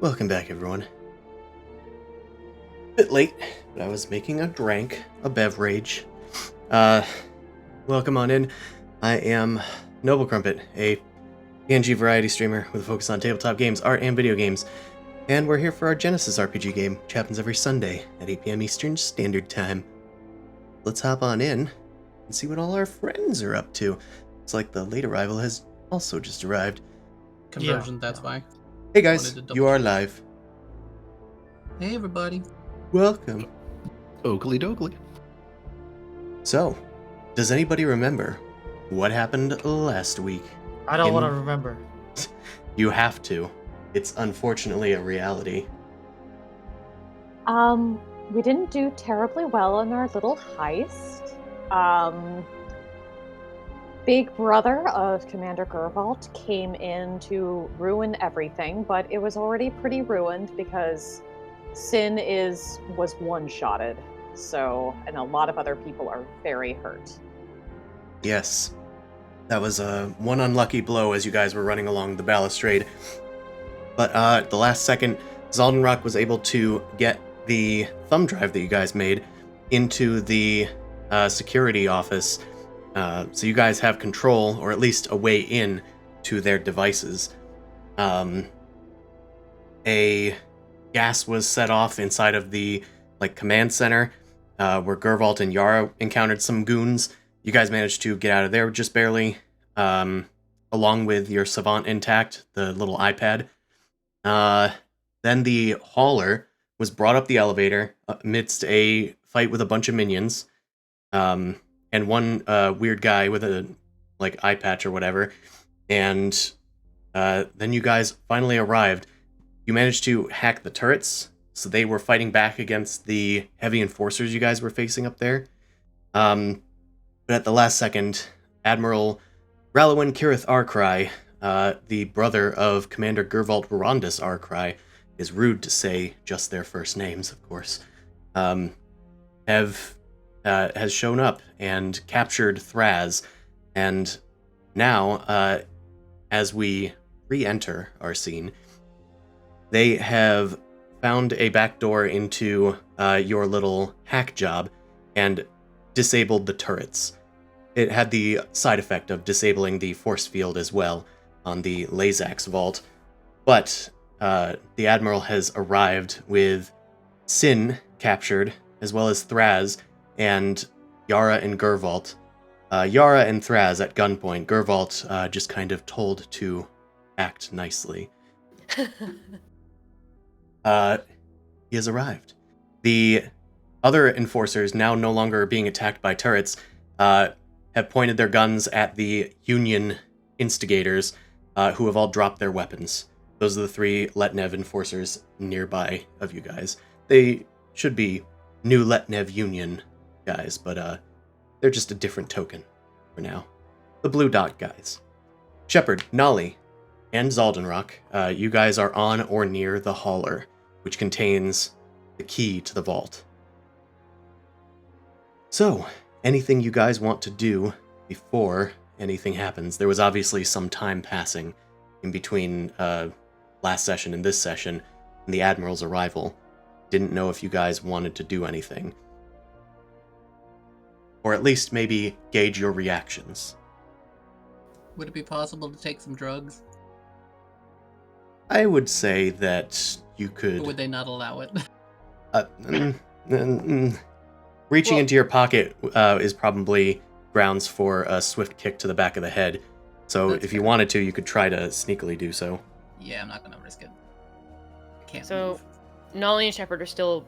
Welcome back, everyone. Bit late, but I was making a beverage. Welcome on in. I am Noble Crumpet, a PNG variety streamer with a focus on tabletop games, art, and video games. And we're here for our GENESYS RPG game, which happens every Sunday at 8 p.m. Eastern Standard Time. Let's hop on in and see what all our friends are up to. It's like the late arrival has also just arrived. Conversion, that's why. Hey guys, you are live. Hey everybody. Welcome. Oakley dokley. So, does anybody remember what happened last week? I don't want to remember. You have to. It's unfortunately a reality. we didn't do terribly well in our little heist. Big brother of Commander Gervalt came in to ruin everything, but it was already pretty ruined because Sin was one-shotted. So, and a lot of other people are very hurt. Yes. That was one unlucky blow as you guys were running along the balustrade. But at the last second, Zaldenrock was able to get the thumb drive that you guys made into the security office. So you guys have control, or at least a way in to their devices. A gas was set off inside of the command center, where Gervalt and Yara encountered some goons. You guys managed to get out of there just barely, along with your Savant intact, the little iPad. Then the hauler was brought up the elevator amidst a fight with a bunch of minions, and one weird guy with a eye patch or whatever. And then you guys finally arrived. You managed to hack the turrets, so they were fighting back against the heavy enforcers you guys were facing up there. But at the last second, Admiral Ralowin Kirith Arkrai, the brother of Commander Gervalt Rondus Arkrai, is rude to say just their first names, of course, has shown up and captured Thraz. And now, as we re-enter our scene, they have found a backdoor into your little hack job and disabled the turrets. It had the side effect of disabling the force field as well on the Lazax vault. But the Admiral has arrived with Sin captured, as well as Thraz and Yara and Gervalt. Yara and Thraz at gunpoint. Gervalt just kind of told to act nicely. He has arrived. The other enforcers, now no longer being attacked by turrets, have pointed their guns at the Union instigators, who have all dropped their weapons. Those are the 3 Letnev enforcers nearby of you guys. They should be new Letnev Union guys, but they're just a different token for now. The blue dot guys. Shepard, Nolly, and Zaldenrock, you guys are on or near the hauler, which contains the key to the vault. So, anything you guys want to do before anything happens? There was obviously some time passing in between last session and this session and the Admiral's arrival. Didn't know if you guys wanted to do anything. Or at least maybe gauge your reactions. Would it be possible to take some drugs? I would say that you could... Or would they not allow it? Reaching into your pocket is probably grounds for a swift kick to the back of the head. So if you wanted to, you could try to sneakily do so. Yeah, I'm not going to risk it. Can't So, move. Nolly and Shepard are still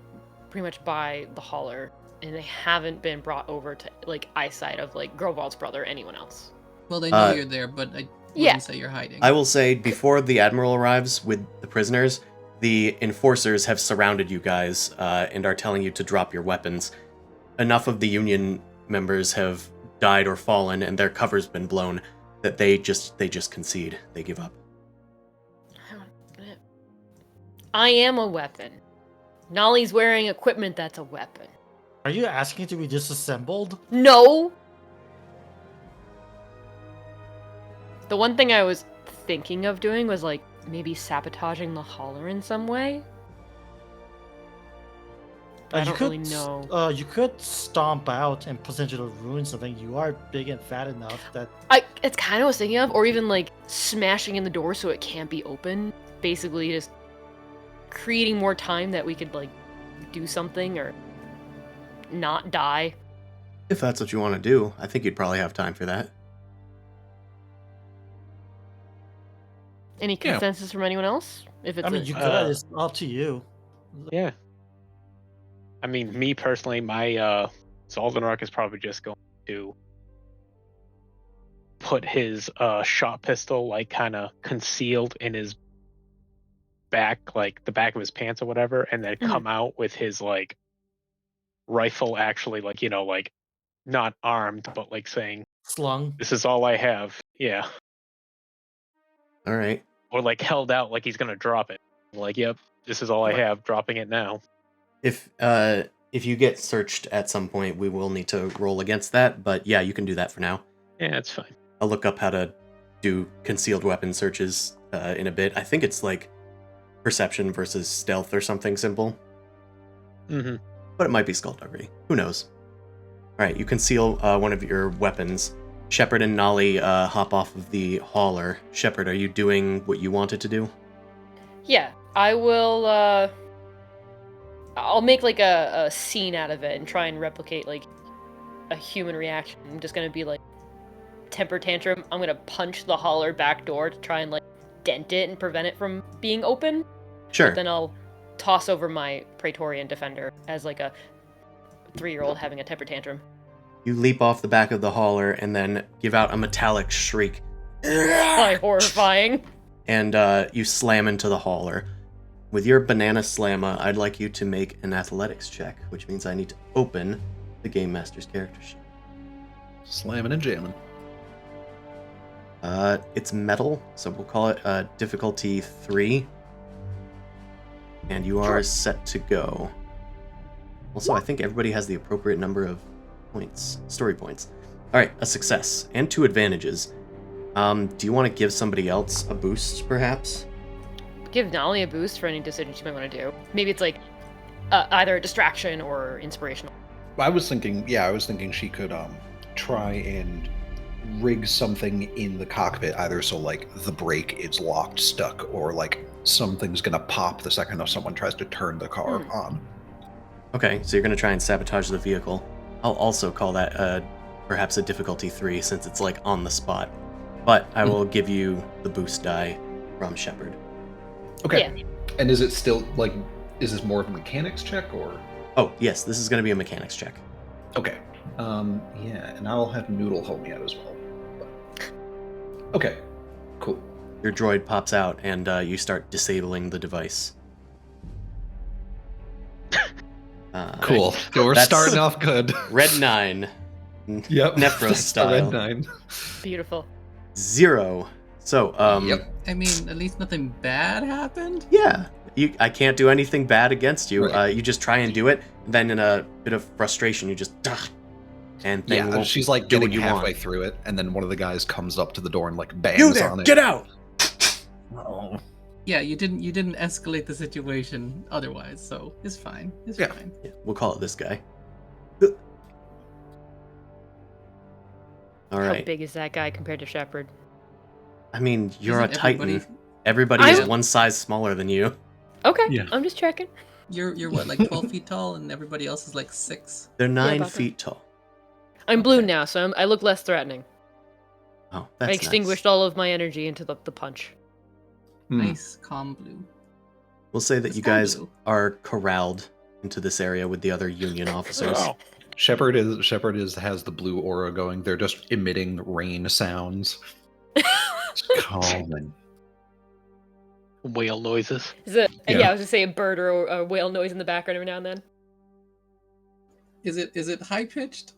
pretty much by the hauler, and they haven't been brought over to eyesight of Gervalt's brother or anyone else. Well, they know you're there, but I wouldn't say you're hiding. I will say, before the Admiral arrives with the prisoners, the enforcers have surrounded you guys and are telling you to drop your weapons. Enough of the Union members have died or fallen, and their cover's been blown, that they just concede. They give up. I am a weapon. Nolly's wearing equipment that's a weapon. Are you asking to be disassembled? No! The one thing I was thinking of doing was maybe sabotaging the hauler in some way. I don't really know. You could stomp out and potentially ruin something. You are big and fat enough that... It's kind of what I was thinking of, or even smashing in the door so it can't be open. Basically just creating more time that we could do something or not die. If that's what you want to do, I think you'd probably have time for that. Any consensus from anyone else? If it's you could. It's up to you. Yeah. I mean, me personally, my Zaldenrock is probably just going to put his shot pistol kind of concealed in his back, the back of his pants or whatever, and then come out with his rifle actually like like not armed, but like saying, Slung. "This is all I have." Yeah, All right. or like held out like he's gonna drop it. Like, yep, this is all I have. Dropping it now. If you get searched at some point, we will need to roll against that. But yeah, you can do that for now. Yeah, it's fine. I'll look up how to do concealed weapon searches in a bit. I think it's like perception versus stealth or something simple, Mm-hmm. but it might be skullduggery. Who knows? All right, you conceal one of your weapons. Shepard and Nolly hop off of the hauler. Shepard, are you doing what you wanted to do? Yeah, I will. I'll make like a scene out of it and try and replicate like a human reaction. I'm just gonna be like temper tantrum. I'm gonna punch the hauler back door to try and like dent it and prevent it from being open. Sure. But then I'll toss over my Praetorian defender as like a 3-year-old having a temper tantrum. You leap off the back of the hauler and then give out a metallic shriek. Why horrifying. And you slam into the hauler. With your banana slamma, I'd like you to make an athletics check, which means I need to open the Game Master's character sheet. Slamming and jamming. It's metal, so we'll call it difficulty 3. And you are set to go. Also, I think everybody has the appropriate number of points, story points. All right, a success and 2 advantages. Do you want to give somebody else a boost, perhaps? Give Nolly a boost for any decision she might want to do. Maybe it's like either a distraction or inspirational. I was thinking she could try and rig something in the cockpit, either so like the brake is locked, stuck, or like something's gonna pop the second someone tries to turn the car on. Okay, so you're going to try and sabotage the vehicle. I'll also call that perhaps a difficulty 3, since it's like on the spot. But I will give you the boost die from Shepard. Okay. Yeah. And is it still like, is this more of a mechanics check or? Oh, yes, this is going to be a mechanics check. Okay. Yeah, and I'll have Noodle help me out as well. Okay. Cool. Your droid pops out and you start disabling the device. Cool. So we're That's starting off good. Red 9. Yep. Nephros That's the style. Red 9. Beautiful. 0. So, Yep. I mean, at least nothing bad happened. yeah, I can't do anything bad against you. Right. You just try and do it, and then in a bit of frustration, you just and thing Yeah, won't she's like do what getting you halfway want. through it, and then one of the guys comes up to the door and like bangs You there, on it. get out! Oh. Yeah, you didn't escalate the situation otherwise, so it's fine. It's Yeah. fine. Yeah, we'll call it this guy. All How right. big is that guy compared to Shepard? I mean, you're Isn't a titan. everybody- Everybody is I'm- one size smaller than you. Okay, Yeah. I'm just checking. You're what, like 12 feet tall, and everybody else is like 6. They're 9 about that. feet tall. I'm blue now, so I look less threatening. Oh, that's I extinguished nice. all of my energy into the punch. Hmm. Nice, calm blue. We'll say that The you sky guys blue. are corralled into this area with the other Union officers. Shepard has the blue aura going. They're just emitting rain sounds. It's calming. Whale noises. Is it? Yeah. Yeah, I was gonna say a bird or a whale noise in the background every now and then. Is it high pitched?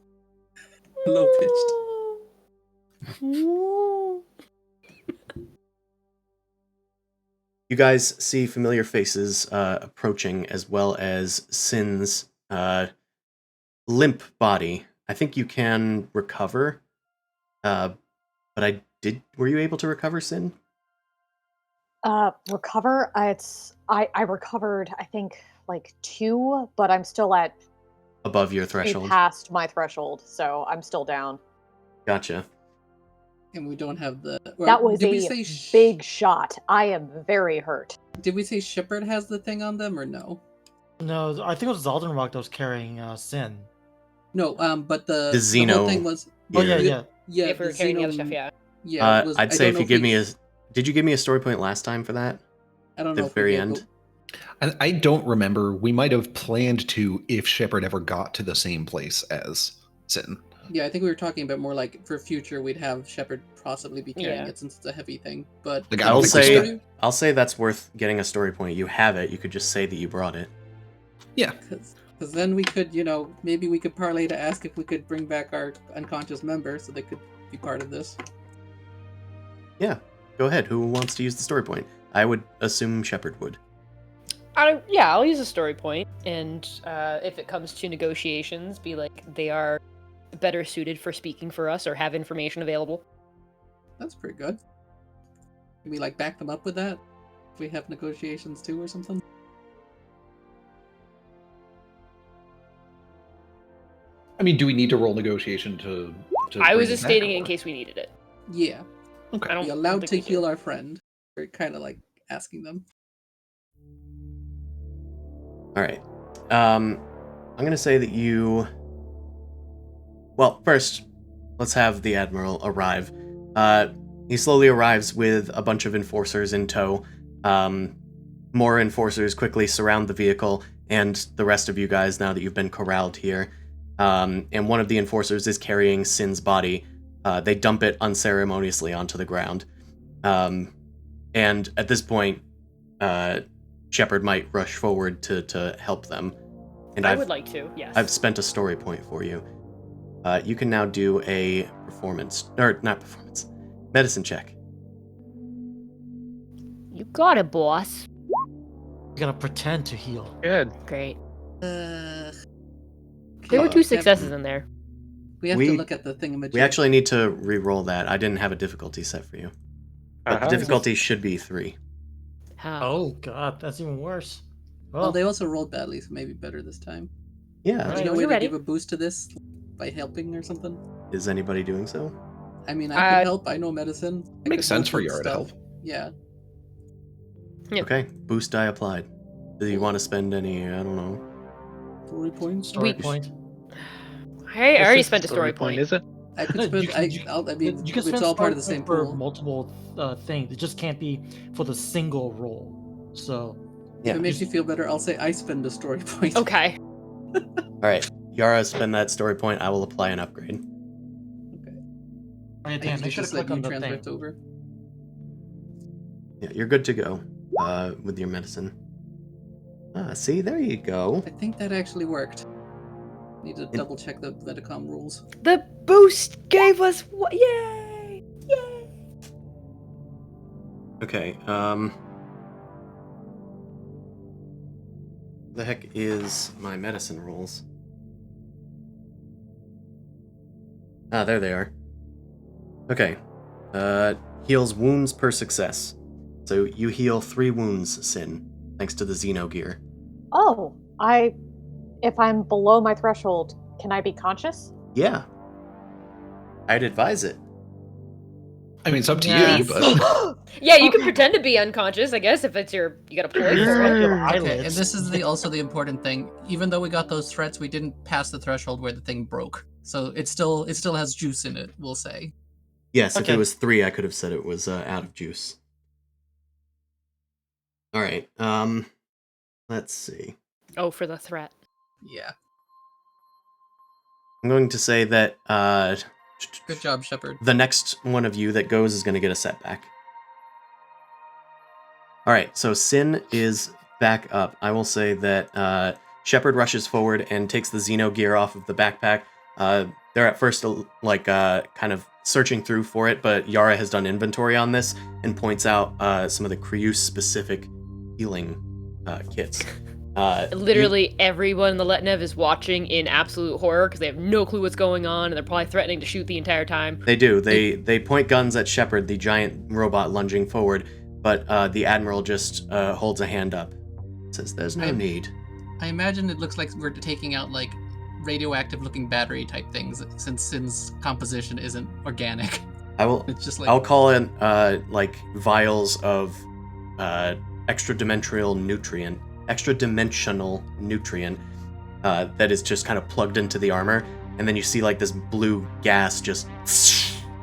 Low pitched. You guys see familiar faces approaching, as well as Sin's limp body. I think you can recover, but were you able to recover, Sin? Recover? I recovered, I think, like 2, but I'm still at Above your 2 threshold. past my threshold, so I'm still down. Gotcha. And we don't have the. That was did we a say big shot. I am very hurt. Did we say Shepard has the thing on them or no? No, I think it was Zalden Rock that was carrying Sin. No, but the The Xeno. whole thing was. Oh yeah, Yeah. yeah. Yeah, If we were the carrying the other Xeno- stuff, yeah. Yeah, it was- I'd I say don't if know you give we- me a. Did you give me a story point last time for that? I don't the know. if we very did, end? but I don't remember. We might have planned to if Shepard ever got to the same place as Sin. Yeah, I think we were talking about more like for future we'd have Shepard possibly be carrying Yeah. it since it's a heavy thing. But Like, I I'll don't think we say spent- I'll say that's worth getting a story point. You have it. You could just say that you brought it. Yeah. Because then we could, maybe we could parlay to ask if we could bring back our unconscious member so they could be part of this. Yeah, go ahead. Who wants to use the story point? I would assume Shepard would. I'll use a story point, and if it comes to negotiations, be like they are better suited for speaking for us or have information available. That's pretty good. Can we back them up with that? If we have negotiations too or something? I mean, do we need to roll negotiation to I was bring just it back, stating in or- case we needed it. Yeah. Okay. I don't Be allowed think to we do. heal our friend. We're kind of asking them. All right. I'm going to say that you... Well, first, let's have the Admiral arrive. He slowly arrives with a bunch of enforcers in tow. More enforcers quickly surround the vehicle and the rest of you guys now that you've been corralled here. And one of the enforcers is carrying Sin's body. They dump it unceremoniously onto the ground. And at this point, Shepard might rush forward to help them. And I would like to, yes. I've spent a story point for you. You can now do a medicine check. You got it, boss. We're gonna pretend to heal. Good. Great. There There were 2 successes in there. We have We- to look at the thingamajig. We actually need to re-roll that. I didn't have a difficulty set for you. But the difficulty should be 3. How? Oh god, that's even worse. Well, Well, they also rolled badly, so maybe better this time. Yeah. Right. There's Right, no when way you're to ready. give a boost to this by helping or something. Is anybody doing so? I mean, I Uh, could help. I know medicine. I Makes could sense for boost Yara to stuff. help. Yeah. Yep. Okay. Boost die applied. Do you want to spend any, I don't know. Story points. story we- point. I already spent a story point. Is it? I could No, spend. you can- I mean, You can it's spend all part story of the same point for pool. multiple things. It just can't be for the single roll. So Yeah. If it makes you feel better, I'll say I spend a story point. Okay. Alright. Yara, spend that story point. I will apply an upgrade. Okay. oh, yeah, I damn, can make sure to just let click you on the transcript thing. over. Yeah, you're good to go with your medicine. See, there you go. I think that actually worked. Need to double check the Medicom rules. The boost gave us what? Yay! Yay! Okay, the heck is my medicine rolls? Ah, there they are. Okay. Heals wounds per success. So you heal 3 wounds, Sin, thanks to the Xeno gear. Oh, if I'm below my threshold, can I be conscious? Yeah. I'd advise it. I mean, it's up to Yeah. you, but Yeah, you can pretend to be unconscious, I guess, if it's you got a point for it. Your Okay, eyelids. and this is also the important thing. Even though we got those threats, we didn't pass the threshold where the thing broke. So it still has juice in it. We'll say. Yes, if Okay. it was 3, I could have said it was out of juice. Alright, let's see. Oh, for the threat. Yeah. I'm going to say that Good job, Shepard. the next one of you that goes is going to get a setback. Alright, so Sin is back up. I will say that Shepard rushes forward and takes the Xeno gear off of the backpack. They're at first kind of searching through for it, but Yara has done inventory on this and points out some of the Kryus-specific healing kits. Literally everyone in the Letnev is watching in absolute horror because they have no clue what's going on and they're probably threatening to shoot the entire time. They do. They point guns at Shepard, the giant robot lunging forward, but the Admiral just holds a hand up. Says, "There's no need." I imagine it looks like we're taking out radioactive-looking battery type things, since Sin's composition isn't organic. It's just I'll call in vials of extra-dimensional nutrient that is just kind of plugged into the armor, and then you see this blue gas just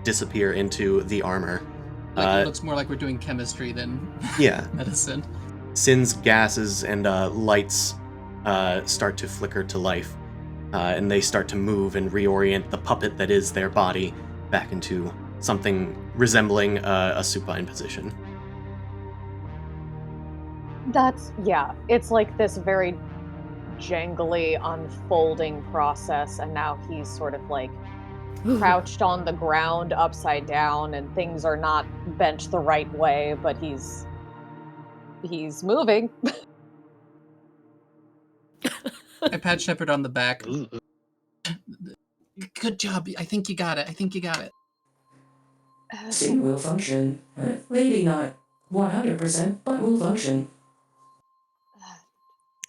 disappear into the armor. it looks more like we're doing chemistry than Yeah. medicine. Sin's gases and lights start to flicker to life, and they start to move and reorient the puppet that is their body back into something resembling a supine position. It's like this very jangly unfolding process, and now he's sort of like crouched on the ground upside down, and things are not bent the right way, but he's moving. I pat Shepard on the back. Ooh. Good job. I think you got it. It will function. Maybe not 100%, but will function.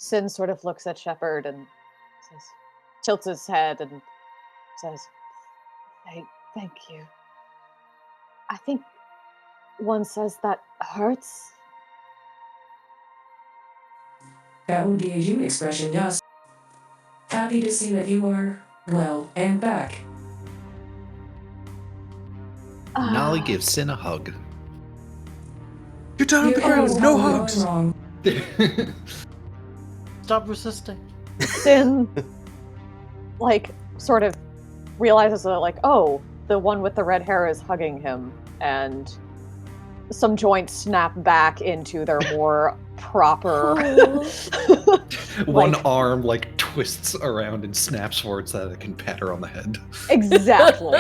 Sin sort of looks at Shepard and says, tilts his head and says, Thank you. I think one says that hurts. That would be a you expression, yes. Happy to see that you are well and back. Nolly gives Sin a hug. You're down on the ground. No hugs. Wrong. Stop resisting. Sin, like, sort of realizes that, like, oh, the one with the red hair is hugging him, and some joints snap back into their more proper. One arm like twists around and snaps forward so that it can pat her on the head. Exactly.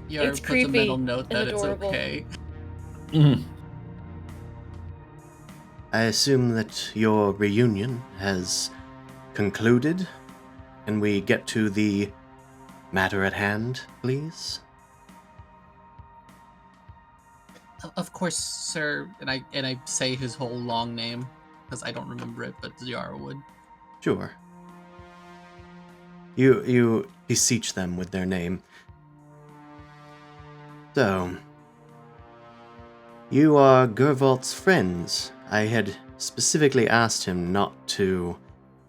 Yar It's puts creepy a mental note and that it's adorable. okay. I assume that your reunion has concluded. Can we get to the matter at hand, please? Of course, sir. And I say his whole long name because I don't remember it, but Yara would. Sure. You beseech them with their name. So, you are Gervalt's friends. I had specifically asked him not to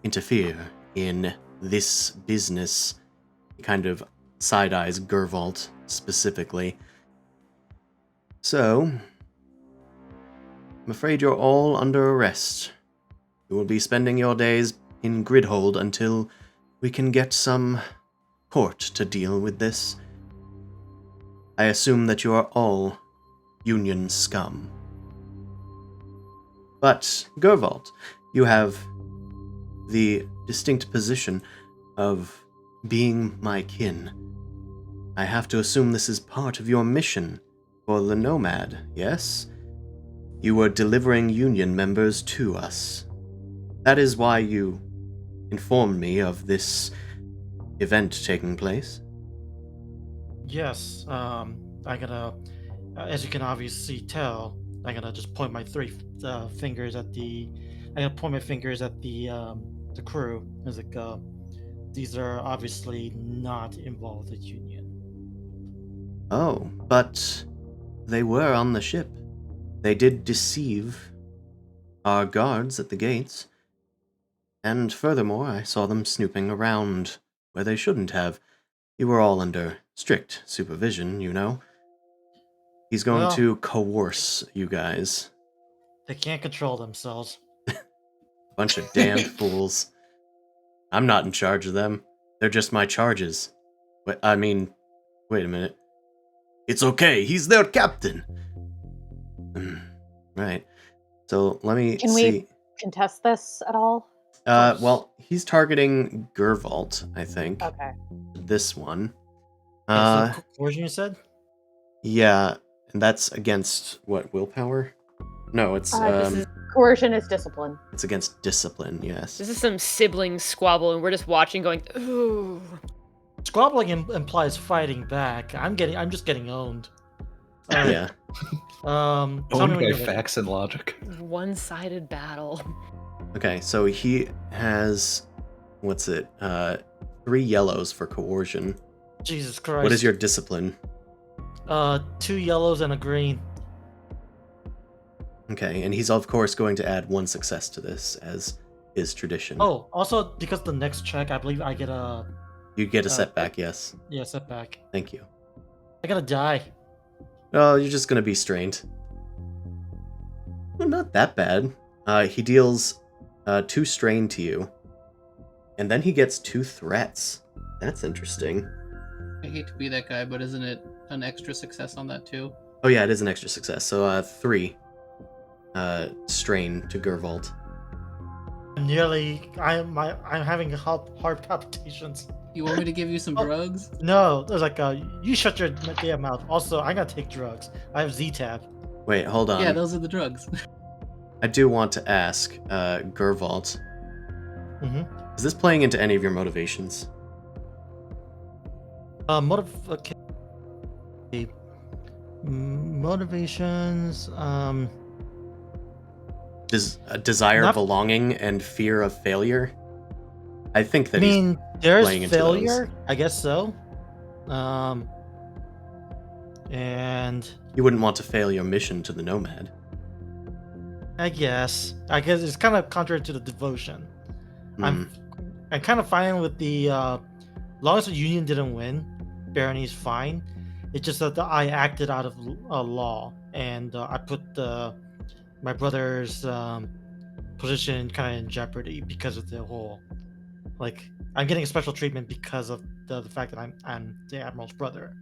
interfere in this business. He kind of side-eyes Gervalt specifically. So, I'm afraid you're all under arrest. You will be spending your days in Gridhold until we can get some court to deal with this. I assume that you are all Union scum. But, Gervalt, you have the distinct position of being my kin. I have to assume this is part of your mission for the Nomad, yes? You were delivering Union members to us. That is why you informed me of this event taking place. Yes, I gotta, as you can obviously tell, I'm gonna just point my three fingers at the. I'm gonna point my fingers at the crew. It's like, these are obviously not involved with Union. Oh, but they were on the ship. They did deceive our guards at the gates. And furthermore, I saw them snooping around where they shouldn't have. You were all under strict supervision, you know. He's going Well, to coerce you guys. They can't control themselves. Bunch of damned fools. I'm not in charge of them. They're just my charges. Wait a minute. It's okay, he's their captain. Right. So let me Can see. we contest this at all? Well, he's targeting Gervalt, I think. Okay. This one. Coercion, you said? Yeah, and that's against what, willpower? No, it's Coercion is discipline. it's against discipline, yes. This is some sibling squabble, and we're just watching, going, ooh. Squabbling implies fighting back. I'm just getting owned. Yeah. Tell me Owned when by you're ready. facts and logic. One-sided battle. Okay, so he has what's it? 3 yellows for coercion. Jesus Christ. What is your discipline? 2 yellows and a green. Okay, and he's of course going to add 1 success to this as is tradition. Oh, also because the next check, I believe I get a You get a setback, yes. setback. Thank you. I gotta die. Oh, you're just gonna be strained. Well, not that bad. He deals 2 strain to you, and then he gets 2 threats. That's interesting. I hate to be that guy, but isn't it an extra success on that too? Oh yeah, it is an extra success. So 3 strain to Gervalt. I'm having heart palpitations. You want me to give you some Oh. drugs? No, there's like you shut your damn mouth. Also, I'm gonna take drugs. I have Z-Tab. Wait, hold on. Yeah, those are the drugs. I do want to ask, Gervalt, Mm-hmm. is this playing into any of your motivations? Motivations. Does a desire of Not- belonging and fear of failure? I think that I mean, there's playing into failure. I guess so. And you wouldn't want to fail your mission to the Nomad. I guess it's kind of contrary to the devotion. Hmm. I'm kind of fine with the long as the Union didn't win, Barony's fine. It's just that I acted out of law, and I put my brother's position kind of in jeopardy because of the whole, like, I'm getting a special treatment because of the fact that I'm the Admiral's brother.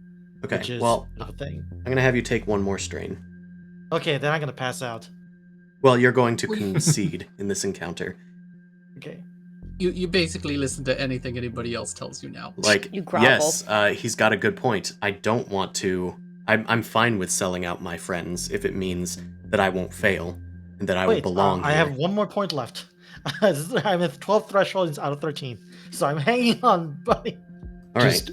Okay, Which is well, a thing. I'm going to have you take one more strain. Okay, then I'm gonna pass out. Well, you're going to concede in this encounter. Okay. You basically listen to anything anybody else tells you now. Like, You grovel. yes, he's got a good point. I don't want to... I'm fine with selling out my friends if it means that I won't fail and that I will belong I here. have one more point left. I'm at 12 thresholds out of 13, so I'm hanging on, buddy. All right. Just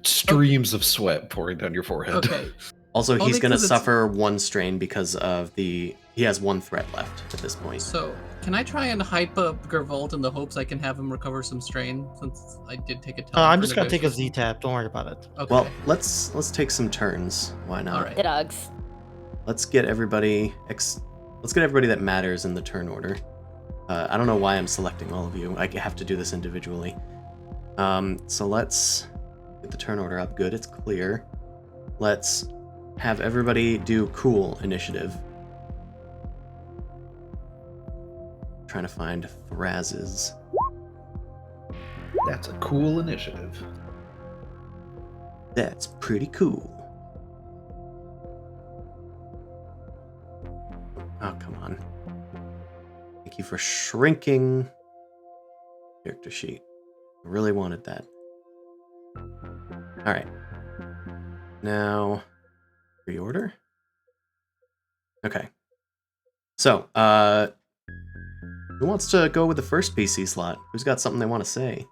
streams of sweat pouring down your forehead. Okay. Also, Only he's going to 'cause it's- suffer one strain because of he has one threat left at this point. So, can I try and hype up Gervalt in the hopes I can have him recover some strain? Since I did take a time. I'm for just gonna take a negotiation. Z-Tab. Don't worry about it. Okay. Well, let's take some turns. Why not? All right. Drugs. Let's get everybody that matters in the turn order. I don't know why I'm selecting all of you. I have to do this individually. So let's get the turn order up. Good, it's clear. Let's have everybody do cool initiative. Trying to find Thraz's. That's a cool initiative. That's pretty cool. Oh, come on. Thank you for shrinking character sheet. I really wanted that. All right. Now, pre-order. Okay. So, who wants to go with the first PC slot? Who's got something they want to say?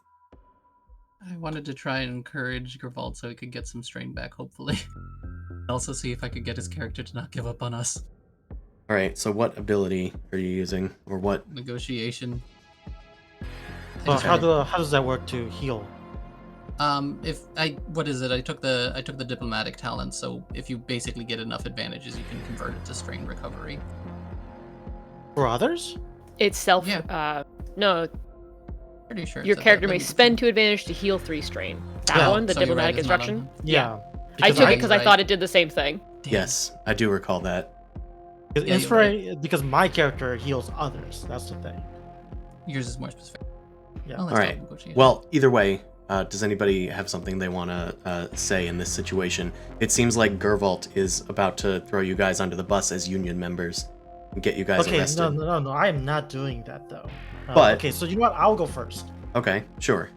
I wanted to try and encourage Gervalt so he could get some strain back, hopefully. Also, see if I could get his character to not give up on us. All right. So, what ability are you using, or what? Negotiation. Well, how does that work to heal? What is it? I took the diplomatic talent, so if you basically get enough advantages, you can convert it to strain recovery. For others? It's self. Yeah. No, Pretty sure. your it's character let may me- spend 2 advantage to heal 3 strain. That Yeah. one, the So you're right, diplomatic it's not on instruction. them. Yeah. I took it because I Right. thought it did the same thing. Damn. Yes, I do recall that. Because my character heals others. That's the thing. Yours is more specific. Yeah. Well, All let's right. not negotiate. Well, either way, does anybody have something they want to say in this situation? It seems like Gervalt is about to throw you guys under the bus as Union members and get you guys Okay, arrested. no. I am not doing that though. But- okay, so you know what? I'll go first. Okay, sure.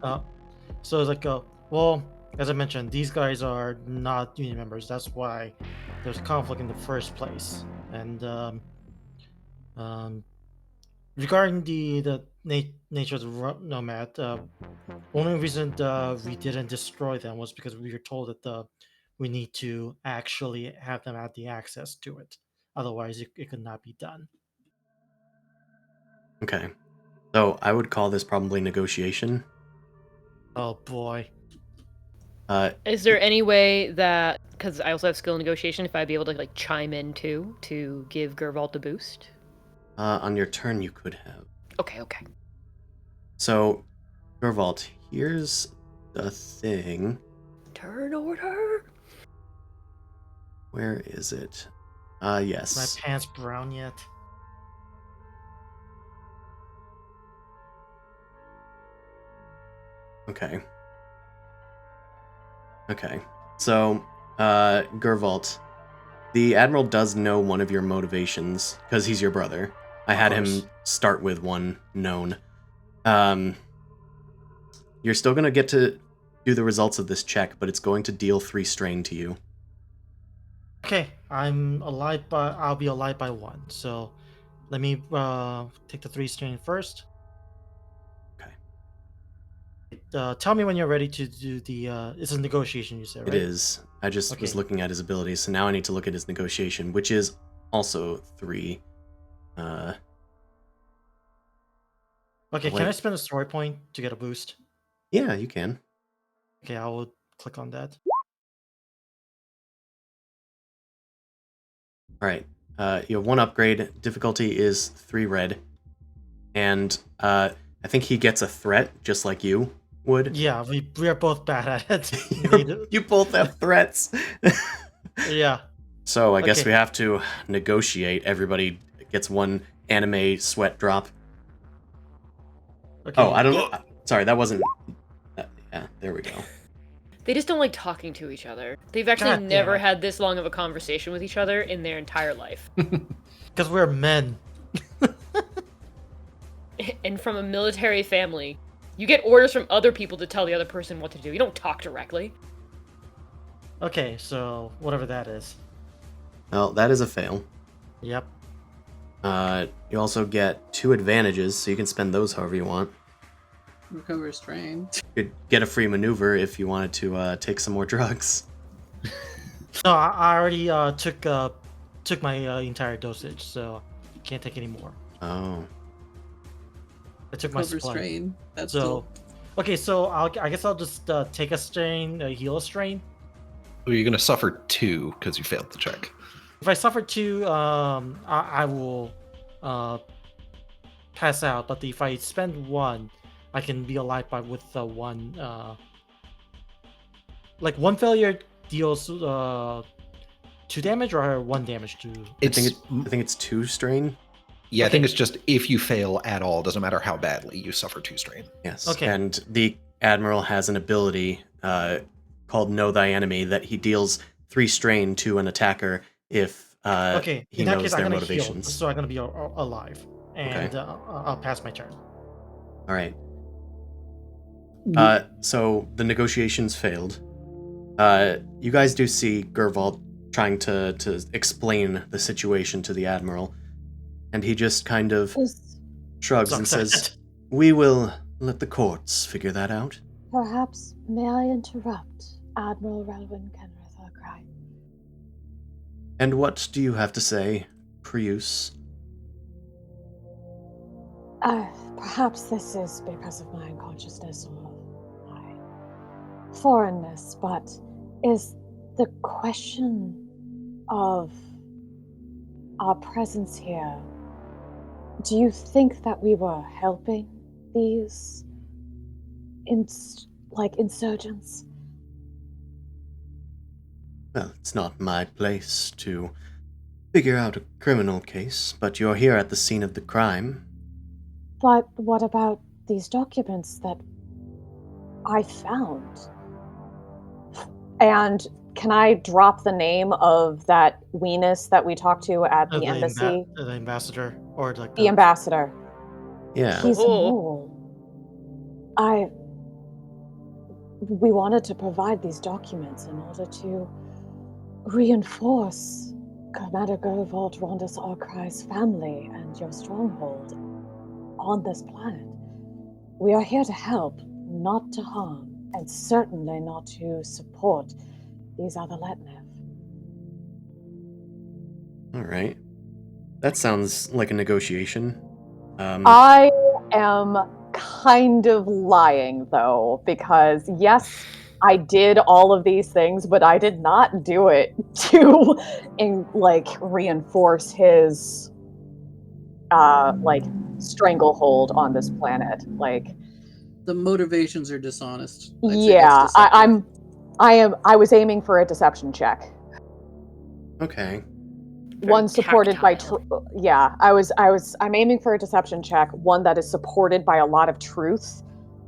So it's like, well, as I mentioned, these guys are not union members. That's why there's conflict in the first place. And regarding the nature of the nomad, only reason we didn't destroy them was because we were told that we need to actually have them have the access to it. Otherwise, it could not be done. Okay. So I would call this probably negotiation. Oh boy. Is there any way that, because I also have skill in negotiation, if I'd be able to like chime in too to give Gervalt a boost? On your turn, you could have. Okay. So, Gervalt, here's the thing. Turn order. Where is it? Is Yes. my pants brown yet? Okay. So, Gervalt, the Admiral does know one of your motivations, because he's your brother. I had him course. start with one known. You're still going to get to do the results of this check, but it's going to deal 3 strain to you. Okay, I'll be alive by 1. So let me take the 3 strain first. Okay. Tell me when you're ready to do the. It's a negotiation, you said, right? It is. I just was Okay. looking at his abilities, so now I need to look at his negotiation, which is also 3. Okay, wait. can I spend a story point to get a boost? Yeah, you can. Okay, I will click on that. All right. You have 1 upgrade. Difficulty is 3 red. And I think he gets a threat, just like you would. Yeah, we are both bad at it. You both have threats. Yeah. So I guess Okay. we have to negotiate. Everybody gets 1 anime sweat drop. Okay. Oh, I don't. Sorry, that wasn't. Yeah, there we go. They just don't like talking to each other. They've actually God damn never it. had this long of a conversation with each other in their entire life. Because we're men. And from a military family, you get orders from other people to tell the other person what to do. You don't talk directly. Okay, so whatever that is. Well, that is a fail. Yep. You also get 2 advantages, so you can spend those however you want. Recover strain. You could get a free maneuver if you wanted to take some more drugs. No, I already took my entire dosage, so can't take any more. Oh. I took my Recover supply. strain. That's So, still... okay, so I guess I'll just take a strain, heal a strain. Well, you're going to suffer 2 because you failed the check. If I suffer 2, I will pass out. But if I spend 1, I can be alive with 1. Like 1 failure deals 2 damage or 1 damage to. I think it's 2 strain. Yeah, I Okay. think it's just if you fail at all, doesn't matter how badly, you suffer 2 strain. Yes. Okay. And the Admiral has an ability called Know Thy Enemy that he deals 3 strain to an attacker if Okay, he in that knows case, their I'm gonna motivations. heal, so I'm gonna be alive, and I'll pass my turn. All right. So the negotiations failed. You guys do see Gervald trying to explain the situation to the Admiral, and he just kind of shrugs and Sucks at says, it. "We will let the courts figure that out." Perhaps, may I interrupt, Admiral Relvin Kenrith Arcry? And what do you have to say, Prius? Perhaps this is because of my unconsciousness or my foreignness, but is the question of our presence here, do you think that we were helping these insurgents? Well, it's not my place to figure out a criminal case, but you're here at the scene of the crime. But what about these documents that I found? And can I drop the name of that weenus that we talked to at the embassy? The ambassador, or like The ambassador. Yeah. He's a Oh. mole. We wanted to provide these documents in order to reinforce Commander Gervald Rondus Arcry's family and your stronghold on this planet. We are here to help, not to harm, and certainly not to support these other Letnev. All right. That sounds like a negotiation. I am kind of lying, though, because yes, I did all of these things, but I did not do it to, reinforce his, stranglehold on this planet. The motivations are dishonest. I'd say that's Yeah, deceptive. I was aiming for a deception check. Okay. One supported by tactile. I'm aiming for a deception check, one that is supported by a lot of truth,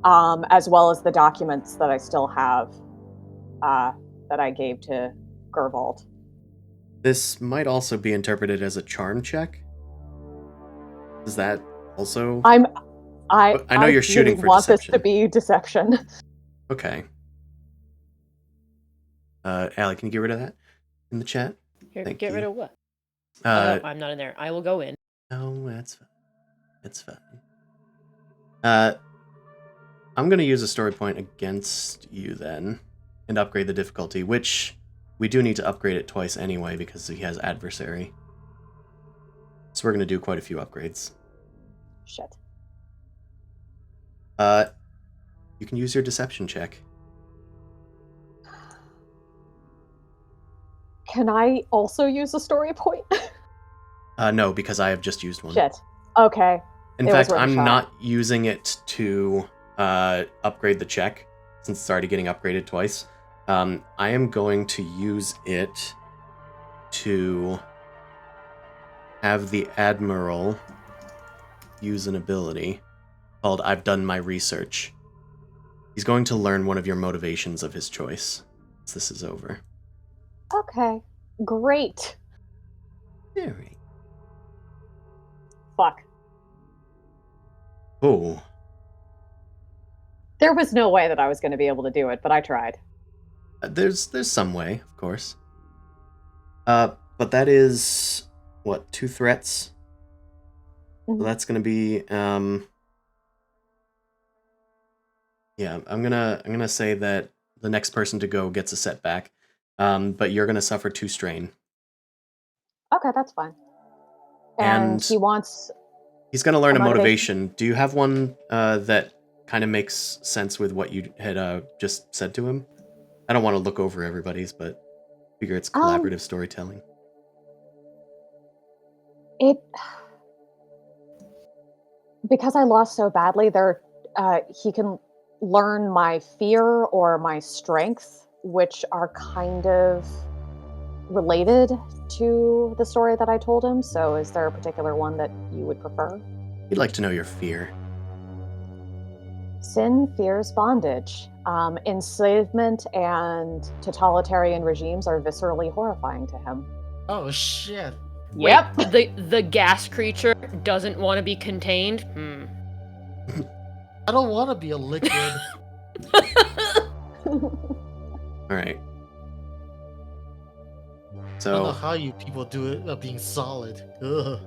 as well as the documents that I still have that I gave to Gervald. This might also be interpreted as a charm check. Is that also? I know you're shooting really for want deception. this to be deception. Okay. Allie, can you get rid of that in the chat? Here, Thank get you. rid of what? No, I'm not in there. I will go in. No, that's fine. It's fine. I'm going to use a story point against you then and upgrade the difficulty, which we do need to upgrade it twice anyway because he has adversary. So we're going to do quite a few upgrades. Shit. You can use your deception check. Can I also use a story point? No, because I have just used one. Shit. Okay. In fact, I'm not using it to upgrade the check, since it's already getting upgraded twice. I am going to use it to have the Admiral use an ability called I've Done My Research. He's going to learn one of your motivations of his choice once this is over. Okay. Great. Alright. Fuck. Oh. There was no way that I was going to be able to do it, but I tried. There's some way, of course. But that is what, 2 threats? Mhm. So that's gonna be yeah, I'm gonna say that the next person to go gets a setback. But you're gonna suffer 2 strain. Okay, that's fine. And he wants... He's gonna learn a a motivation. Do you have one that kind of makes sense with what you had just said to him? I don't want to look over everybody's, but figure it's collaborative storytelling. Because I lost so badly, he can learn my fear or my strength, which are kind of related to the story that I told him. So is there a particular one that you would prefer? He'd like to know your fear. Sin fears bondage. Enslavement and totalitarian regimes are viscerally horrifying to him. Oh shit. Yep. Wait, the gas creature doesn't want to be contained? I don't want to be a liquid. Alright. I don't know So how you people do it being solid. Ugh.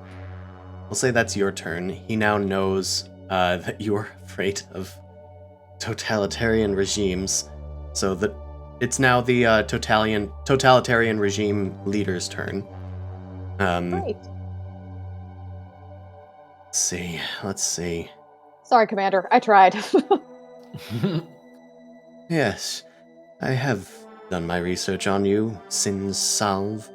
we'll say that's your turn. He now knows that you're afraid of totalitarian regimes, so that it's now the totalitarian regime leader's turn. Great. Let's see. Sorry, Commander. I tried. Yes, I have done my research on you, Sin Salve.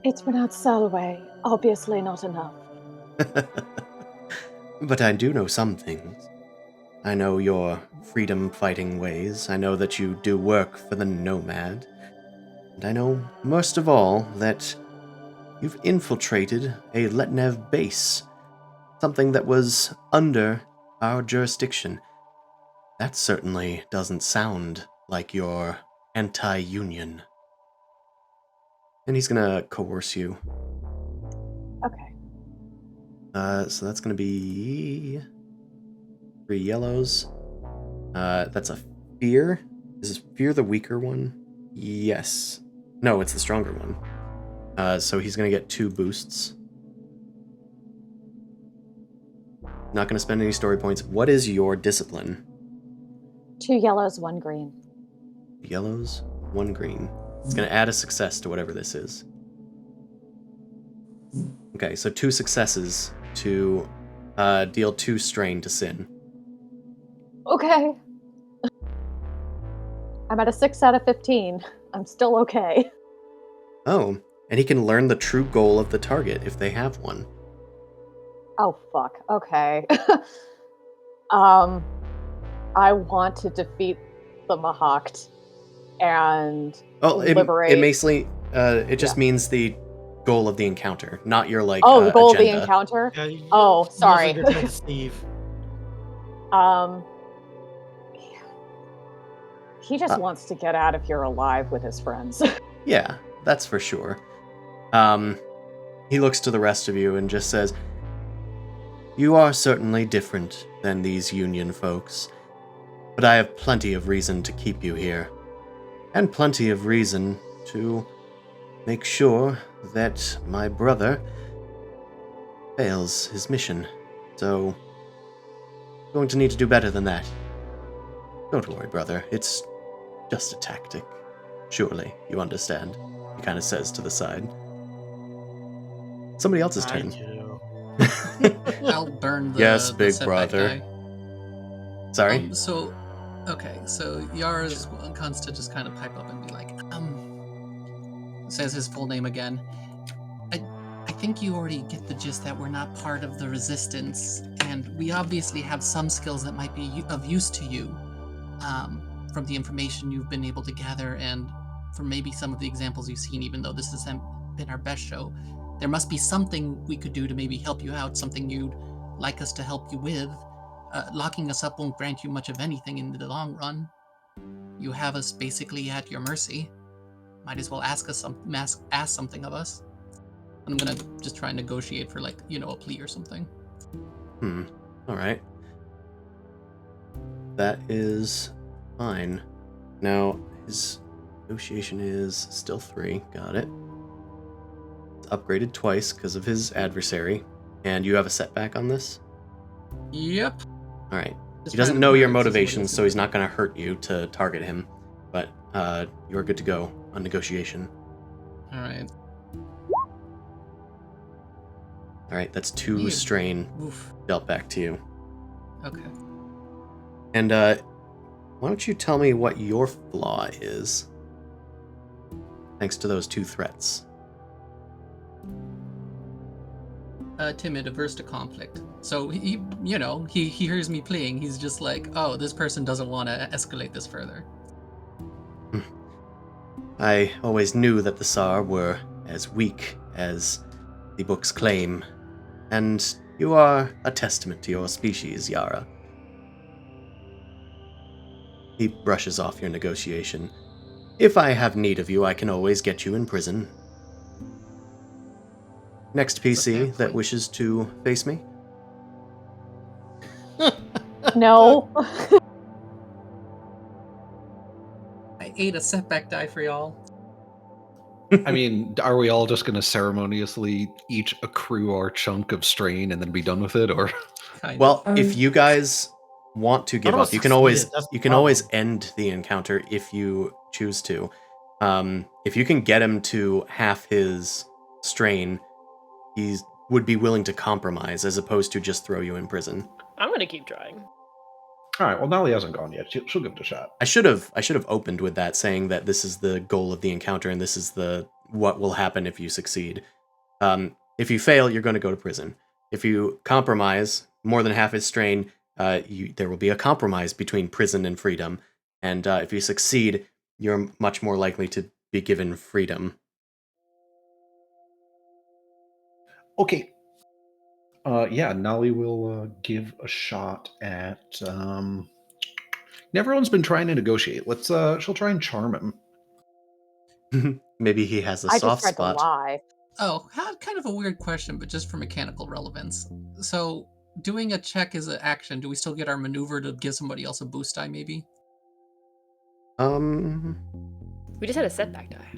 It's pronounced Salway. Obviously not enough. But I do know some things. I know your freedom-fighting ways. I know that you do work for the Nomad. And I know, most of all, that you've infiltrated a Letnev base. Something that was under our jurisdiction. That certainly doesn't sound like you're anti-union. And he's gonna coerce you. Okay. So that's gonna be 3 yellows. That's a fear. Is fear the weaker one? Yes. No, it's the stronger one. So he's gonna get 2 boosts. Not gonna spend any story points. What is your discipline? 2 yellows, 1 green. Yellows, 1 green. It's gonna add a success to whatever this is. Okay, so 2 successes to deal 2 strain to Sin. Okay. I'm at a 6 out of 15. I'm still okay. Oh, and he can learn the true goal of the target if they have one. Oh, fuck. Okay. I want to defeat the Mahakt and liberate... It just means the goal of the encounter, not your, like, the goal agenda. of the encounter? Yeah, Sorry. Steve. He just wants to get out of here alive with his friends. Yeah, that's for sure. He looks to the rest of you and just says, You are certainly different than these Union folks, but I have plenty of reason to keep you here, and plenty of reason to make sure that my brother fails his mission. So, going to need to do better than that. Don't worry, brother. It's just a tactic. Surely, you understand, he kind of says to the side. Somebody else's I turn. do. I'll burn the, Yes, the big setback brother. die. Sorry? So Yara's wants to just kind of pipe up and be like, says his full name again. I think you already get the gist that we're not part of the resistance, and we obviously have some skills that might be of use to you, from the information you've been able to gather and from maybe some of the examples you've seen, even though this hasn't been our best show. There must be something we could do to maybe help you out, something you'd like us to help you with. Locking us up won't grant you much of anything in the long run. You have us basically at your mercy. Might as well ask something of us. I'm gonna just try and negotiate for, like, a plea or something. Alright. That is fine. Now, his negotiation is still 3. Got it. It's upgraded twice because of his adversary. And you have a setback on this? Yep. Alright. Just He doesn't trying to know your burn it so somebody motivations, else so he's not going to hurt you to target him. But you're good to go on negotiation. All right. Alright, that's 2 Yeah. strain Oof. dealt back to you. Okay. And why don't you tell me what your flaw is? Thanks to those 2 threats. Timid, averse to conflict. So he hears me playing. He's just like, oh, this person doesn't want to escalate this further. I always knew that the Tsar were as weak as the books claim, and you are a testament to your species, Yara. He brushes off your negotiation. If I have need of you, I can always get you in prison. Next PC that point. wishes to face me? No. I ate a setback die for y'all. I mean, are we all just going to ceremoniously each accrue our chunk of strain and then be done with it, or? Kind Well, of. if you guys want to give I don't up, you can always succeed, that's the you can always problem. end the encounter if you choose to. If you can get him to half his strain, he would be willing to compromise as opposed to just throw you in prison. I'm gonna keep trying. All right. Well, Nolly hasn't gone yet. She'll give it a shot. I should have opened with that, saying that this is the goal of the encounter and this is what will happen if you succeed. If you fail, you're going to go to prison. If you compromise more than half his strain, there will be a compromise between prison and freedom. And if you succeed, you're much more likely to be given freedom. Okay. Yeah, Nolly will give a shot at. Everyone's been trying to negotiate. She'll try and charm him. Maybe he has a I just soft tried spot. to lie. Oh, kind of a weird question, but just for mechanical relevance. So, doing a check is an action. Do we still get our maneuver to give somebody else a boost die, maybe? We just had a setback die.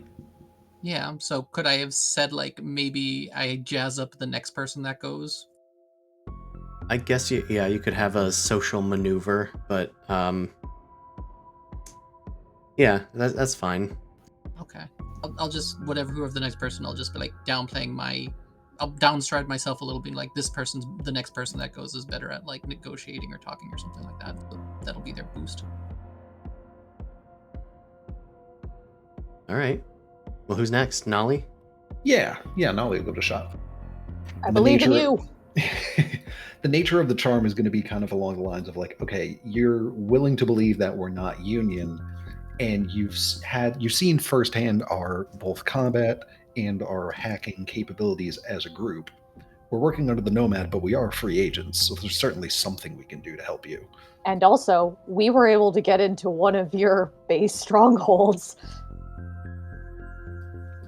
Yeah, so could I have said, like, maybe I jazz up the next person that goes? I guess you could have a social maneuver, but yeah, that's fine. Okay. I'll just, whoever the next person, I'll just be, like, I'll downstride myself a little, being like, the next person that goes is better at, like, negotiating or talking or something like that. So that'll be their boost. All right. Well, who's next? Nolly? Yeah, Nolly will give it a shot. I believe in you. The nature of the charm is going to be kind of along the lines of like, okay, you're willing to believe that we're not Union, and you've seen firsthand our both combat and our hacking capabilities as a group. We're working under the Nomad, but we are free agents, so there's certainly something we can do to help you. And also, we were able to get into one of your base strongholds.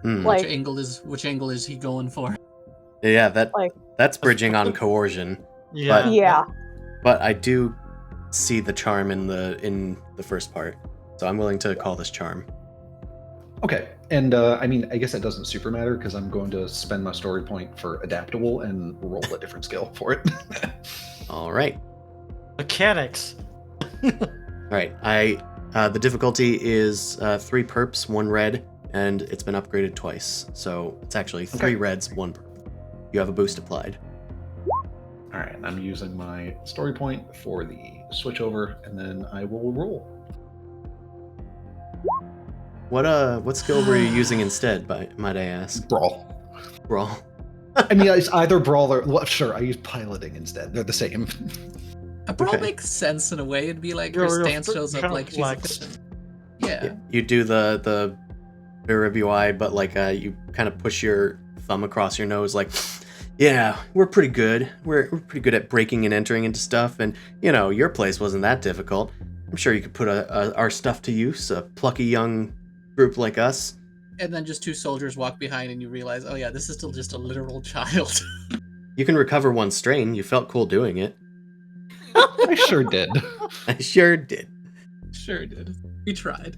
Which angle is he going for? Yeah, that's bridging on coercion. Yeah. Yeah. But I do see the charm in the first part, so I'm willing to call this charm. Okay, and I mean, I guess that doesn't super matter because I'm going to spend my story point for adaptable and roll a different skill for it. All right. Mechanics. All right. The difficulty is 3 perps, 1 red, and it's been upgraded twice. So it's actually 3 reds, 1 perp. You have a boost applied. All right, I'm using my story point for the switchover, and then I will roll. What skill were you using instead, might I ask? Brawl. Brawl. I mean, it's either brawl or well, sure. I use piloting instead. They're the same. A brawl Okay. makes sense in a way. It'd be like You're her stance shows up kind of like she's flex. efficient. Yeah. You do the UI, but like you kind of push your thumb across your nose, like, yeah, we're pretty good. We're pretty good at breaking and entering into stuff, and your place wasn't that difficult. I'm sure you could put our stuff to use. A plucky young group like us. And then just 2 soldiers walk behind, and you realize, oh yeah, this is still just a literal child. You can recover 1 strain. You felt cool doing it. I sure did. I sure did. Sure did. We tried.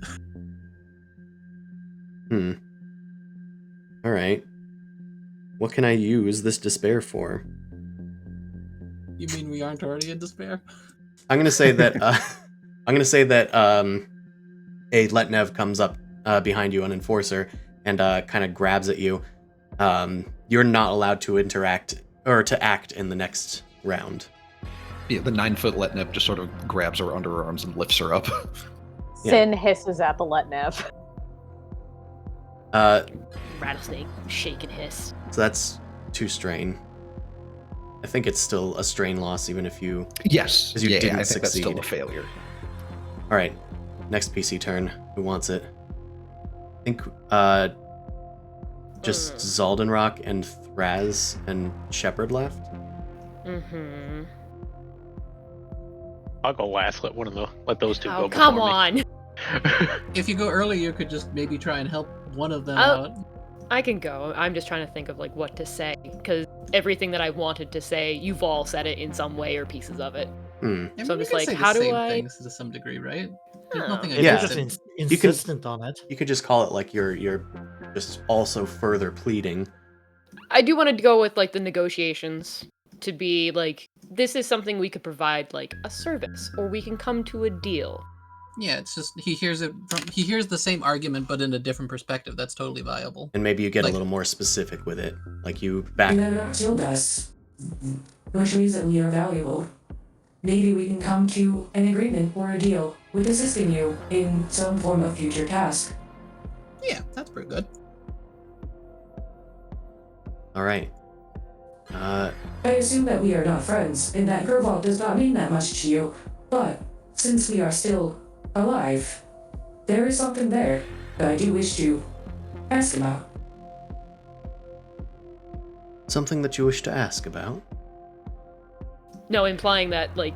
All right. What can I use this despair for? You mean we aren't already in despair? I'm gonna say that. A Letnev comes up behind you, an enforcer, and kind of grabs at you. You're not allowed to interact or to act in the next round. Yeah, the 9-foot Letnev just sort of grabs her under her arms and lifts her up. Yeah. Sin hisses at the Letnev. Rattlesnake, shake and hiss. So that's 2 strain. I think it's still a strain loss, even if you. Yes. 'Cause you yeah, didn't I think that's still succeed. a failure. All right. Next PC turn. Who wants it? I think just Zaldenrock and Thraz and Shepard left. Mm-hmm. I'll go last. Let those 2 Oh, go. come before on. Me. If you go early, you could just maybe try and help one of them Oh. out. I can go. I'm just trying to think of like what to say, because everything that I wanted to say, you've all said it in some way or pieces of it. I mean, So I'm you just can like, say how the do same I- things to some degree, right? There's Oh. nothing If Yeah. you're against just it. You can- insistent on it. You could just call it like you're just also further pleading. I do want to go with like the negotiations to be like, this is something we could provide like a service, or we can come to a deal. Yeah, it's just he hears the same argument but in a different perspective. That's totally viable. And maybe you get Like- a little more specific with it. Like you back. You have not killed us, which means that we are valuable. Maybe we can come to an agreement or a deal with assisting you in some form of future task. Yeah, that's pretty good. All right. I assume that we are not friends, and that Gervault does not mean that much to you, but since we are still alive, there is something there that I do wish to ask about. Something that you wish to ask about? No, implying that like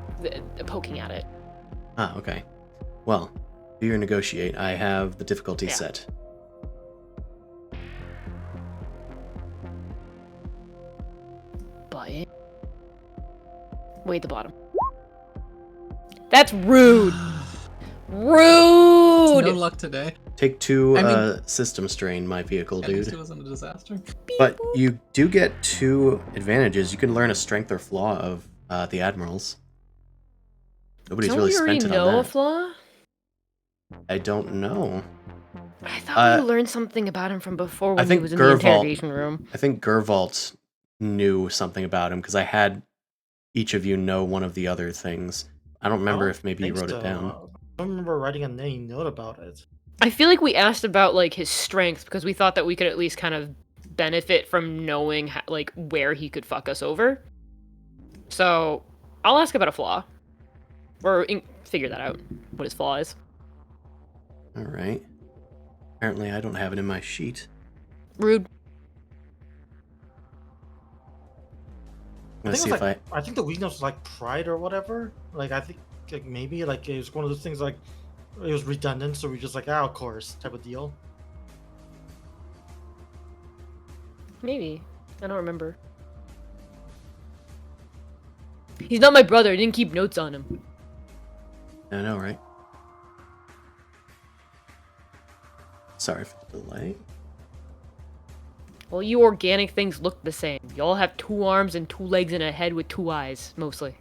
poking at it. Ah, okay. Well, do your negotiate. I have the difficulty Yeah. set. But way at the bottom. That's rude. Rude. No luck today. Take 2 I mean- system strain, my vehicle, At least dude. it wasn't a disaster. But you do get 2 advantages. You can learn a strength or flaw of the admirals. Nobody's Don't really we already spent it know on a that. flaw? I don't know. I thought Uh, we learned something about him from before I when he think was in the Gervault- interrogation room. I think Gervault knew something about him because I had each of you know one of the other things. I don't remember if maybe you think wrote so. it down. I don't remember writing any note about it. I feel like we asked about like his strength because we thought that we could at least kind of benefit from knowing like where he could fuck us over. So I'll ask about a flaw, or figure that out what his flaw is. All right. Apparently, I don't have it in my sheet. Rude. I'm I gonna think, see it if was I think the weakness was like pride or whatever. Like I think like maybe like it was one of those things like it was redundant, so we just like of course type of deal. Maybe. I don't remember. He's not my brother. I didn't keep notes on him. I know, right? Sorry for the delay. Well, you organic things look the same. Y'all have 2 arms and 2 legs and a head with 2 eyes, mostly.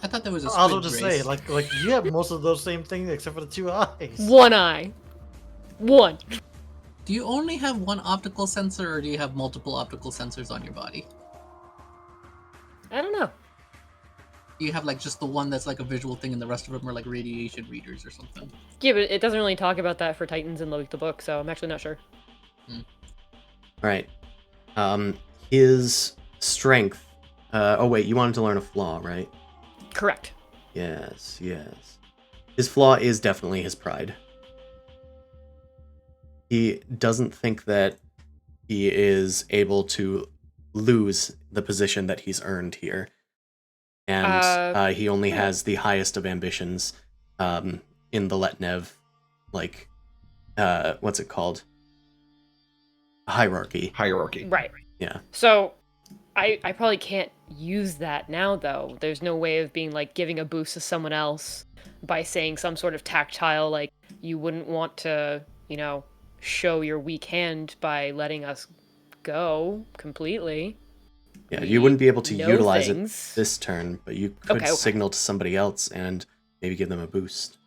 I thought there was a I was squid about to race. say, like you have most of those same things except for the 2 eyes. 1 eye. 1. Do you only have one optical sensor, or do you have multiple optical sensors on your body? I don't know. Do you have like just the one that's like a visual thing, and the rest of them are like radiation readers or something? Yeah, but it doesn't really talk about that for Titans in the book, so I'm actually not sure. Right. His strength. Oh wait, you wanted to learn a flaw, right? Correct. Yes, yes. His flaw is definitely his pride. He doesn't think that he is able to lose the position that he's earned here. And he only has the highest of ambitions in the Letnev, like, what's it called? Hierarchy. Right. Yeah. So, I probably can't use that now, though. There's no way of being, like, giving a boost to someone else by saying some sort of tactile, like, you wouldn't want to, you know, show your weak hand by letting us go completely. Yeah, you wouldn't be able to know utilize things. it this turn, but you could Okay. signal to somebody else and maybe give them a boost.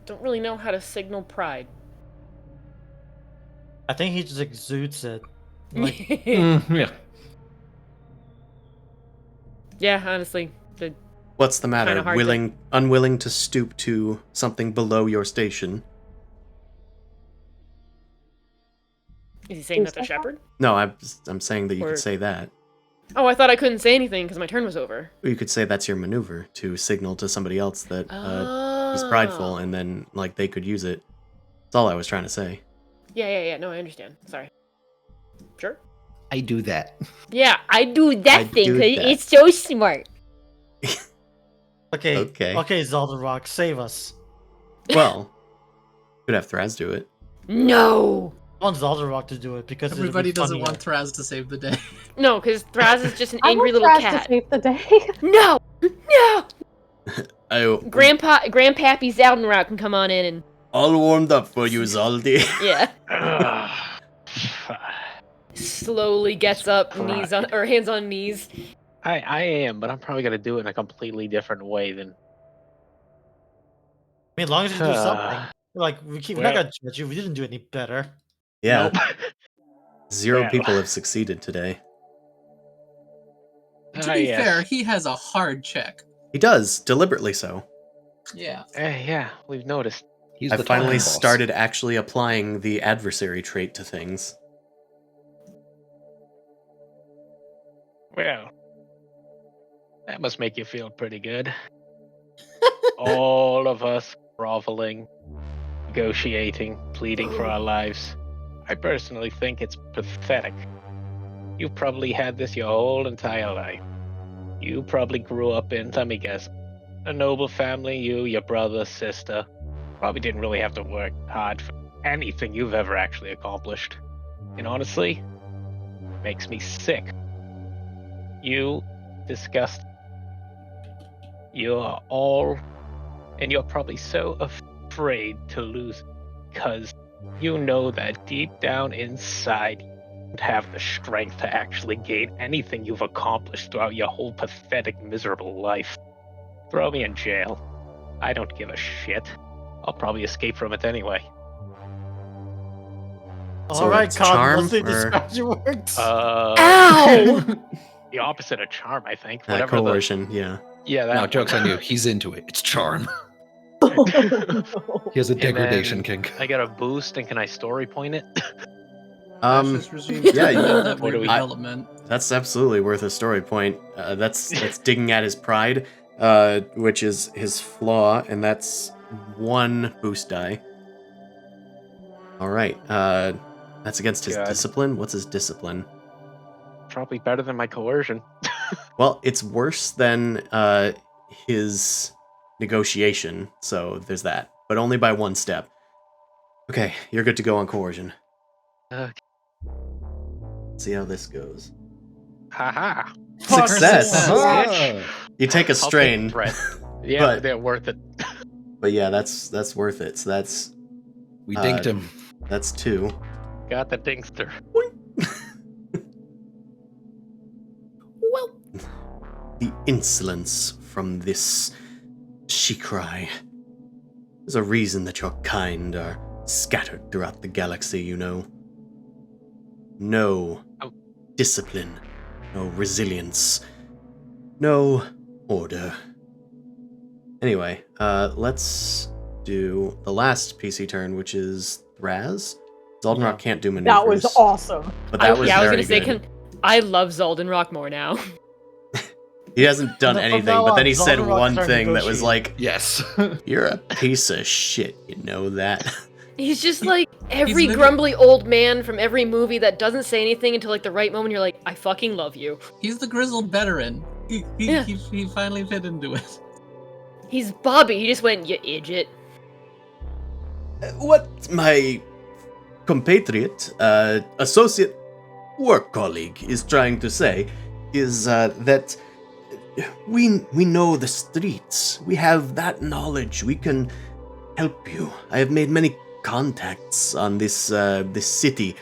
Don't really know how to signal pride. I think he just exudes it. Like, Yeah. Yeah, honestly. What's the matter? Kinda hard to- Unwilling to stoop to something below your station? Is he saying Is that to that Shepard? No, I'm saying that you Or- could say that. Oh, I thought I couldn't say anything because my turn was over. Or you could say that's your maneuver to signal to somebody else that he's prideful, and then like they could use it. That's all I was trying to say. Yeah. No, I understand. Sorry. Sure. I do that. Yeah, I do that I thing do because that. it's so smart. okay, Okay. Zaldarock, save us. Well, could have Thraz do it. No. I want Zaldarock to do it because it'll be Everybody doesn't funnier. want Thraz to save the day. No, because Thraz is just an I angry want little Thraz cat. to save the day. No! Oh, Grandpappy Zaldenrock can come on in and... all warmed up for you, Zaldi. Yeah. Ugh. Slowly gets up, hands on knees. I am, but I'm probably gonna do it in a completely different way than. I mean, as long as you do something. Like, we're not Well- gonna judge you. We didn't do any better. Yeah, Nope. 0 Well. people have succeeded today. To be yes. fair, he has a hard check. He does, deliberately so. Yeah. Yeah, we've noticed. He's I the finally talking boss. started actually applying the adversary trait to things. Well, that must make you feel pretty good. All of us groveling, negotiating, pleading for our lives. I personally think it's pathetic. You've probably had this your whole entire life. You probably grew up in, let me guess, a noble family. You, your brother, sister, probably didn't really have to work hard for anything you've ever actually accomplished. And honestly, it makes me sick. You disgust. You're all, and you're probably so afraid to lose because you know that deep down inside you don't have the strength to actually gain anything you've accomplished throughout your whole pathetic, miserable life. Throw me in jail. I don't give a shit. I'll probably escape from it anyway. So All right, it's Con, charm let's see or- distraction works. Ow! The opposite of charm, I think. Coercion, yeah. Yeah, that No, one. joke's on you. He's into it. It's charm. Oh, He has a And degradation then kink. I got a boost, and can I story point it? Fascist regime yeah, doesn't you- have that What do weird we- development. That's absolutely worth a story point. That's digging at his pride, which is his flaw, and that's 1 boost die. All right, that's against his God. discipline. What's his discipline? Probably better than my coercion. Well, it's worse than his negotiation, so there's that, but only by 1 step. Okay, you're good to go on coercion. Okay. See how this goes. Haha. Success. Bitch. You take a I'll take strain, threat. Yeah, But- they're worth it. but yeah, that's worth it. So that's We dinked him. that's 2. Got the dingster. Well, the insolence from this Shikrai. There's a reason that your kind are scattered throughout the galaxy, you know. No discipline, no resilience, no order. Anyway, let's do the last PC turn, which is Thraz. Zoldenrock can't do maneuvers. That was awesome. But that was I was very gonna say, good. I love Zoldenrock more now. He hasn't done From anything, now but then on, he said Zoldenrock one started thing that was like, Yes. "You're a piece of shit, you know that." He's just like every literally- grumbly old man from every movie that doesn't say anything until like the right moment. You're like, I fucking love you. He's the grizzled veteran. Yeah. He finally fit into it. He's Bobby. He just went, you idiot. What my compatriot, associate work colleague is trying to say is that we know the streets. We have that knowledge. We can help you. I have made many contacts on this city,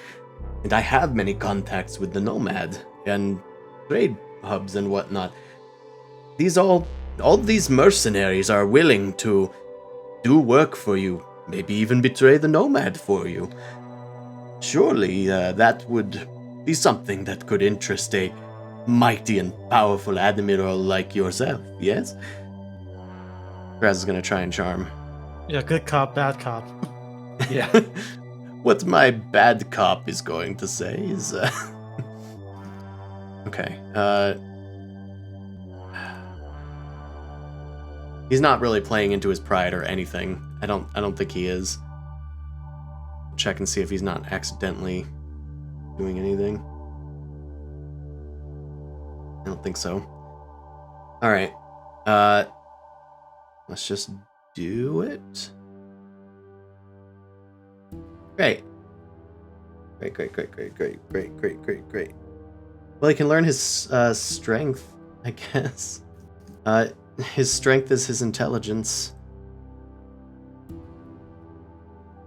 and I have many contacts with the Nomad and trade hubs and whatnot. These all these mercenaries are willing to do work for you, maybe even betray the Nomad for you. Surely that would be something that could interest a mighty and powerful admiral like yourself, yes? Raz is gonna try and charm. Yeah, good cop, bad cop. Yeah. What my bad cop is going to say is, okay, he's not really playing into his pride or anything. I don't think he is. Check and see if he's not accidentally doing anything. I don't think so. Alright. Let's just do it. Great. Great. Well, he can learn his strength, I guess. His strength is his intelligence.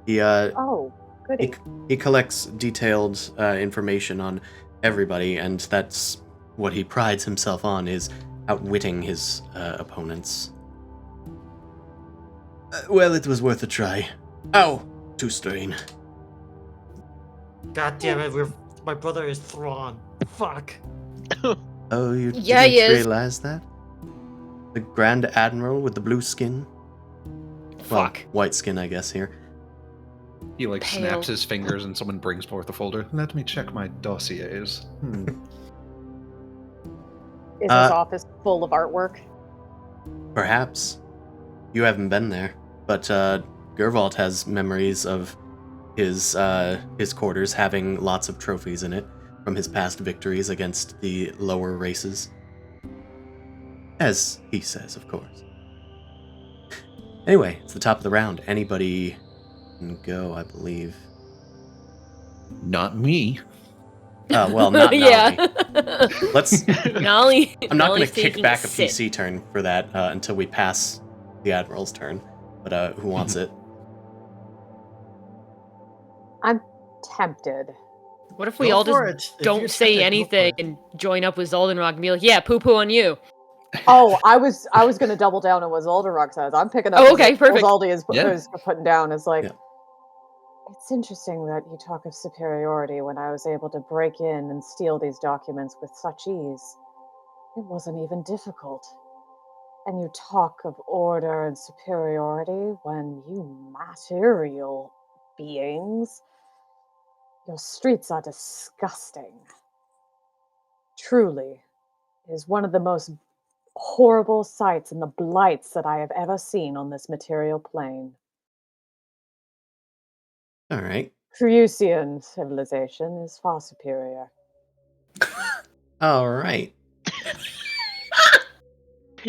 He Oh, goody. he collects detailed information on everybody, and that's what he prides himself on, is outwitting his opponents. Well, it was worth a try. Ow! 2 strain. God damn it, my brother is Thrawn. Fuck. Oh, you Yeah, he didn't is. realize that? The Grand Admiral with the blue skin? Well, Fuck. white skin, I guess, here. He like Pale. snaps his fingers and someone brings forth a folder. Let me check my dossiers. Is his Uh, office full of artwork? Perhaps. You haven't been there, but Gervalt has memories of his quarters having lots of trophies in it from his past victories against the lower races. As he says, of course. Anyway, it's the top of the round. Anybody can go, I believe. Not me. Well, not yeah. Nolly. Let's. Nolly. I'm not going Nolly's to kick taking back a sip. PC turn for that until we pass the Admiral's turn. But who wants it? I'm tempted. What if we Go all for just it. If you're don't say tempted, go for anything it. and join up with Zoldenrock and be like, yeah, poo-poo on you. Oh, I was going to double down on what Zolderok says. I'm picking up Oh, okay, what perfect. Zaldi is Yeah. putting down. Is like, Yeah. it's interesting that you talk of superiority when I was able to break in and steal these documents with such ease. It wasn't even difficult. And you talk of order and superiority when you material beings, your streets are disgusting. Truly, it is one of the most horrible sights and the blights that I have ever seen on this material plane. All right. Creusian civilization is far superior. All right.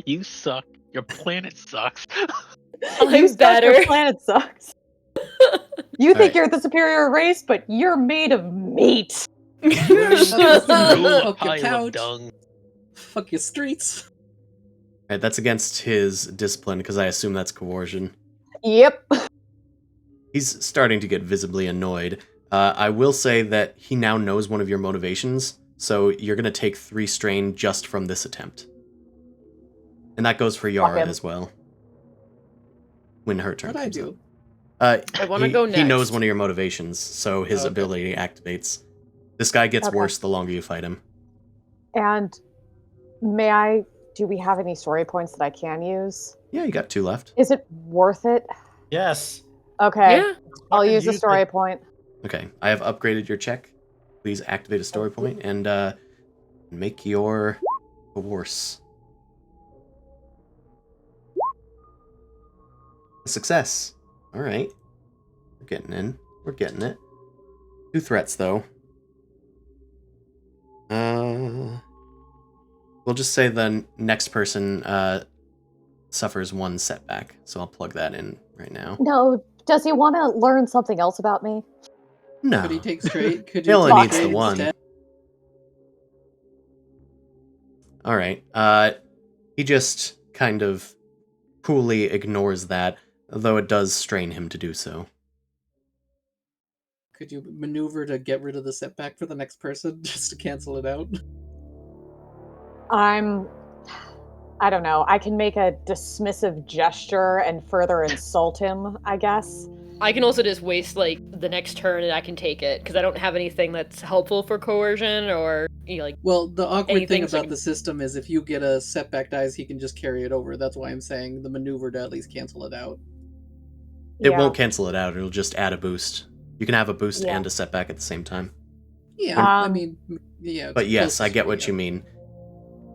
You suck. Your planet sucks. I'm You suck, better. Your planet sucks. You think Alright. you're the superior race, but you're made of meat. Rude Fuck your pile of couch. dung. Fuck your streets. Alright, that's against his discipline, because I assume that's coercion. Yep. He's starting to get visibly annoyed. I will say that he now knows one of your motivations, so you're going to take 3 strain just from this attempt. And that goes for Yara him. as well. When her turn What'd I comes do? up. I wanna He- go He knows next. one of your motivations, so his Okay. ability activates. This guy gets Okay. worse the longer you fight him. And do we have any story points that I can use? Yeah, you got 2 left. Is it worth it? Yes. Okay. Yeah. I'll Fucking use a use story it. point. Okay, I have upgraded your check. Please activate a story point and make your coerce. A success. All right, we're getting in. We're getting it. 2 threats though. We'll just say the next person suffers 1 setback, so I'll plug that in right now. No, does he want to learn something else about me? No, Could he take straight? Could he you only take needs the straight 1. instead? All right. He just kind of coolly ignores that, though it does strain him to do so. Could you maneuver to get rid of the setback for the next person, just to cancel it out? I don't know. I can make a dismissive gesture and further insult him, I guess. I can also just waste like the next turn and I can take it because I don't have anything that's helpful for coercion or like. Well, the awkward Anything thing so- about the system is if you get a setback dice, he can just carry it over. That's why I'm saying the maneuver to at least cancel it out. It Yeah. won't cancel it out, it'll just add a boost. You can have a boost Yeah. and a setback at the same time. Yeah, I Um, mean, yeah. But yes, closest I get to what it. you mean.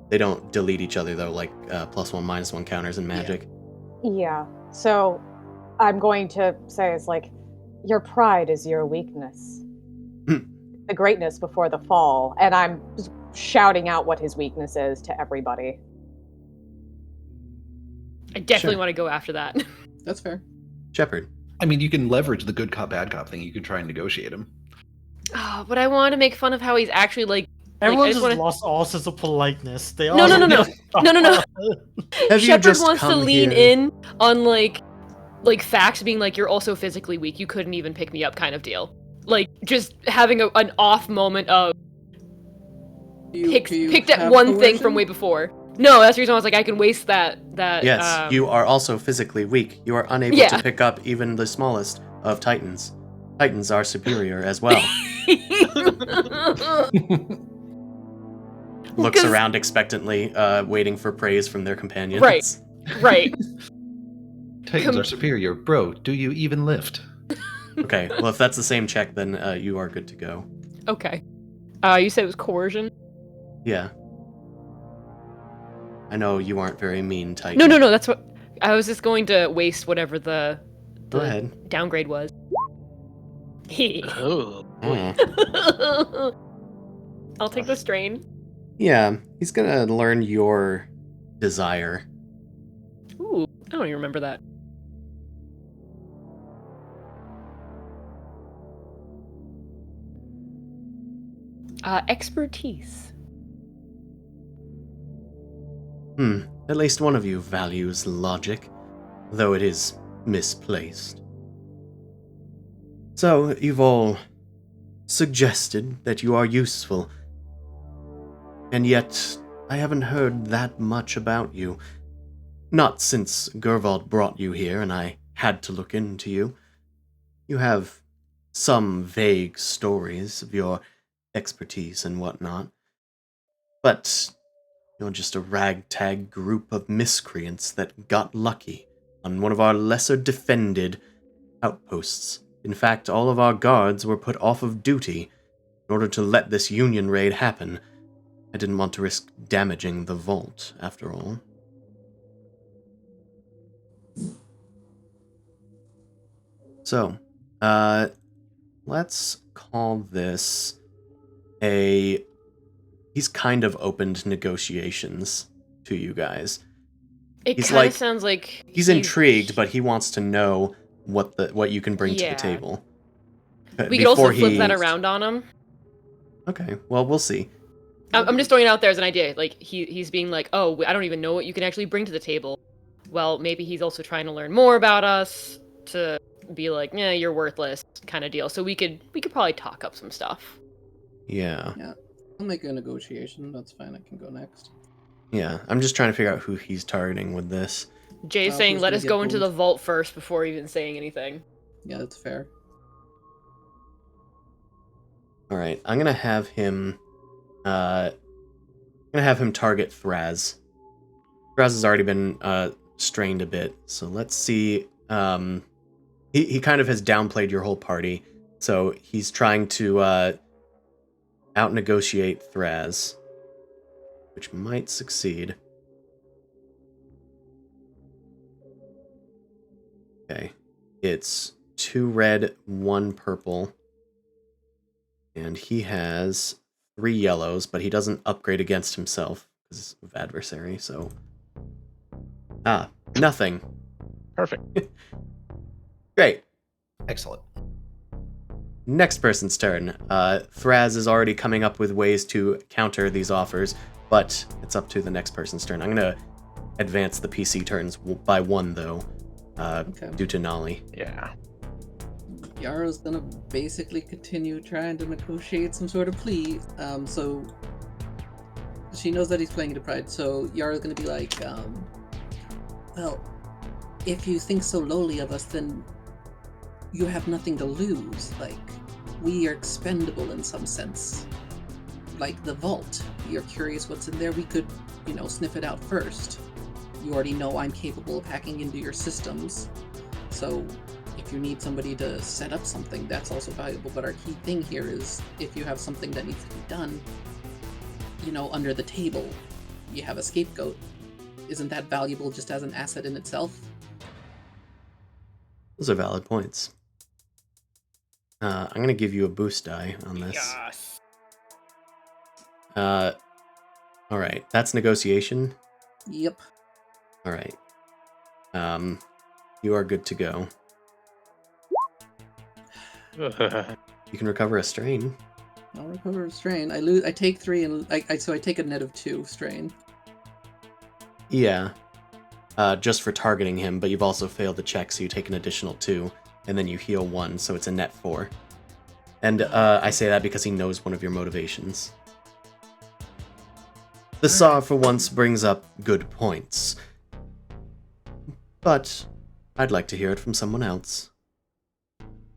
They don't delete each other though, like +1, -1 counters in Magic. Yeah. So I'm going to say it's like, your pride is your weakness. Hmm. The greatness before the fall. And I'm just shouting out what his weakness is to everybody. I definitely Sure. want to go after that. That's fair. Shepard. I mean, you can leverage the good cop, bad cop thing. You can try and negotiate him. Oh, but I want to make fun of how he's actually like. Everyone I just just wanna- lost all sense of politeness. They all No. No. Have you Shepard just wants to come lean here? in on like facts being like you're also physically weak. You couldn't even pick me up, kind of deal. Like just having an off moment of picked at have one thing from coercion? way before. No, that's the reason I was like I can waste that. Yes, you are also physically weak. You are unable Yeah. to pick up even the smallest of Titans. Titans are superior as well. Looks 'Cause- around expectantly, waiting for praise from their companions. Right. Right. Titans are superior. Bro, do you even lift? Okay, well, if that's the same check, then you are good to go. Okay. You said it was coercion? Yeah. I know you aren't very mean, Titan. No. That's what I was just going to waste whatever the Go ahead. downgrade was. Oh, boy. Mm. I'll take the strain. Yeah, he's gonna learn your desire. Ooh, I don't even remember that. Expertise. At least one of you values logic, though it is misplaced. So, you've all suggested that you are useful, and yet I haven't heard that much about you. Not since Gervald brought you here and I had to look into you. You have some vague stories of your expertise and whatnot, but you're just a ragtag group of miscreants that got lucky on one of our lesser defended outposts. In fact, all of our guards were put off of duty in order to let this Union raid happen. I didn't want to risk damaging the vault, after all. So, let's call this a... He's kind of opened negotiations to you guys. It He's kind of like- sounds like He's intrigued, but he wants to know what you can bring to Yeah. the table. We could also flip that around on him. Okay, well, we'll see. I'm just throwing it out there as an idea. Like, he's being like, oh, I don't even know what you can actually bring to the table. Well, maybe he's also trying to learn more about us to be like, yeah, you're worthless kind of deal. So we could probably talk up some stuff. Yeah. Yeah. I'll make a negotiation. That's fine. I can go next. Yeah, I'm just trying to figure out who he's targeting with this. Jay's saying, who's let gonna us get go into the boomed? vault first before even saying anything. Yeah, that's fair. All right, I'm gonna have him. Target Thraz. Thraz has already been strained a bit, so let's see. He kind of has downplayed your whole party, so he's trying to out-negotiate Thraz, which might succeed. Okay, it's 2 red, 1 purple, and he has 3 yellows, but he doesn't upgrade against himself because of adversary, so... nothing. Perfect. Great. Excellent. Next person's turn. Thraz is already coming up with ways to counter these offers, but it's up to the next person's turn. I'm going to advance the PC turns by 1, though, due to Nolly. Yeah. Yara's gonna basically continue trying to negotiate some sort of plea. So she knows that he's playing into pride. So Yara's gonna be like, well, if you think so lowly of us, then you have nothing to lose. Like, we are expendable in some sense. Like the vault. You're curious what's in there. We could, sniff it out first. You already know I'm capable of hacking into your systems. So if you need somebody to set up something, that's also valuable. But our key thing here is if you have something that needs to be done, under the table, you have a scapegoat. Isn't that valuable just as an asset in itself? Those are valid points. I'm going to give you a boost die on this. Yes. All right, that's negotiation. Yep. All right. You are good to go. You can recover a strain. I'll recover a strain. I take 3 and so I take a net of 2 strain. Yeah. Just for targeting him, but you've also failed the check, so you take an additional 2, and then you heal 1, so it's a net 4. And I say that because he knows one of your motivations. The saw for once brings up good points. But I'd like to hear it from someone else.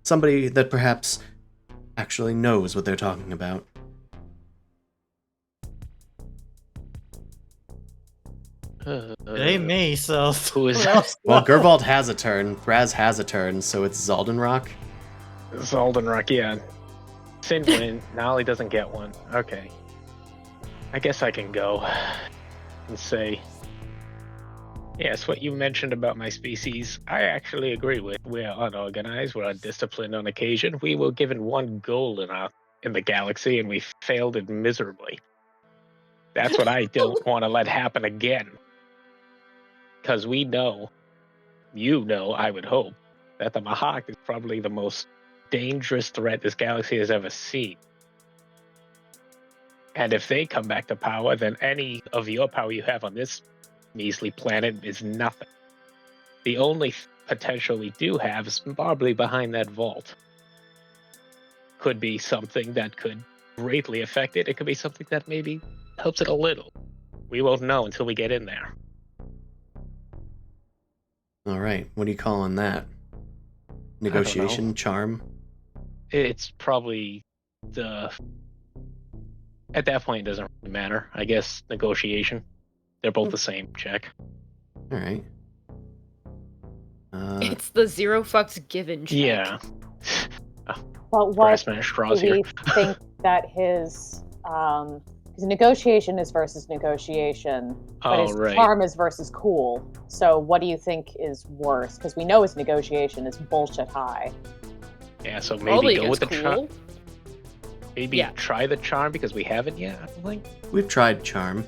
Somebody that perhaps actually knows what they're talking about. It ain't me, so Who is Well, Gervald has a turn, Thraz has a turn, so it's Zaldenrock. Zaldenrock, yeah. Sin win. Nolly doesn't get one. Okay. I guess I can go and say, yes, what you mentioned about my species, I actually agree with. We're unorganized, we're undisciplined on occasion. We were given one goal in the galaxy, and we failed it miserably. That's what I don't want to let happen again. Because we know, I would hope, that the Mahawk is probably the most dangerous threat this galaxy has ever seen. And if they come back to power, then any of your power you have on this measly planet is nothing. The only potential we do have is probably behind that vault. Could be something that could greatly affect it. It could be something that maybe helps it a little. We won't know until we get in there. All right, what do you call on that? Negotiation, charm? It's probably at that point, it doesn't really matter. I guess negotiation. They're both the same check. All right. It's the 0 fucks given check. Yeah. But what Brass man straws do here. we think that his negotiation is versus negotiation, but his right. charm is versus cool. So what do you think is worse? Because we know his negotiation is bullshit high. Yeah, so maybe Probably go with the against charm. cool. Maybe Yeah. try the charm because we haven't yet, I don't think. We've tried charm.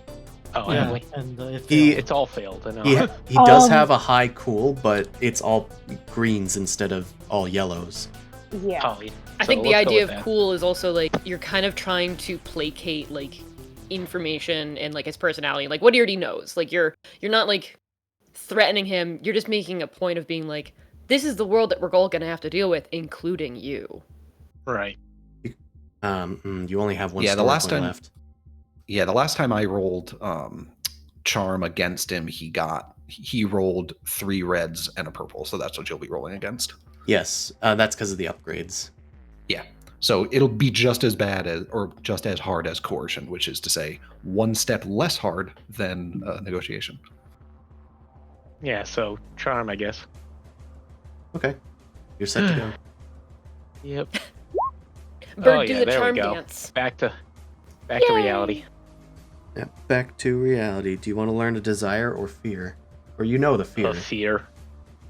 Oh, yeah, have we? and It's all failed. I know. He does have a high cool, but it's all greens instead of all yellows. Yeah. Oh, I so think the let's go idea with of that. cool is also like you're kind of trying to placate like information and like his personality, like what he already knows. Like you're not like threatening him. You're just making a point of being like, this is the world that we're all gonna have to deal with, including you. Right. You only have one Yeah, the story last point time- left. Yeah, the last time I rolled charm against him, he rolled 3 reds and a purple, so that's what you'll be rolling against. Yes, that's because of the upgrades. Yeah. So it'll be just as bad as, or just as hard as coercion, which is to say, 1 step less hard than negotiation. Yeah, so charm, I guess. Okay, you're set to go. Yep. Bird, do yeah, the there we charm go. dance. Back to Yay! reality. Yeah, back to reality. Do you want to learn a desire or fear? Or you know the fear. The fear.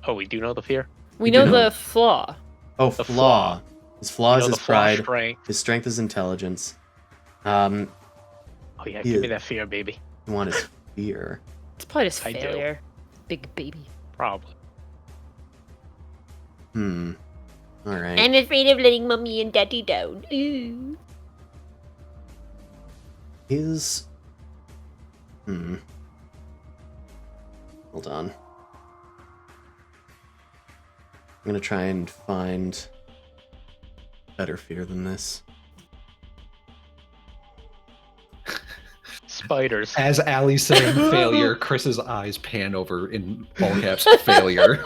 Oh, we do know the fear? We You do know know. the flaw. Oh, The flaw. flaw. His flaw You is know his the flaw, pride. strength. His strength is intelligence. Oh yeah, give me Yeah. that fear, baby. You want his fear. It's probably just I do. failure. Big baby. Probably. All right. I'm afraid of letting mommy and daddy down. Ooh. His. Hold on. I'm gonna try and find better fear than this. Spiders. As Allie's saying failure, Chris's eyes pan over in all caps failure.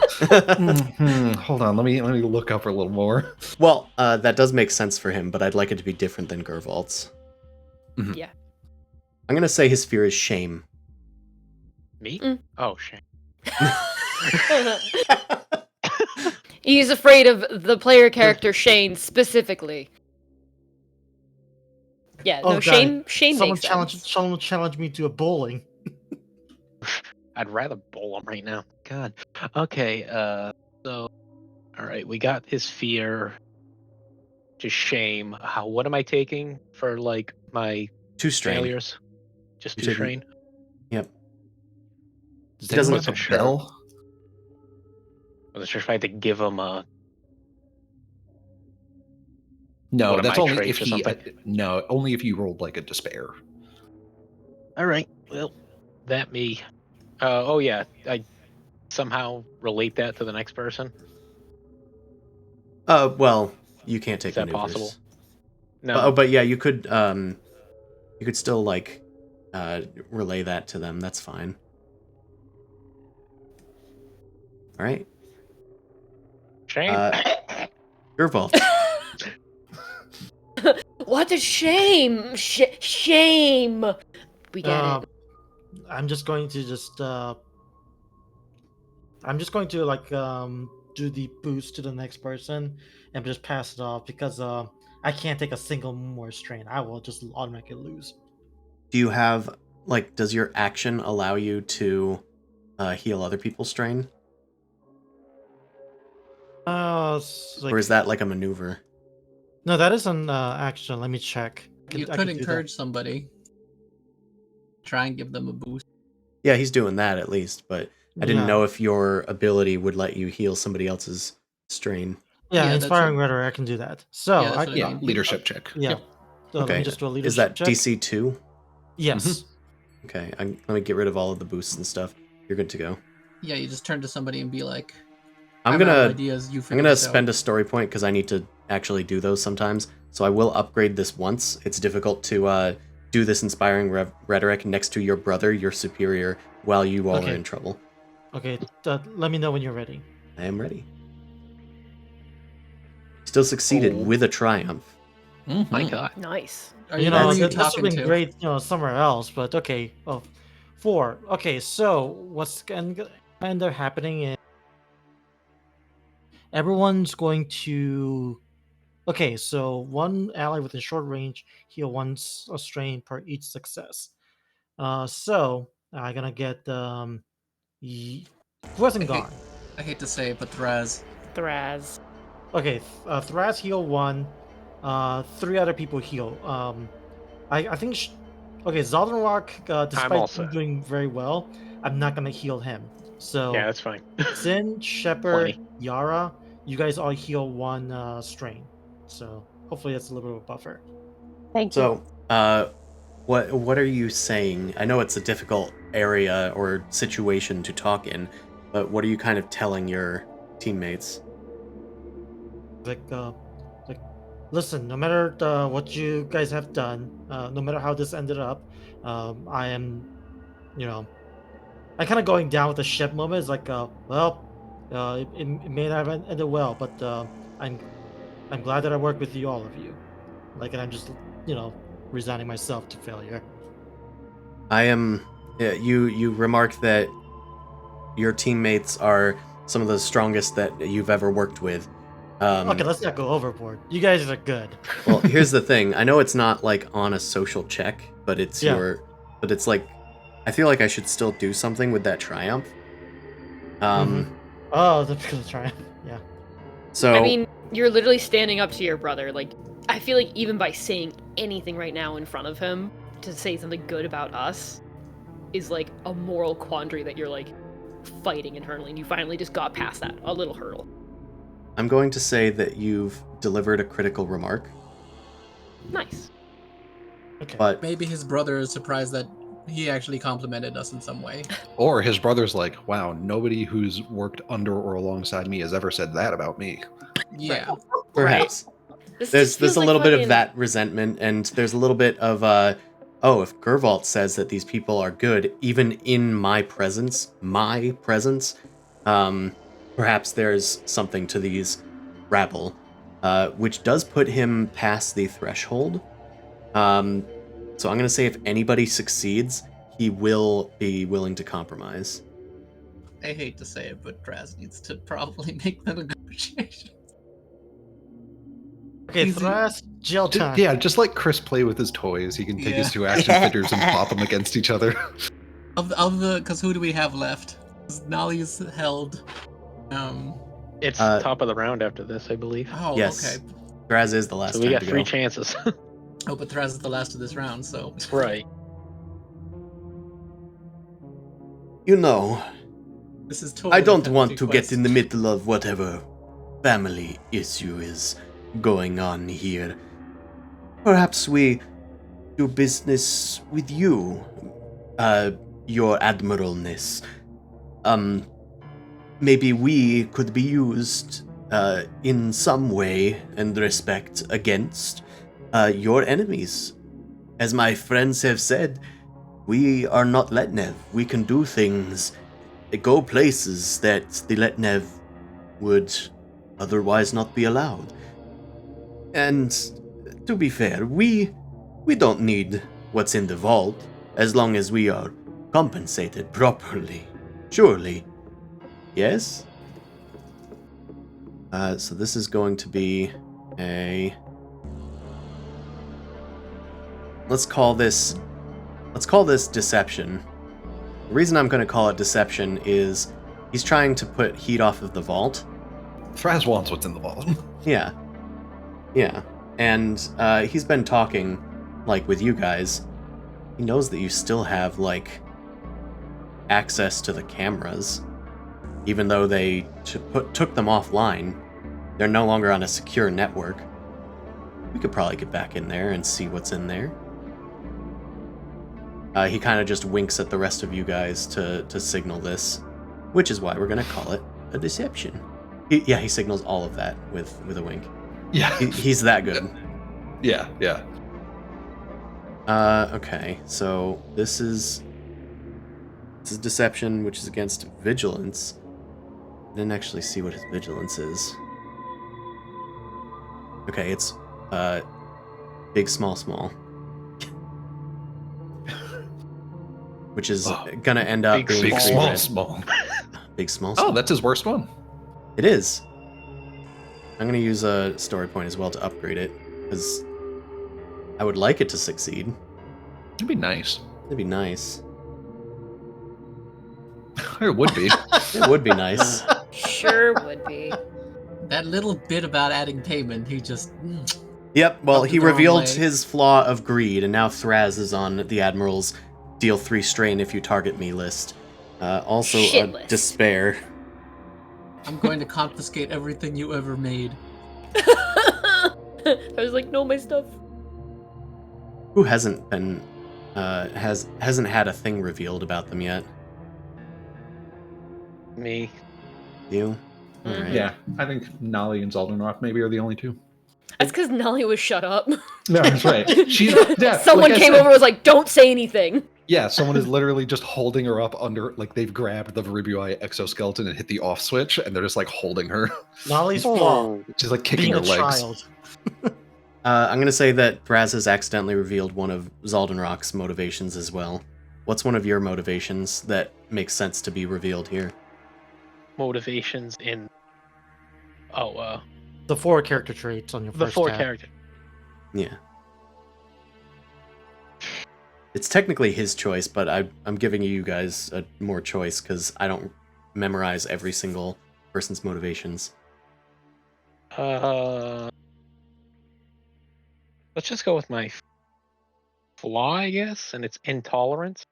Hold on, let me look up a little more. Well, that does make sense for him, but I'd like it to be different than Gervalt's. Mhm. Yeah. I'm gonna say his fear is shame. Me? Mm. Oh, shit. He's afraid of the player character Shane specifically. Yeah, Oh, no, God. Shane Someone makes sense. someone challenged me to a bowling. I'd rather bowl him right now. God. Okay, so all right, we got his fear. Just shame. What am I taking for like my 2 strain. failures? Just You're 2 taking- strain? Yep. Does He doesn't- anyone have a wasn't sure. bell? I wasn't sure if I had to give him a No, one of that's my only traits if or he. something. No, only if you rolled like a despair. all right. Well, that me. Oh yeah, I somehow relate that to the next person. Well, you can't take Is that maneuvers. possible? No. But yeah, you could still like relay that to them. That's fine. All right. Shame. Gervalt. What a shame! Shame! We get it. I'm just going to like do the boost to the next person and just pass it off because I can't take a single more strain. I will just automatically lose. Do you have like? Does your action allow you to heal other people's strain, or is that like a maneuver? No, that is an action. Let me check. You I could do that. encourage somebody. Try and give them a boost. Yeah, he's doing that at least. But I didn't know if your ability would let you heal somebody else's strain. Yeah, Yeah, that's inspiring what- rhetoric. I can do that. So Yeah, that's what I Yeah, mean. leadership check. yeah. Yep. So let Okay. me just do a leadership Is that check. DC 2? Yes. Okay. Let me get rid of all of the boosts and stuff. You're good to go. Yeah, you just turn to somebody and be like, I'm "I'm out of gonna ideas. You I'm figure gonna this out." spend a story point because I need to actually do those sometimes. So I will upgrade this once. It's difficult to do this inspiring rhetoric next to your brother, your superior, while you all are Okay. in trouble. Okay. Let me know when you're ready. I am ready. Still succeeded Oh. with a triumph. My God. Nice. Are You you, know, who are you this would have talking been to? great, somewhere else, but okay. Oh, 4. Okay, so what's going to end up happening is everyone's going to. Okay, so one ally within short range heal once a strain per each success. So I'm gonna get who hasn't gone? I hate to say it, but Thraz. Thraz. Okay, Thras heal 1. 3 other people heal. I think. Okay, Zaldenrock, all despite set. doing very well, I'm not gonna heal him. So Yeah, that's fine. Sin, Shepherd, Plenty. Yara, you guys all heal 1 strain. So hopefully that's a little bit of a buffer. Thank you. So, what are you saying? I know it's a difficult area or situation to talk in, but what are you kind of telling your teammates? Like, listen, no matter what you guys have done, no matter how this ended up, I am, I kind of going down with the ship moment. It's like, it may not have ended well, but I'm I'm glad that I worked with you, all of you. Like, and I'm just, resigning myself to failure. I am. You remarked that your teammates are some of the strongest that you've ever worked with. Okay, let's not go overboard. You guys are good. Well, here's the thing. I know it's not like on a social check, but it's but it's like, I feel like I should still do something with that triumph. Oh, the triumph. Yeah. So I mean, you're literally standing up to your brother. Like, I feel like even by saying anything right now in front of him to say something good about us is like a moral quandary that you're like fighting internally, and you finally just got past that a little hurdle. I'm going to say that you've delivered a critical remark. Nice. Okay. But Maybe his brother is surprised that he actually complimented us in some way. Or his brother's like, wow, nobody who's worked under or alongside me has ever said that about me. Yeah. perhaps. This There's just feels a like little bit of fucking- that resentment, and there's a little bit of if Gervault says that these people are good, even in my presence, perhaps there's something to these rabble, which does put him past the threshold. So I'm gonna say if anybody succeeds, he will be willing to compromise. I hate to say it, but Draz needs to probably make the negotiation. Okay, Easy. Thras, jail time. Just let Chris play with his toys. He can take his Yeah. 2 action figures and pop them against each other. Because who do we have left? 'Cause Nolly's held. It's Uh, top of the round after this, I believe. Oh, Yes. okay. Graz is the last So we time got to 3 go. chances. Oh, but Thraz is the last of this round, so. Right. You know, This is totally I don't a want penalty to get quest. in the middle of whatever family issue is going on here. Perhaps we do business with you, your admiralness. Maybe we could be used in some way and respect against your enemies. As my friends have said, we are not Letnev. We can do things, go places that the Letnev would otherwise not be allowed. And to be fair, we don't need what's in the vault as long as we are compensated properly. Surely. Yes? So this is going to be a... Let's call this deception. The reason I'm going to call it deception is he's trying to put heat off of the vault. Thraz wants what's in the vault. Yeah. And he's been talking, like, with you guys. He knows that you still have, like, access to the cameras. Even though they took them offline, they're no longer on a secure network. We could probably get back in there and see what's in there. He kind of just winks at the rest of you guys to signal this, which is why we're going to call it a deception. He signals all of that with a wink. Yeah. He's that good. Yeah. Okay, so this is deception, which is against vigilance. I didn't actually see what his vigilance is. Okay, it's big, small, small. Which is gonna end up Big, being Big, three small, red. small. Big, small, Oh, small. that's his worst one. It is. I'm gonna use a story point as well to upgrade it, because I would like it to succeed. It'd be nice. It'd be nice. It would be. It would be nice. Sure would be. That little bit about adding payment, he just. Yep, well, Up he the wrong revealed way. his flaw of greed, and now Thraz is on the Admiral's deal 3 strain if you target me list. Also Shit a list. despair. I'm going to confiscate everything you ever made. I was like, no, my stuff. Who hasn't been hasn't had a thing revealed about them yet? Me. You? All right. Yeah, I think Nolly and Zaldenrock maybe are the only two. That's because Nolly was shut up. No, that's right. Someone came over and was like, don't say anything. Yeah, someone is literally just holding her up under, like they've grabbed the Veribui exoskeleton and hit the off switch, and they're just like holding her. Nolly's flaw. She's like kicking Being her a legs. child. I'm going to say that Thraz has accidentally revealed one of Zaldenrock's motivations as well. What's one of your motivations that makes sense to be revealed here? Motivations in... The 4 character traits on your the first 4 tab. character. Yeah. It's technically his choice, but I'm giving you guys a more choice because I don't memorize every single person's motivations. Let's just go with my flaw, I guess, and it's intolerance.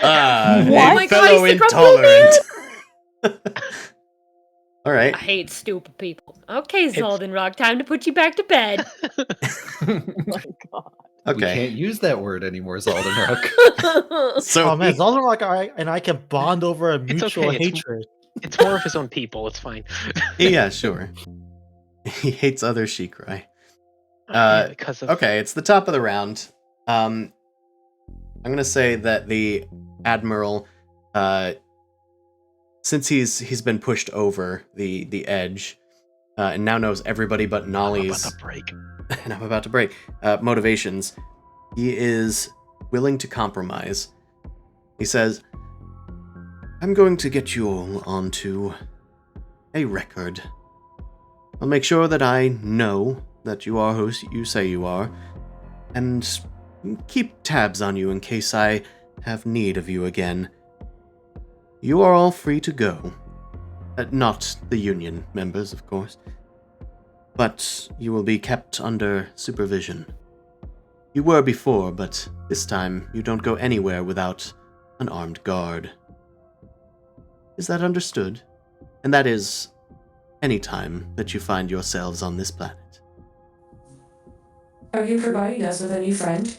Ah, Oh a my God, fellow he's the intolerant. All right. I hate stupid people. Okay, Zaldenrock, time to put you back to bed. Oh my god. We Okay. can't use that word anymore, Zaldenrock. So Oh man, Zaldenrock and I can bond over a It's mutual okay, it's- hatred. It's more of his own people. It's fine. yeah, sure. He hates other Shikrai. Because of Okay, it's the top of the round. I'm gonna say that the Admiral, since he's been pushed over the edge, and now knows everybody but Nolly's. about the break. And I'm about to break. Motivations. He is willing to compromise. He says, I'm going to get you all onto a record. I'll make sure that I know that you are who you say you are, and keep tabs on you in case I have need of you again. You are all free to go. Not the Union members, of course. But you will be kept under supervision. You were before, but this time you don't go anywhere without an armed guard. Is that understood? And that is any time that you find yourselves on this planet. Are you providing us with a new friend?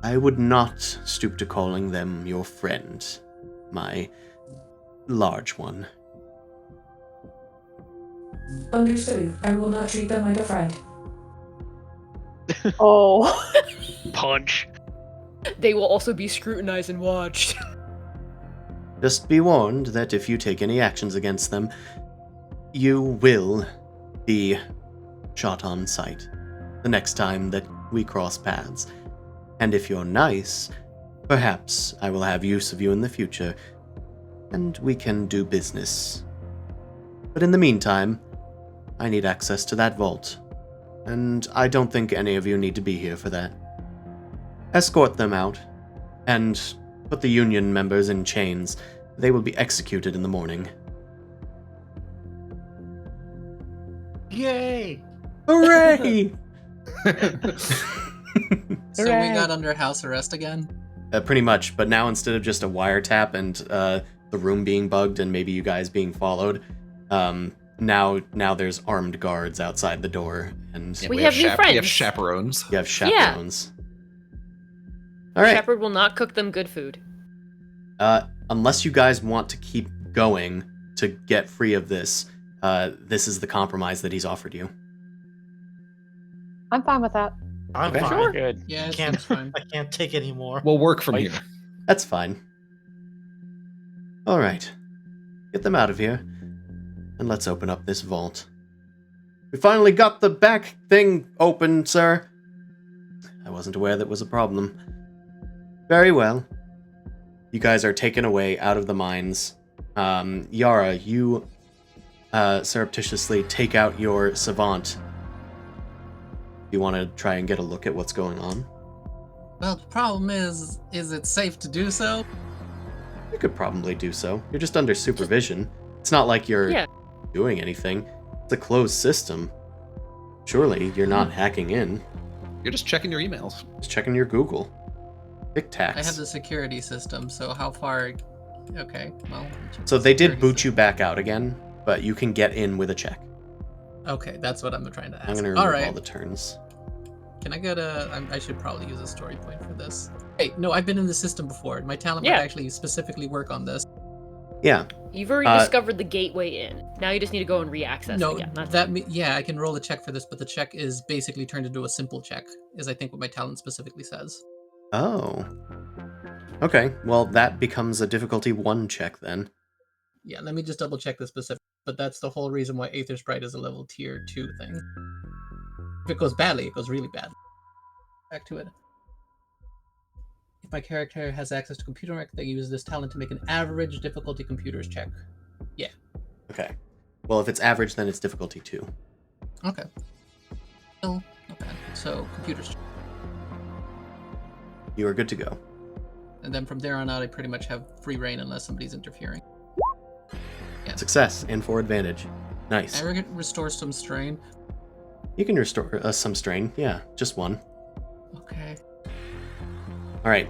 I would not stoop to calling them your friend, my large one. Understood. I will not treat them like a friend. Oh. Punch. They will also be scrutinized and watched. Just be warned that if you take any actions against them, you will be shot on sight the next time that we cross paths. And if you're nice, perhaps I will have use of you in the future, and we can do business. But in the meantime, I need access to that vault, and I don't think any of you need to be here for that. Escort them out, and put the Union members in chains. They will be executed in the morning. Yay! Hooray! So we got under house arrest again? Pretty much, but now instead of just a wiretap and the room being bugged and maybe you guys being followed, now there's armed guards outside the door, and We have new friends. We have chaperones. you have chaperones. All right. Shepard will not cook them good food. Unless you guys want to keep going to get free of this, this is the compromise that he's offered you. I'm fine with that. I'm Okay. fine. Sure. Good. Yeah, it Can't- seems fine. I can't take anymore. We'll work from Like- here. That's fine. All right. Get them out of here, and let's open up this vault. We finally got the back thing open, sir. I wasn't aware that was a problem. Very well. You guys are taken away out of the mines. Yara, you surreptitiously take out your savant. You want to try and get a look at what's going on? Well, the problem is it safe to do so? You could probably do so. You're just under supervision. It's not like you're Yeah. doing anything. It's a closed system. Surely you're not hacking in. You're just checking your emails. Just checking your Google. Tic Tacs. I have the security system, so how far? Okay, well. So they did security boot system. you back out again, but you can get in with a check. Okay, that's what I'm trying to ask. I'm going to All remove right. all the turns. Can I get I should probably use a story point for this. Hey, no, I've been in the system before. My talent Yeah. might actually specifically work on this. Yeah. You've already discovered the gateway in. Now you just need to go and re-access No, it again. yeah, I can roll a check for this, but the check is basically turned into a simple check, is I think what my talent specifically says. Oh. Okay, well, that becomes a difficulty 1 check then. Yeah, let me just double check the specific. But that's the whole reason why Aether Sprite is a level tier 2 thing. If it goes badly, it goes really badly. Back to it. If my character has access to computer rec, they use this talent to make an average difficulty computers check. Yeah. Okay. Well, if it's average, then it's difficulty 2. Okay. Still not bad. So, computers check. You are good to go. And then from there on out, I pretty much have free reign unless somebody's interfering. Yeah. Success, and 4 advantage. Nice. I restore some strain. You can restore some strain. Yeah, just 1. Okay. All right.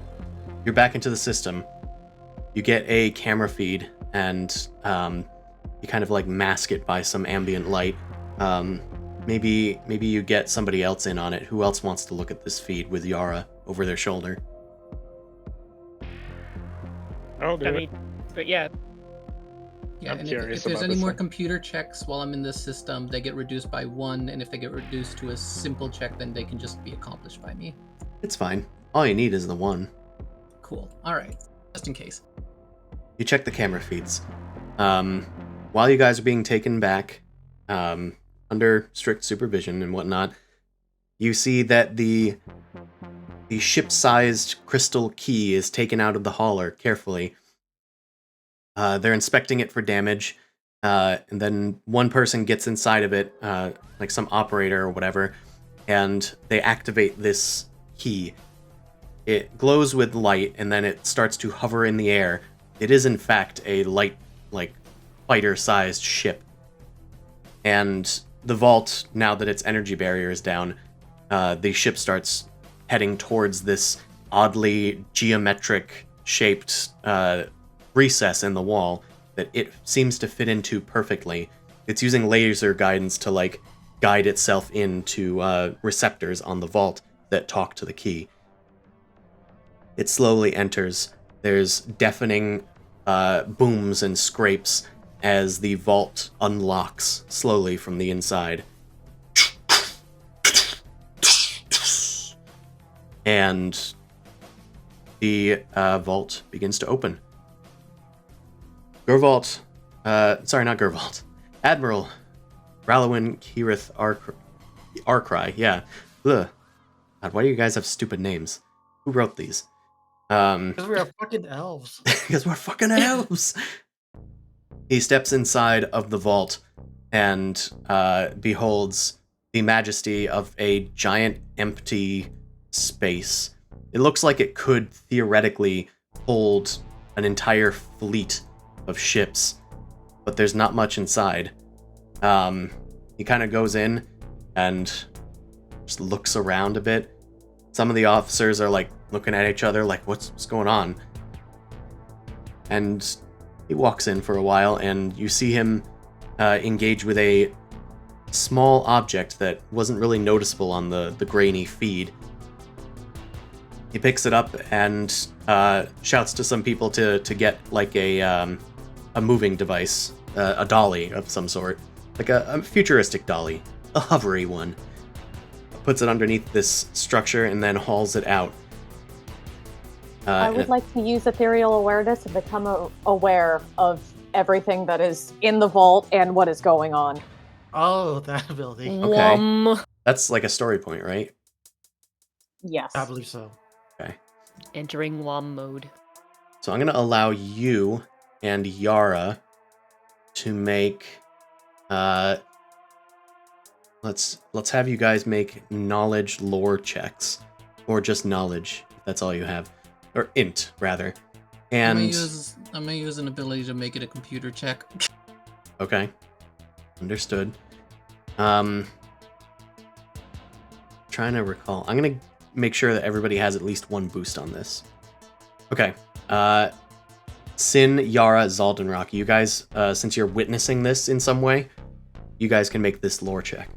You're back into the system. You get a camera feed, and you kind of like mask it by some ambient light. Maybe you get somebody else in on it. Who else wants to look at this feed with Yara over their shoulder? I'll do it. But yeah, Yeah, I'm and curious if there's about any this more thing. computer checks while I'm in this system, they get reduced by 1, and if they get reduced to a simple check, then they can just be accomplished by me. It's fine. All you need is the 1. Cool. Alright. Just in case. You check the camera feeds. While you guys are being taken back, under strict supervision and whatnot, you see that the ship-sized crystal key is taken out of the hauler carefully. They're inspecting it for damage, and then one person gets inside of it, like some operator or whatever, and they activate this key. It glows with light, and then it starts to hover in the air. It is, in fact, a light, like, fighter-sized ship. And the vault, now that its energy barrier is down, the ship starts heading towards this oddly geometric-shaped recess in the wall that it seems to fit into perfectly. It's using laser guidance to, like, guide itself into receptors on the vault that talk to the key. It slowly enters. There's deafening booms and scrapes as the vault unlocks slowly from the inside. And the vault begins to open. Gervault, sorry, not Gervault. Admiral Ralowin Kirith Arkrai, yeah. Ugh. God, why do you guys have stupid names? Who wrote these? Because we are fucking elves. Because we're fucking elves. He steps inside of the vault and beholds the majesty of a giant empty space. It looks like it could theoretically hold an entire fleet of ships, but there's not much inside. He kind of goes in and just looks around a bit. Some of the officers are like looking at each other like, what's going on? And he walks in for a while, and you see him engage with a small object that wasn't really noticeable on the grainy feed. He picks it up and shouts to some people to get like a moving device, a dolly of some sort, like a futuristic dolly, a hovery one. Puts it underneath this structure and then hauls it out. I would like to use ethereal awareness and become aware of everything that is in the vault and what is going on. Oh, that ability. Okay. That's like a story point, right? Yes. I believe so. Okay. Entering WOM mode. So I'm going to allow you and Yara to make... Let's have you guys make knowledge lore checks. Or just knowledge, if that's all you have. Or int, rather. And... I'm gonna use an ability to make it a computer check. Okay. Understood. Trying to recall. I'm gonna make sure that everybody has at least one boost on this. Okay. Sin, Yara, Zaldenrock, you guys, since you're witnessing this in some way, you guys can make this lore check.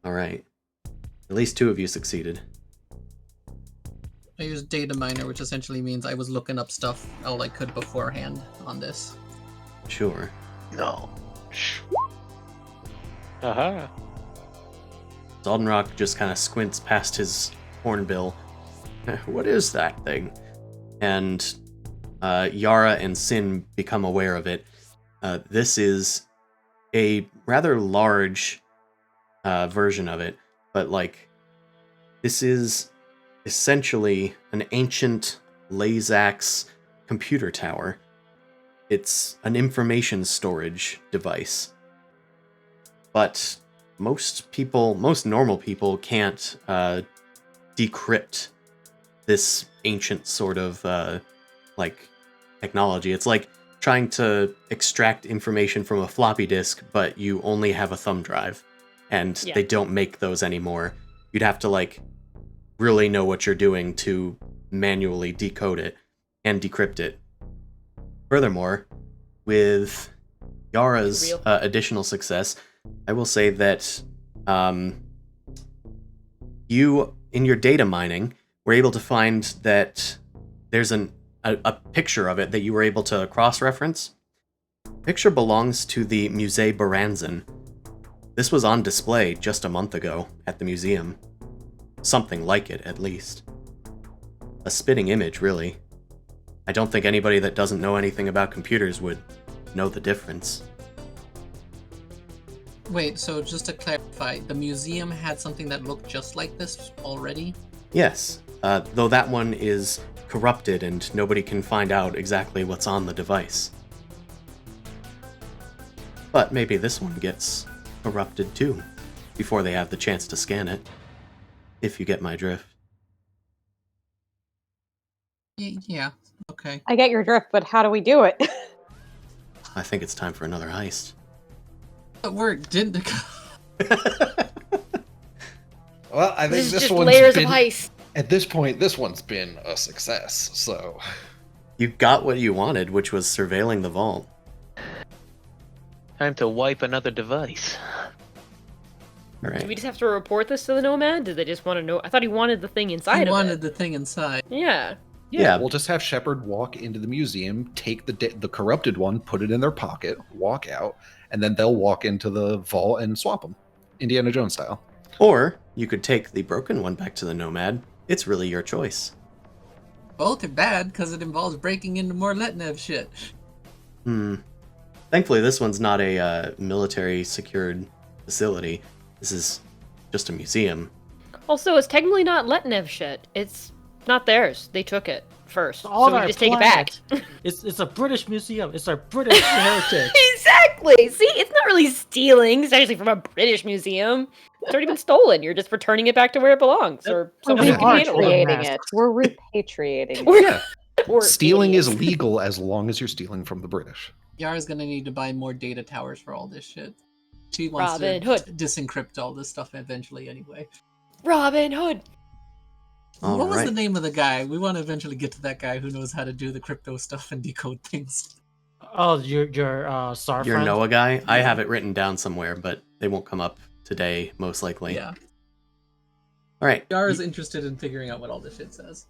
Alright. At least 2 of you succeeded. I used data miner, which essentially means I was looking up stuff all I could beforehand on this. Sure. No. Aha. Zaldenrock just kind of squints past his hornbill. What is that thing? And Yara and Sin become aware of it. This is a rather large version of it, but like, this is essentially an ancient Lazax computer tower. It's an information storage device. But most normal people can't decrypt this ancient sort of like technology. It's like trying to extract information from a floppy disk, but you only have a thumb drive, and they don't make those anymore. You'd have to like really know what you're doing to manually decode it and decrypt it. Furthermore, with Yara's additional success, I will say that you, in your data mining, were able to find that there's a picture of it that you were able to cross-reference. The picture belongs to the Musée Baranzan. This was on display just a month ago at the museum. Something like it, at least. A spitting image, really. I don't think anybody that doesn't know anything about computers would know the difference. Wait, so just to clarify, the museum had something that looked just like this already? Yes, though that one is corrupted and nobody can find out exactly what's on the device. But maybe this one gets corrupted too, before they have the chance to scan it. If you get my drift. Yeah, okay. I get your drift, but how do we do it? I think it's time for another heist. But we're didn't. Well, I think This is this just one's layers been, of heist. at this point, this one's been a success, so... You got what you wanted, which was surveilling the vault. Time to wipe another device. All Do we right. just have to report this to the Nomad? Did they just want to know? I thought he wanted the thing inside I of wanted it. the thing inside. Yeah. Yeah. We'll just have Shepard walk into the museum, take the corrupted one, put it in their pocket, walk out, and then they'll walk into the vault and swap them, Indiana Jones style. Or you could take the broken one back to the Nomad. It's really your choice. Both are bad because it involves breaking into more Letnev shit. Thankfully, this one's not a military secured facility. This is just a museum. Also, it's technically not Letnev shit. It's not theirs. They took it first. On So we our just take it back. planet. It's a British museum. It's our British heritage. Exactly. See, it's not really stealing, especially from a British museum. It's already been stolen. You're just returning it back to where it belongs, or We're someone can handle it. repatriating it. We're repatriating it. We're- we're Stealing is idiots. legal as long as you're stealing from the British. Yara's gonna need to buy more data towers for all this shit. She wants Robin to Hood. disencrypt all this stuff eventually anyway. Robin Hood. All What was right. the name of the guy? We want to eventually get to that guy who knows how to do the crypto stuff and decode things. Oh, your SAR Your friend? Noah guy? I have it written down somewhere, but they won't come up today, most likely. Yeah. All right. Yara's interested in figuring out what all this shit says.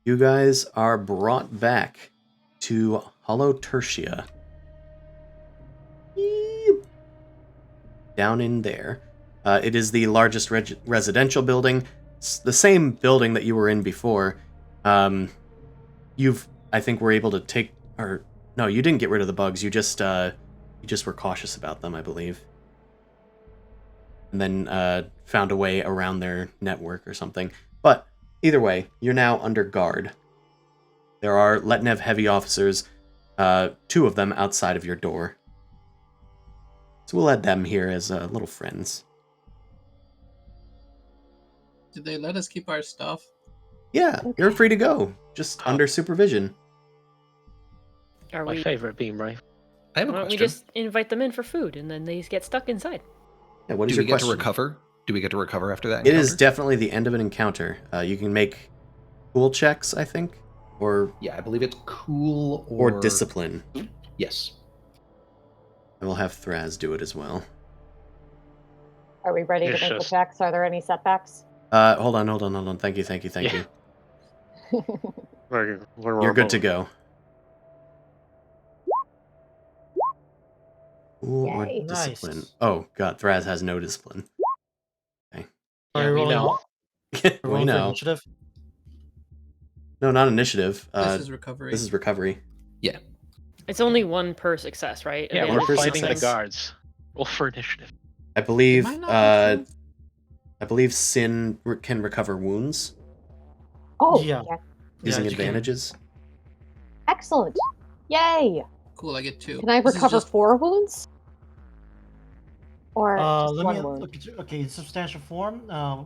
You guys are brought back to Hollow Tertia. Down in there. It is the largest residential building. It's the same building that you were in before. I think, were able to take, or no, you didn't get rid of the bugs. You just were cautious about them, I believe. And then found a way around their network or something. But either way, you're now under guard. There are Letnev heavy officers, 2 of them outside of your door. So we'll add them here as little friends. Did they let us keep our stuff? Yeah, you're free to go, just under supervision. Are My we? favorite beam rifle. I have a Why don't we question. just invite them in for food, and then they get stuck inside? Yeah, what is Do your we get question? to recover Do we get to recover after that It encounter? is definitely the end of an encounter. You can make cool checks, I think, or Yeah, I believe it's cool or discipline. Yes. I will have Thraz do it as well. Are we ready to It's make the just- checks? Are there any setbacks? Hold on. Thank you. Yeah. You're good to go. Cool or Yay. discipline? Nice. Oh god, Thraz has no discipline. Are Yeah, we we rolling- know. we're We rolling for know. initiative? No, not initiative. This is recovery. This is recovery. Yeah. It's only one per success, right? Yeah, Advantage we're per fighting the success. guards. Roll for initiative. I believe. It might not be true. I believe Sin can recover wounds Oh, Yeah. using you can. advantages. excellent. Yay. Cool, I get 2. Can I This is recover just- 4 wounds? Or just Let one me wound? look at okay, in substantial form. No,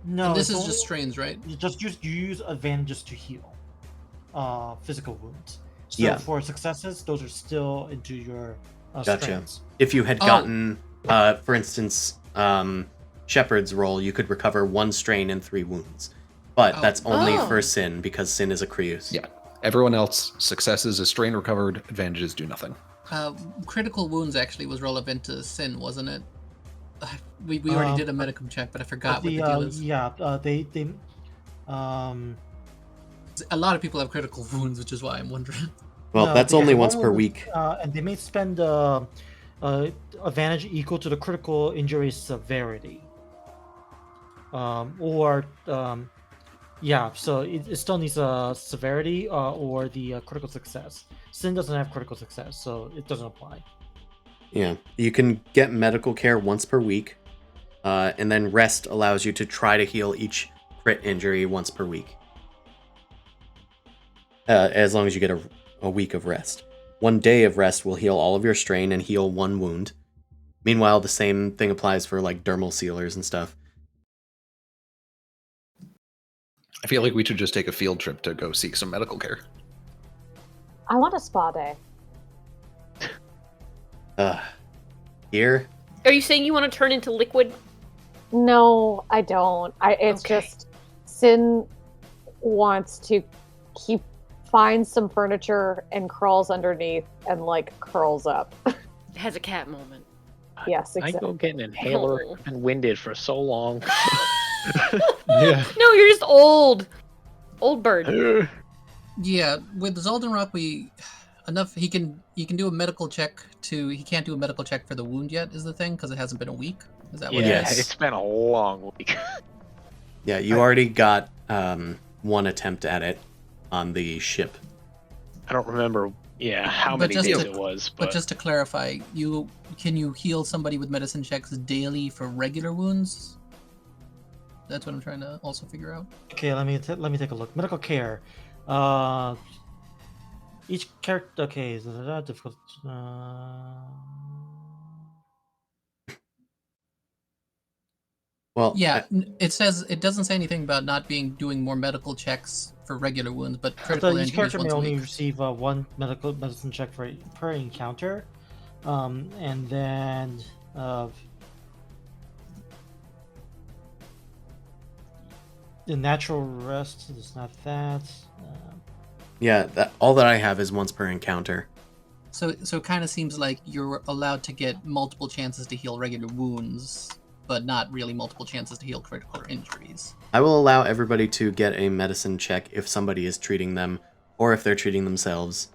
and this it's is just only- strains, right? you use advantages to heal physical wounds. So Yeah. for successes, those are still into your Gotcha. strengths. If you had Oh. gotten, for instance, Shepherd's roll, you could recover 1 strain and 3 wounds. But Oh. that's only Oh. for Sin because Sin is a Creuse. Yeah. Everyone else, successes is strain recovered, advantages do nothing. Critical wounds actually was relevant to Sin, wasn't it? We already did a medicum check, but I forgot what the deal is. they A lot of people have critical wounds, which is why I'm wondering. Well, no, that's because only one once per would- week. and they may spend advantage equal to the critical injury severity. So it still needs a severity or the critical success. Sin doesn't have critical success, so it doesn't apply. Yeah. You can get medical care once per week. And then rest allows you to try to heal each crit injury once per week. As long as you get a week of rest. 1 day of rest will heal all of your strain and heal 1 wound. Meanwhile, the same thing applies for like dermal sealers and stuff. I feel like we should just take a field trip to go seek some medical care. I want a spa day. Here? Are you saying you want to turn into liquid? No, I don't. It's Okay. just Sin wants to find some furniture and crawls underneath and like curls up. It has a cat moment. Yes, I exactly. go get an inhaler. Oh. I've been winded for so long. Yeah. No, you're just old. Old bird. Yeah, with Zoldenrock, he can do a medical check he can't do a medical check for the wound yet, is the thing, because it hasn't been a week. Is that what Yeah, it Yes. is? it's been a long week. Yeah, you already got 1 attempt at it on the ship. I don't remember. Yeah, how But many just days to- it was, But but just to clarify, can you heal somebody with medicine checks daily for regular wounds? That's what I'm trying to also figure out. Okay, let me take a look. Medical care. Each character. Okay, difficult. Well, Yeah, it doesn't say anything about not doing more medical checks for regular wounds, but critical Each injuries character may once a only week. receive 1 medicine check per encounter, and then the natural rest is not that. yeah, all that I have is once per encounter. So it kind of seems like you're allowed to get multiple chances to heal regular wounds, but not really multiple chances to heal critical injuries. I will allow everybody to get a medicine check if somebody is treating them, or if they're treating themselves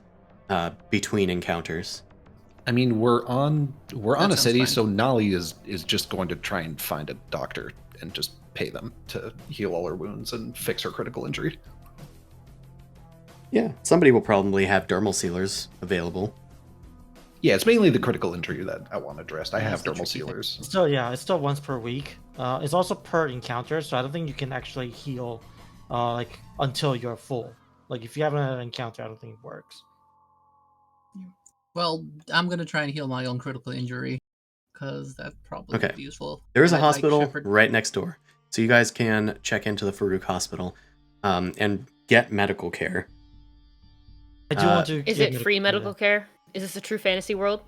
between encounters. I mean, we're on a sounds city, fine. so Nolly is just going to try and find a doctor and just pay them to heal all her wounds and fix her critical injury. Yeah, somebody will probably have dermal sealers available. Yeah, it's mainly the critical injury that I want addressed. I Yeah, have that's the dermal tricky thing. sealers. It's still once per week. It's also per encounter, so I don't think you can actually heal like until you're full. Like if you haven't had an encounter, I don't think it works. Well, I'm gonna try and heal my own critical injury, because that probably Okay. would be useful. There is a And I'd like hospital Shepherd- right next door, so you guys can check into the Farouk Hospital and get medical care. I do want to. Is get it free medical care? Is this a true fantasy world?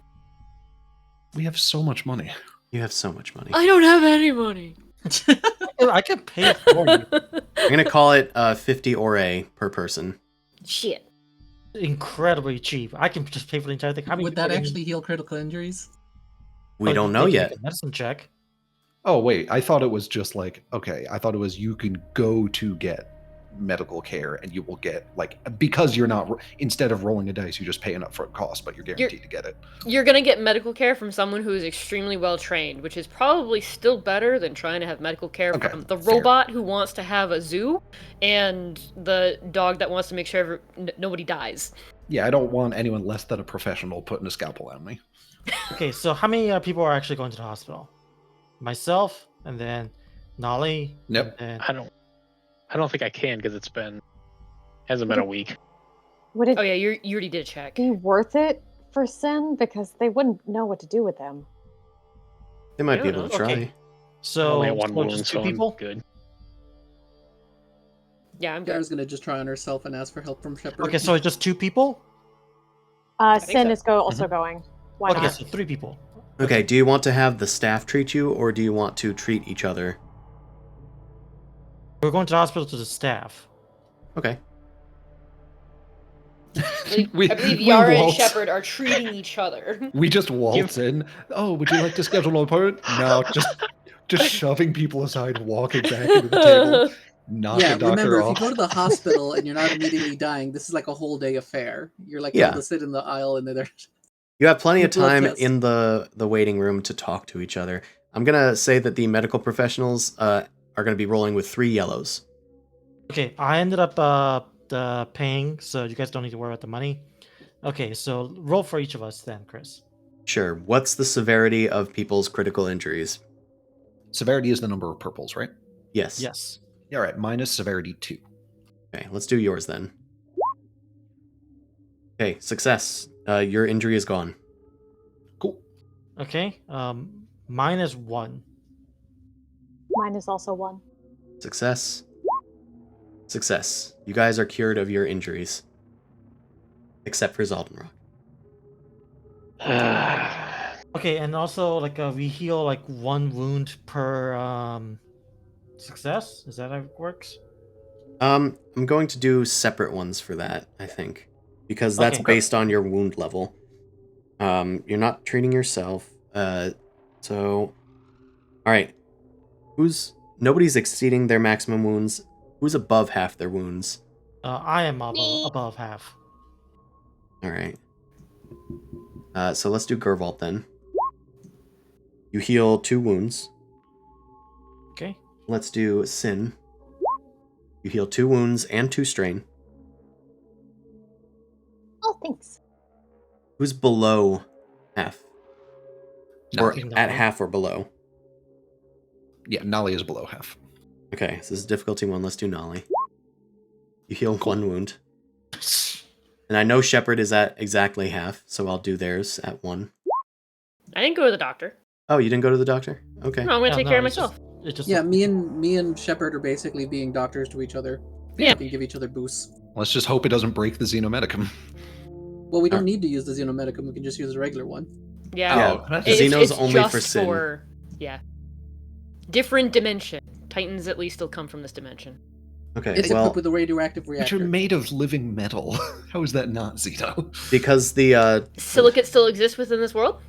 We have so much money. You have so much money. I don't have any money. I can pay for you. I'm gonna call it 50 ore per person. Shit. Incredibly cheap. I can just pay for the entire thing. How many Would that people are actually heal critical injuries? We Oh, don't they know can yet. make a medicine check. Oh wait, I thought it was just like okay. I thought it was you can go to get medical care and you will get like because you're not instead of rolling a dice, you just pay an upfront cost, but you're guaranteed to get it. You're gonna get medical care from someone who is extremely well trained, which is probably still better than trying to have medical care Okay, from the fair. robot who wants to have a zoo and the dog that wants to make sure nobody dies. Yeah, I don't want anyone less than a professional putting a scalpel on me. Okay, so how many people are actually going to the hospital? Myself, and then Nolly. Nope. And I don't think I can because hasn't been a week. Would it Oh yeah, you already did a check. be worth it for Sin? Because they wouldn't know what to do with them. They might I be don't able to know. try. Okay. I So, only have one so wound, just so two people. I'm good. Yeah, I'm good. Yara's gonna just try on herself and ask for help from Shepard. Okay, so it's just two people. think Sin so. is also going. Why Okay, not? so 3 people. Okay, do you want to have the staff treat you, or do you want to treat each other? We're going to the hospital to the staff. Okay. I believe we Yara and waltz- Shepard are treating each other. We just waltz in. Oh, would you like to schedule an appointment? No, just shoving people aside, walking back into the table. Knock Yeah, the doctor remember, if off. you go to the hospital and you're not immediately dying, this is like a whole day affair. You're like Yeah. able to sit in the aisle and they're You have plenty of Blood time test. in the waiting room to talk to each other. I'm gonna say that the medical professionals are gonna be rolling with 3 yellows. Okay, I ended up paying, so you guys don't need to worry about the money. Okay, so roll for each of us then, Chris. Sure. What's the severity of people's critical injuries? Severity is the number of purples, right? Yes. Yes. Yeah, all right. Minus severity 2. Okay, let's do yours then. Okay, success. Your injury is gone. Cool. Okay, mine is 1. Mine is also 1. Success. Success. You guys are cured of your injuries. Except for Zaldenrock. Okay, and also like we heal like 1 wound per success. Is that how it works? I'm going to do separate ones for that, I think. Because that's Okay. based on your wound level. You're not treating yourself. So... Alright. Nobody's exceeding their maximum wounds. Who's above half their wounds? I am above half. Alright. So let's do Gervault then. You heal 2 wounds. Okay. Let's do Sin. You heal 2 wounds and 2 strain. Oh, thanks. Who's below half? Or Nothing. at half or below? Yeah, Nolly is below half. Okay, so this is difficulty 1. Let's do Nolly. You heal 1 wound. And I know Shepard is at exactly half, so I'll do theirs at 1. I didn't go to the doctor. Oh, you didn't go to the doctor? Okay. No, I'm gonna No, take no, care of it's myself. It's just Yeah, me and Shepard are basically being doctors to each other. Yeah. We can give each other boosts. Let's just hope it doesn't break the Xenomedicum. Well, we don't need to use the Xenomedicum, we can just use the regular one. Yeah. Yeah, Oh, that's- Xeno's only just for Sin. Yeah. Different dimension. Titans at least still come from this dimension. Okay, It's well, equipped with a radioactive But reactor. you're made of living metal. How is that not Xeno? because the Silicate still exists within this world?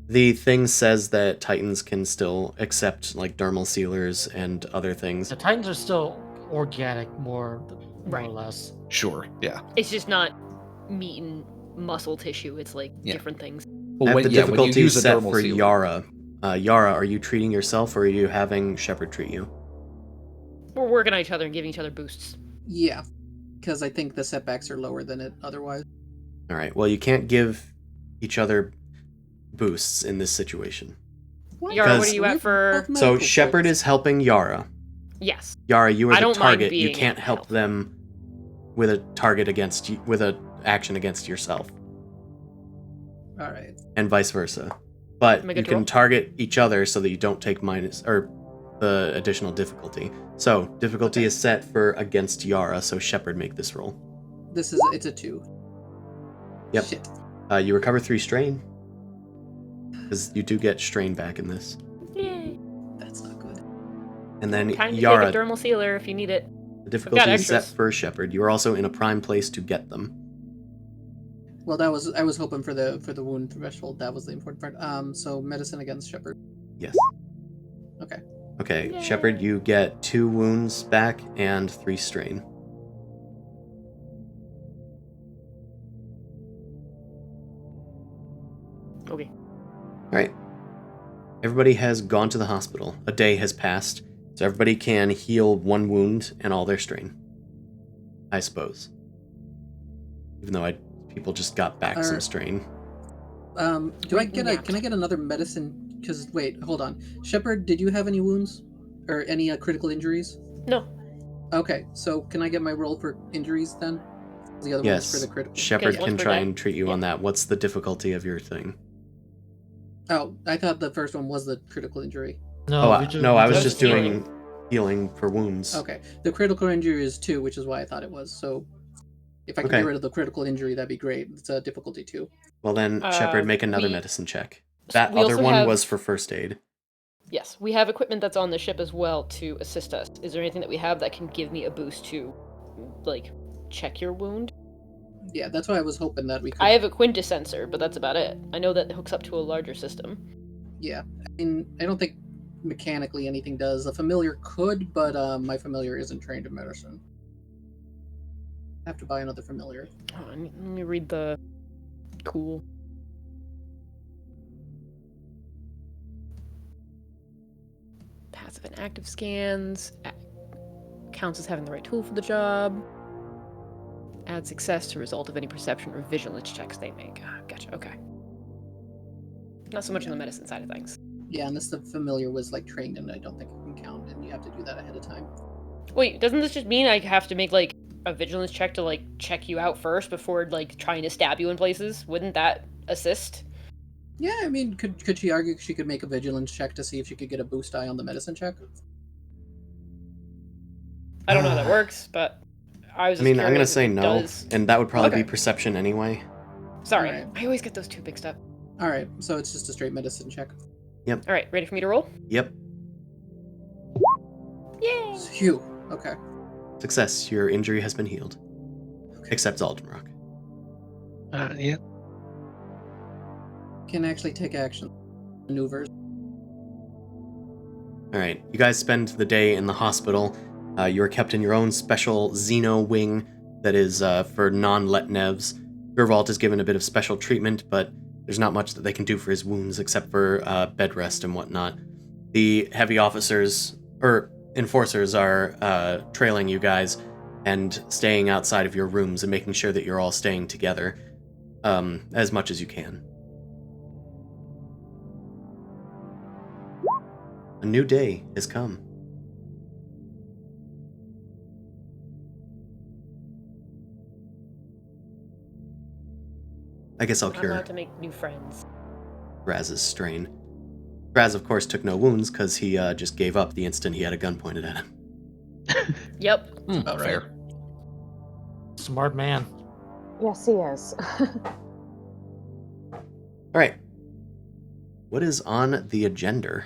thing says that Titans can still accept like dermal sealers and other things. the Titans are still organic, more Right. or less. Sure, yeah. It's just not meat and muscle tissue. It's like Yeah. different things. Well, I have when- the yeah, when you difficulty use a set dermal for sealer- Yara. Yara, are you treating yourself or are you having Shepard treat you? We're working on each other and giving each other boosts. Yeah, because I think the setbacks are lower than it otherwise. All right. Well, you can't give each other boosts in this situation. Yara, what Because- are you at for? So Shepard is helping Yara. Yes. Yara, you are I the don't mind target. You being can't help help. them with a target against you, with a action against yourself, All right. and vice versa. But Am I you good to can roll? target each other so that you don't take minus or the additional difficulty. So difficulty is set for against Yara. So Shepard, make this roll. It's a 2. Yep. Shit. You recover 3 strain because you do get strain back in this. And then Time to Yara, take a dermal sealer if you need it. the difficulty is set extras. for Shepard. You are also in a prime place to get them. Well, I was hoping for the wound threshold. That was the important part. So medicine against Shepard. Yes. Okay. Okay, Yay. Shepard, you get 2 wounds back and 3 strain. Okay. Alright. Everybody has gone to the hospital. A day has passed, so everybody can heal 1 wound and all their strain. I suppose. Even though people just got back some strain. Can I get another medicine? Because wait, hold on. Shepard, did you have any wounds or any critical injuries? No. Okay, so can I get my roll for injuries then? The other one was for the critical. Shepard Okay, can once per try day. and treat you on that. What's the difficulty of your thing? Oh, I thought the first one was the critical injury. I was just just doing healing for wounds. Okay, the critical injury is 2, which is why I thought it was. So if I could get rid of the critical injury, that'd be great. It's a difficulty 2. Well then, Shepard, make another medicine check. That other one was for first aid. Yes, we have equipment that's on the ship as well to assist us. Is there anything that we have that can give me a boost to, like, check your wound? Yeah, that's why I was hoping that we could. I have a quintessensor, but that's about it. I know that it hooks up to a larger system. Yeah, I mean, I don't think mechanically anything does. A familiar could, but my familiar isn't trained in medicine. I have to buy another familiar. Oh, let me read the cool. Passive and active scans. Counts as having the right tool for the job. Add success to result of any perception or vigilance checks they make. Gotcha, okay. Not so much on the medicine side of things. Yeah, unless the familiar was like trained, and I don't think it can count, and you have to do that ahead of time. Wait, doesn't this just mean I have to make like a vigilance check to like check you out first before like trying to stab you in places? Wouldn't that assist? Yeah, I mean, could she argue she could make a vigilance check to see if she could get a boost die on the medicine check? I don't know how that works, but I was. I mean, just I'm gonna curious say if it no, does. and that would probably Okay. be perception anyway. Sorry, Alright. I always get those two mixed up. All right, so it's just a straight medicine check. All right, ready for me to roll? Yep. Yay! Phew. Okay. Success. Your injury has been healed. Except Zaldenrock. Yeah. Can actually take action. Maneuvers. Alright, you guys spend the day in the hospital. You are kept in your own special Xeno wing that is for non-Letnevs. Gervalt is given a bit of special treatment, but there's not much that they can do for his wounds except for bed rest and whatnot. The heavy officers, or enforcers, are trailing you guys and staying outside of your rooms and making sure that you're all staying together as much as you can. A new day has come. I guess I'll I'm cure allowed to make new friends. Raz's strain. Raz, of course, took no wounds because he just gave up the instant he had a gun pointed at him. Yep. About right. Fair. Smart man. Yes, he is. All right. What is on the agenda?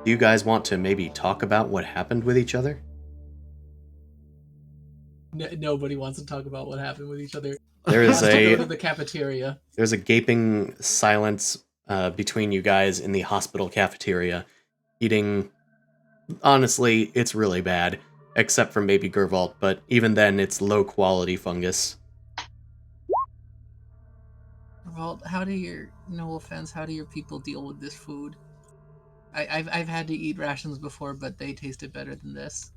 Do you guys want to maybe talk about what happened with each other? Nobody wants to talk about what happened with each other. There is Go to a the cafeteria. there's a gaping silence between you guys in the hospital cafeteria, eating. Honestly, it's really bad, except for maybe Gervalt, but even then, it's low quality fungus. Well, no offense, how do your people deal with this food? I've had to eat rations before, but they tasted better than this.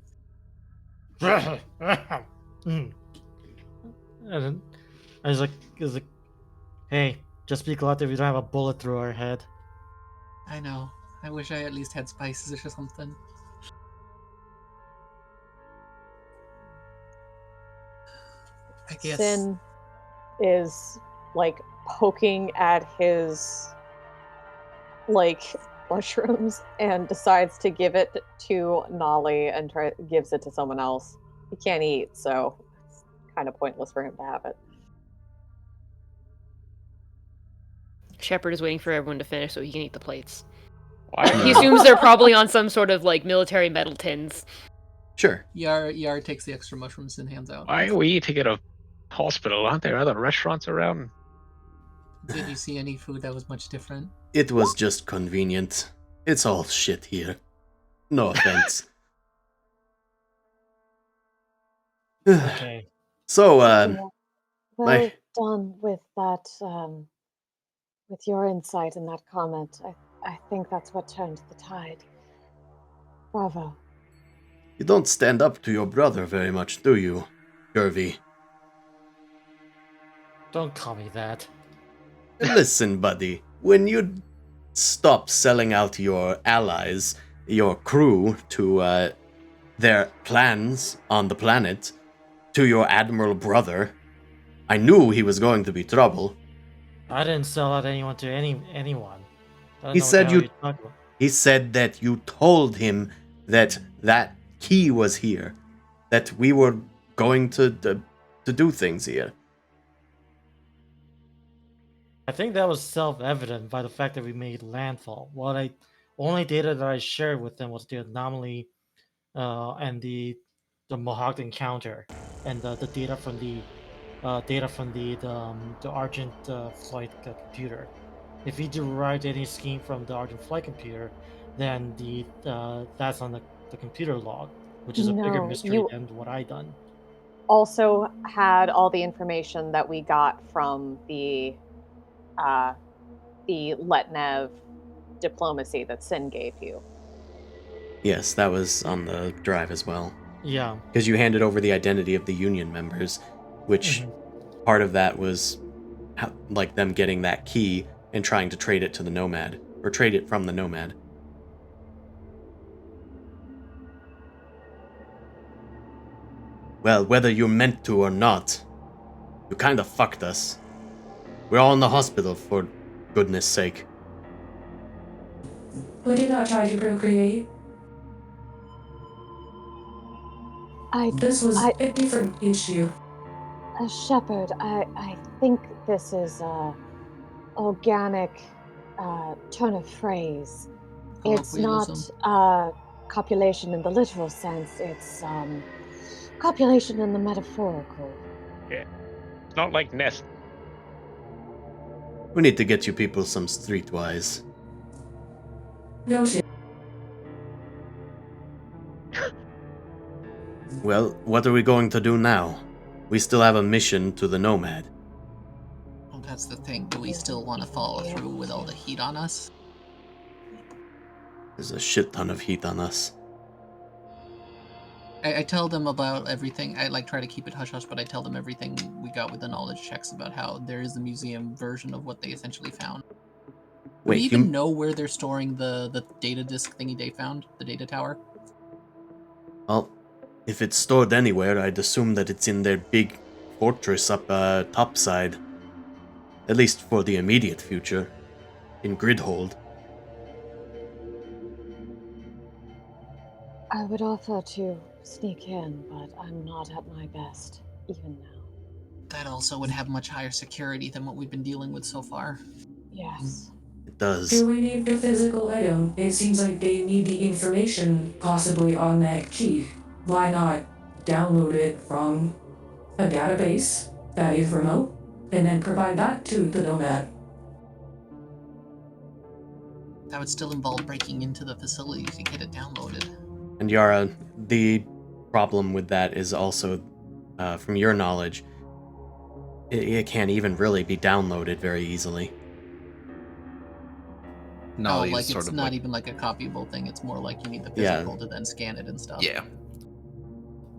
And then I was like, hey, just be glad that we don't have a bullet through our head. I know. I wish I at least had spices or something. I guess. Sin is like poking at his like mushrooms and decides to give it to Nolly and gives it to someone else. He can't eat, so it's kind of pointless for him to have it. Shepard is waiting for everyone to finish so he can eat the plates. Why He assumes they're probably on some sort of like military metal tins. Sure. Yar takes the extra mushrooms and hands out. Why are we eating at a hospital? Aren't there other restaurants around? Did you see any food that was much different? It was just convenient. It's all shit here. No offense. Okay. So, Yeah. Well my- done with that, with your insight in that comment. I think that's what turned the tide. Bravo. you don't stand up to your brother very much, do you, Curvy? Don't call me that. Listen, buddy, when you stop selling out your allies, your crew, to their plans on the planet, to your admiral brother, I knew he was going to be trouble. I didn't sell out anyone to anyone. I don't He know what said the hell you- you're talking about. He said that you told him that that key was here, that we were going to do things here. I think that was self-evident by the fact that we made landfall. Only data that I shared with them was the anomaly, and the Mohawk encounter, and the data from the Argent flight computer. If he derived any scheme from the Argent flight computer, then that's on the computer log, which is a bigger No, mystery you- than what I done. Also had all the information that we got from the Letnev diplomacy that Sin gave you. Yes, that was on the drive as well. Yeah. Because you handed over the identity of the Union members, which part of that was like them getting that key and trying to trade it to the Nomad, or trade it from the Nomad. Well, whether you meant to or not, you kind of fucked us. We're all in the hospital, for goodness sake. We did not try to procreate. This was a different issue. Shepard, I think this is a organic turn of phrase. It's not Colloquialism. copulation in the literal sense. It's copulation in the metaphorical. It's not like Nest. We need to get you people some streetwise. No shit. Well, what are we going to do now? We still have a mission to the Nomad. Well, that's the thing. Do we still want to follow through with all the heat on us? There's a shit ton of heat on us. I tell them about everything. I try to keep it hush hush, but I tell them everything we got with the knowledge checks about how there is the museum version of what they essentially found. Do Wait, we even know where they're storing the data disk thingy they found? The data tower? Well, if it's stored anywhere, I'd assume that it's in their big fortress up topside. At least for the immediate future. In Gridhold. I would offer to sneak in, but I'm not at my best, even now. That also would have much higher security than what we've been dealing with so far. Yes. It does. Do we need the physical item? It seems like they need the information possibly on that key. Why not download it from a database that is remote and then provide that to the Nomad? That would still involve breaking into the facility to get it downloaded. And Yara, the problem with that is also, from your knowledge, it can't even really be downloaded very easily. No, Oh, he's like sort it's of not like, even like a copyable thing. It's more like you need the Yeah. physical to then scan it and stuff. yeah.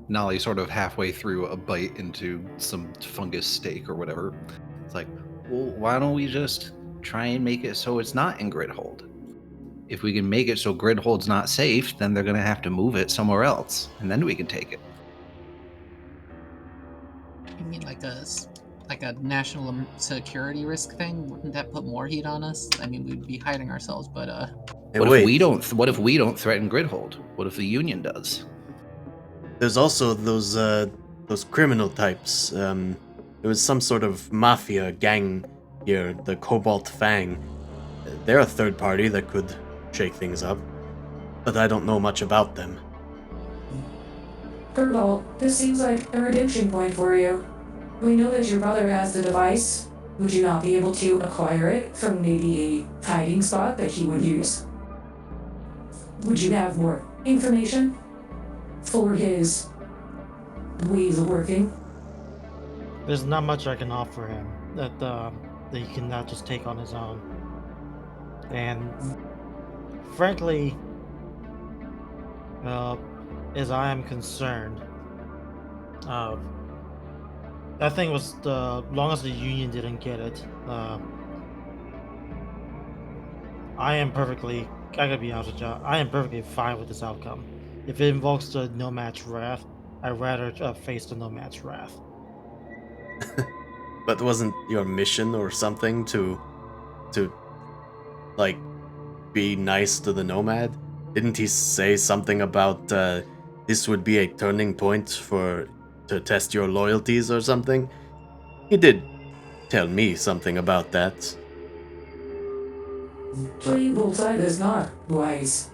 Nolly's sort of halfway through a bite into some fungus steak or whatever. It's like, well, why don't we just try and make it so it's not in Gridhold? If we can make it so Gridhold's not safe, then they're going to have to move it somewhere else, and then we can take it. You mean like a national security risk thing? Wouldn't that put more heat on us? I mean, we'd be hiding ourselves, but Hey, What wait, if we don't? What if we don't threaten Gridhold? What if the Union does? there's also those criminal types. There was some sort of mafia gang here, the Cobalt Fang. They're a third party that could shake things up, but I don't know much about them. Gerbold, this seems like a redemption point for you. We know that your brother has the device. Would you not be able to acquire it from maybe a hiding spot that he would use? Would you have more information for his ways of working? There's not much I can offer him that he can not just take on his own. And frankly, as I am concerned, that thing was the long as the Union didn't get it. I gotta be honest with you, I am perfectly fine with this outcome. If it invokes the Nomad's wrath, I'd rather face the Nomad's wrath. But wasn't your mission or something to like, be nice to the Nomad? Didn't he say something about this would be a turning point to test your loyalties or something? He did tell me something about that. Playing both sides is not wise.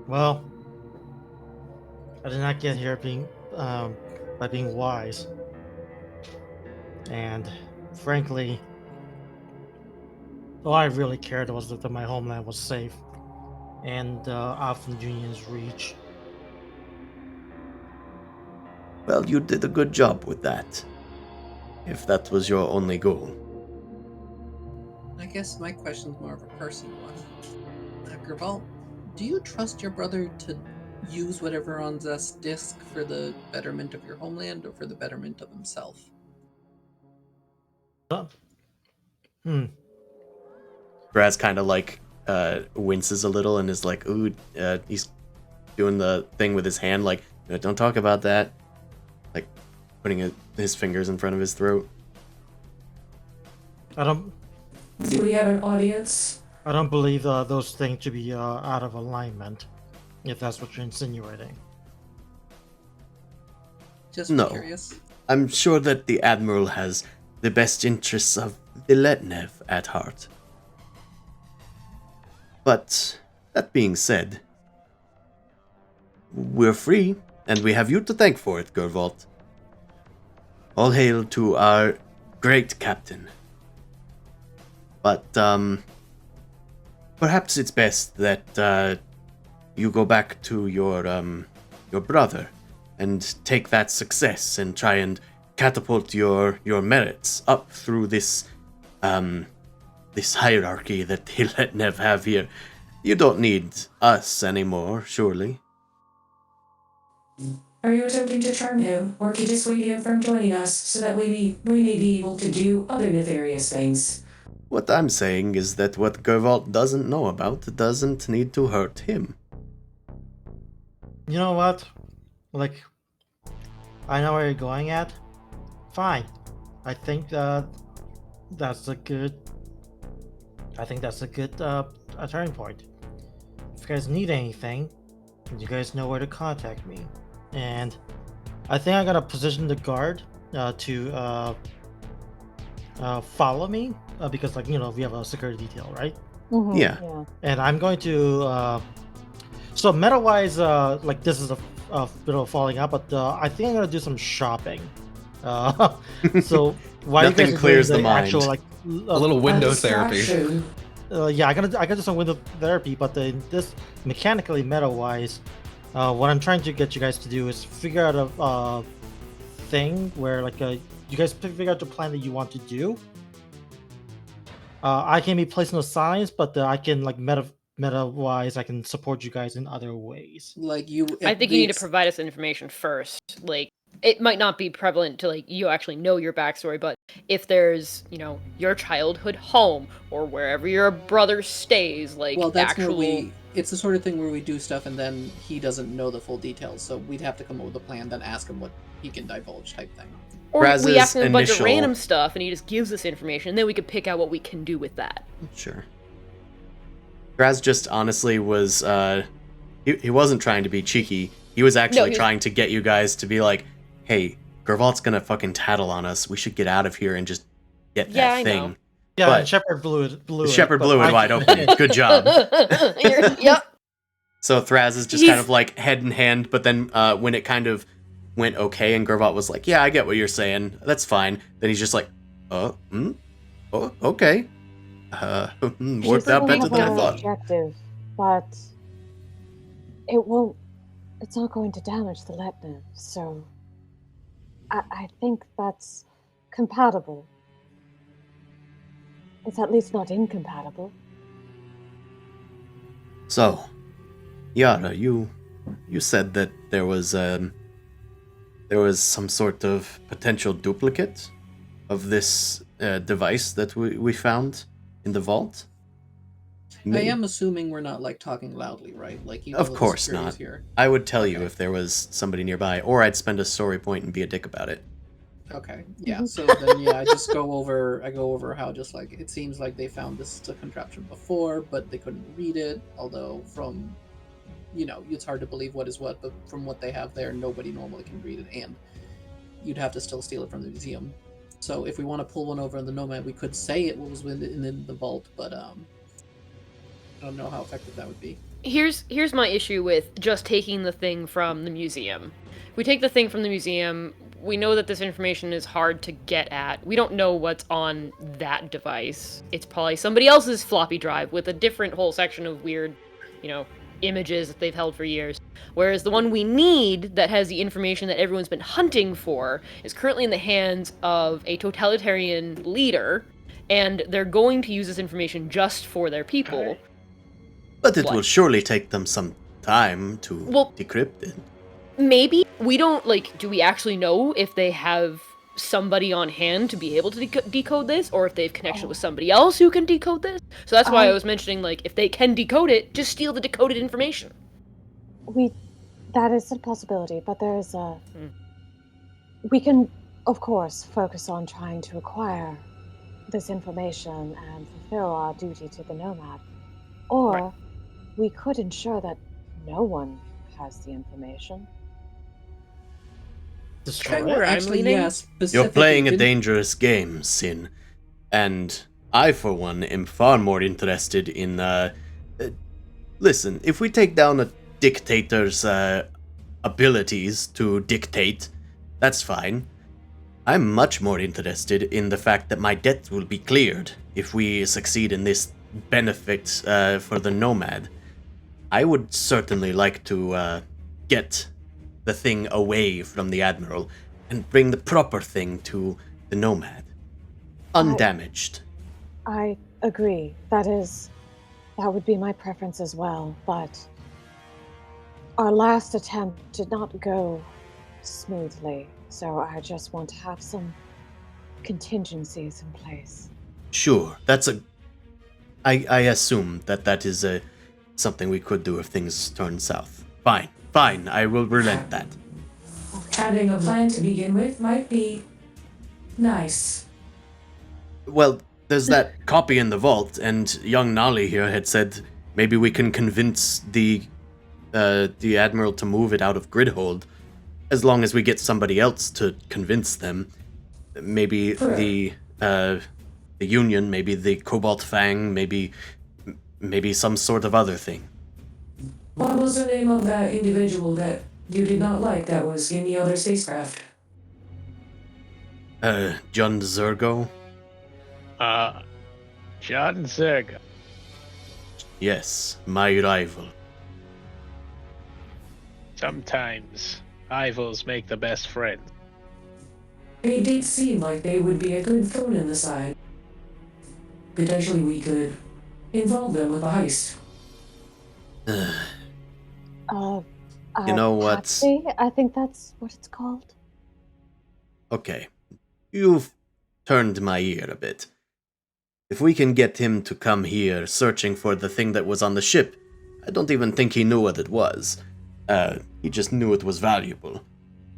Well, I did not get here by being wise. And frankly, all I really cared was that my homeland was safe and out from Union's reach. Well, you did a good job with that, if that was your only goal. I guess my question's more of a personal one. Gerbold, do you trust your brother to use whatever on this disc for the betterment of your homeland or for the betterment of himself? Graz kind of like winces a little and is like, ooh, he's doing the thing with his hand, like, don't talk about that. Like, putting his fingers in front of his throat. Do we have an audience? I don't believe those things to be out of alignment, if that's what you're insinuating. Just No. curious. I'm sure that the Admiral has the best interests of Viletnev at heart. But, that being said, we're free, and we have you to thank for it, Gervold. All hail to our great captain. But, perhaps it's best that you go back to your brother and take that success and try and catapult your merits up through this hierarchy that he let Nev have here. You don't need us anymore, surely. Are you attempting to charm him, or to dissuade him from joining us so that we may be able to do other nefarious things? What I'm saying is that what Gervold doesn't know about doesn't need to hurt him. You know what? Like, I know where you're going at. Fine. I think that's a good turning point. If you guys need anything, you guys know where to contact me. And I think I gotta position the guard to follow me because, like, we have a security detail, right? Mhm, Yeah. And I'm going to so meta-wise, like, this is a bit of a falling out, but I think I'm gonna do some shopping. So while you Nothing guys are clears doing the mind. actual, like, A little window therapy. Distraction. yeah, I gotta do some window therapy, but this mechanically meta-wise, what I'm trying to get you guys to do is figure out a thing where, like, you guys figure out the plan that you want to do. I can be placing those signs, but I can, like, meta-wise, I can support you guys in other ways. Like you, I think you need to provide us information first. Like, it might not be prevalent to, like, you actually know your backstory, but if there's, your childhood home or wherever your brother stays, like, Well, that's actual. where it's the sort of thing where we do stuff and then he doesn't know the full details, so we'd have to come up with a plan, then ask him what he can divulge, type thing. Or we Raz's ask him a bunch of initial- random stuff and he just gives us information, and then we could pick out what we can do with that. Sure. Graz just honestly was, he wasn't trying to be cheeky. He was actually he's- trying to get you guys to be like, hey, Gervold's gonna fucking tattle on us. We should get out of here and just get Yeah, that I thing. know. Yeah, But and Shepard blew it. Shepard but blew it I- wide open. Good job. Yep. So Thraz is just kind of like head in hand, but then when it kind of went okay and Gurvat was like, yeah, I get what you're saying. That's fine. Then he's just like, oh, okay. Worked out better than I thought. Objective, but it won't. It's not going to damage the Letnev, so I think that's compatible. It's at least not incompatible. So, Yara, you said that there was some sort of potential duplicate of this device that we found in the vault. I am assuming we're not like talking loudly, right? Like, you know, Of course the security's not. Here. I would tell you if there was somebody nearby, or I'd spend a story point and be a dick about it. Okay, yeah. So then, yeah, I go over how just like it seems like they found this contraption before, but they couldn't read it. Although from, you know, it's hard to believe what is what, but from what they have there, nobody normally can read it, and you'd have to still steal it from the museum. So if we want to pull one over in the Nomad, we could say it was in the vault, but I don't know how effective that would be. Here's my issue with just taking the thing from the museum. If we take the thing from the museum, we know that this information is hard to get at. We don't know what's on that device. It's probably somebody else's floppy drive with a different whole section of weird, you know, images that they've held for years. Whereas the one we need that has the information that everyone's been hunting for is currently in the hands of a totalitarian leader, and they're going to use this information just for their people. But it will surely take them some time to decrypt it. Maybe. We don't, like, do we actually know if they have somebody on hand to be able to decode this, or if they have connection with somebody else who can decode this? So that's why I was mentioning, like, if they can decode it, just steal the decoded information. That is a possibility, but there's a... We can, of course, focus on trying to acquire this information and fulfill our duty to the Nomad. Or we could ensure that no one has the information. You're playing a dangerous game, Sin. And I, for one, am far more interested in... listen, if we take down a dictator's abilities to dictate, that's fine. I'm much more interested in the fact that my debt will be cleared if we succeed in this benefit for the Nomad. I would certainly like to get the thing away from the Admiral and bring the proper thing to the Nomad. Undamaged. I agree. That would be my preference as well, but our last attempt did not go smoothly, so I just want to have some contingencies in place. Sure, I assume that is something we could do if things turn south. Fine, I will relent that. Having a plan to begin with might be nice. Well, there's that copy in the vault, and young Nali here had said maybe we can convince the Admiral to move it out of Gridhold, as long as we get somebody else to convince them. Maybe the Union, maybe the Cobalt Fang, maybe some sort of other thing. What was the name of that individual that you did not like that was in the other spacecraft? John Zergo? John Zergo. Yes, my rival. Sometimes rivals make the best friends. They did seem like they would be a good thorn in the side. Potentially we could involve them with a heist. You know what? Patsy? I think that's what it's called. Okay, you've turned my ear a bit. If we can get him to come here searching for the thing that was on the ship, I don't even think he knew what it was. He just knew it was valuable.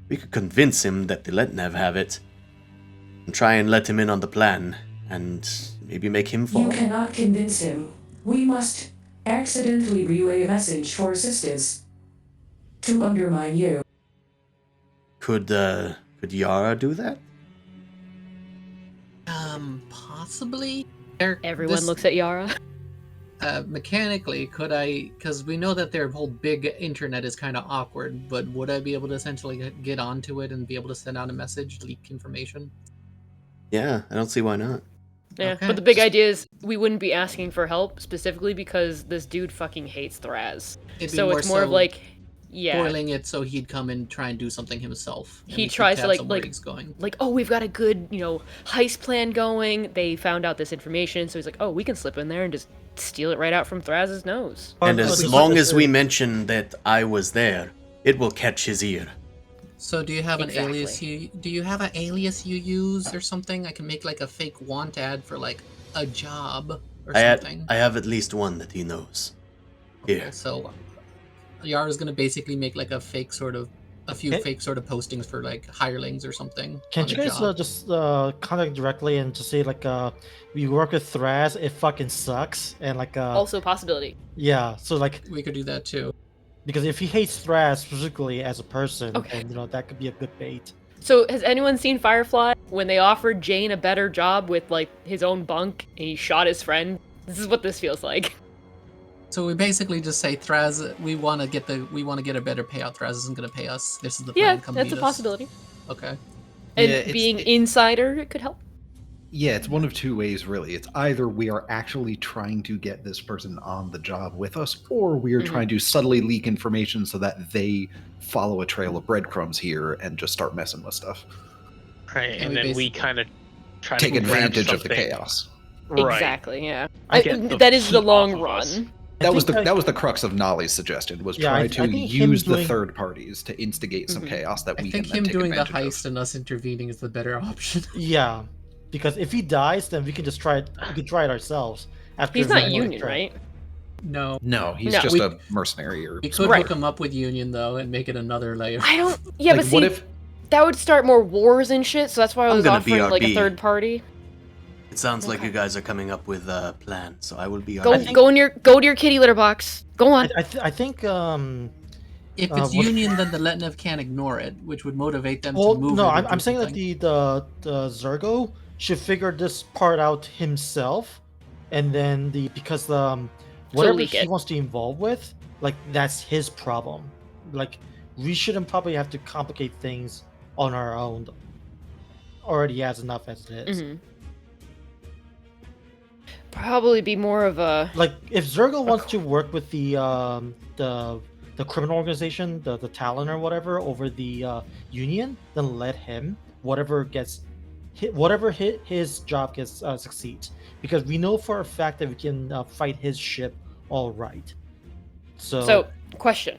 We could convince him that the Letnev have it, and try and let him in on the plan, and maybe make him fall. You cannot convince him. We must accidentally relay a message for assistance to undermine you. Could Yara do that? Possibly. Everyone looks at Yara. Mechanically, could I? Because we know that their whole big internet is kind of awkward. But would I be able to essentially get onto it and be able to send out a message, leak information? Yeah, I don't see why not. Yeah, Okay. but the big idea is we wouldn't be asking for help specifically because this dude fucking hates Thraz. It'd be So it's more of so like, yeah, boiling it so he'd come and try and do something himself. and He we could tries to, have like- some like- rigs going. like, oh, we've got a good, heist plan going. They found out this information, so he's like, oh, we can slip in there and just steal it right out from Thraz's nose. And But as just long like I as we said- mention that I was there, it will catch his ear. So do you have an Exactly. alias you use or something? I can make like a fake want ad for like a job or something. I have at least one that he knows. Here. Okay, so Yara's gonna basically make like a fake sort of Okay. fake sort of postings for like hirelings or something. Can't on you a guys job. just contact directly and just say like we work with Thraz, it fucking sucks, and like Also a possibility. yeah, so like We could do that too. because if he hates Thraz physically as a person, Okay. then that could be a good bait. So has anyone seen Firefly? When they offered Jane a better job with like his own bunk and he shot his friend? This is what this feels like. So we basically just say Thraz, we want to get a better payout. Thraz isn't gonna pay us. This is the Yeah, plan. Come that's meet a us. possibility. Okay. And Yeah, it's- being it- insider could help. Yeah, it's one of two ways, really. It's either we are actually trying to get this person on the job with us, or we are Mhm. trying to subtly leak information so that they follow a trail of breadcrumbs here and just start messing with stuff. Right, And and we then we basically kind of try Take to grab advantage of the something. chaos. Right. Exactly, yeah. I get the That is the heat long off of us. run. That was think the crux of Nolly's suggestion, was Yeah, try I to think him use the doing- third parties to instigate some Mhm. chaos that I we think can then him take doing the advantage heist of. and us intervening is the better option. Yeah, because if he dies, then we can just try it. We can try it ourselves. After He's not we- union, right? No. No, he's No. just We- a mercenary. Or We could Right. hook him up with Union though and make it another layer. I don't. Yeah, like, but see, what if that would start more wars and shit. So that's why I I'm was gonna offering like a BRB. third party. It sounds like Okay. you guys are coming up with a plan, so I will be Go, on. think- go to your kitty litter box. Go on. I think If it's what- Union, then the Letnev can't ignore it, which would motivate them well, to move. no, it or I'm do saying that something. the Zergo should figure this part out himself, and then because whatever leak he it. wants to involve with, like that's his problem. Like we shouldn't probably have to complicate things on our own. Already has enough as it is. Mhm. Probably be more of a. Like if Zergo wants to work with the criminal organization, the Talon or whatever over the Union, then let him. Whatever his job gets succeeds, because we know for a fact that we can fight his ship all right. So, question: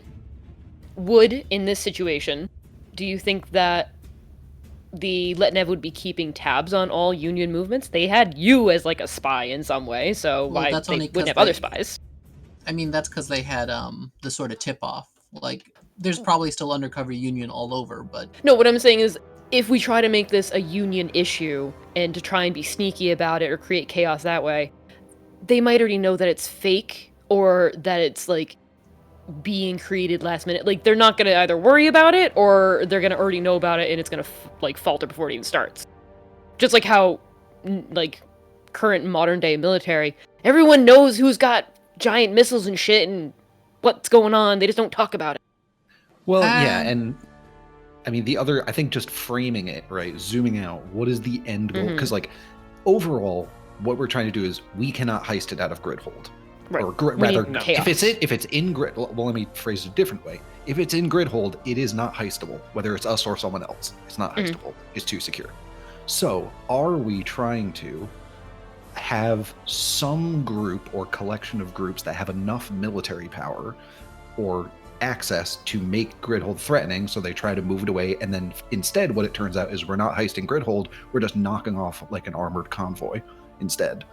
would in this situation, do you think that the Letnev would be keeping tabs on all Union movements? They had you as like a spy in some way, so Well, why that's they only 'cause wouldn't have other they- spies? I mean, that's because they had the sort of tip off. Like, there's probably still undercover Union all over, but No, what I'm saying is, if we try to make this a Union issue and to try and be sneaky about it or create chaos that way, they might already know that it's fake or that it's like being created last minute. Like they're not gonna either worry about it or they're gonna already know about it and it's gonna like falter before it even starts. Just like how like current modern day military, everyone knows who's got giant missiles and shit and what's going on. They just don't talk about it. Well, yeah, Um, and I mean the other. I think just framing it right, zooming out. What is the end goal? Mhm. Because like overall, what we're trying to do is we cannot heist it out of Gridhold. Right. Or We rather, need if it's in grid. Well, let me phrase it a different way. If it's in Gridhold, it is not heistable. Whether it's us or someone else, it's not Mhm. heistable. It's too secure. So, are we trying to have some group or collection of groups that have enough military power or access to make Gridhold threatening, so they try to move it away, and then instead what it turns out is we're not heisting Gridhold, we're just knocking off like an armored convoy instead?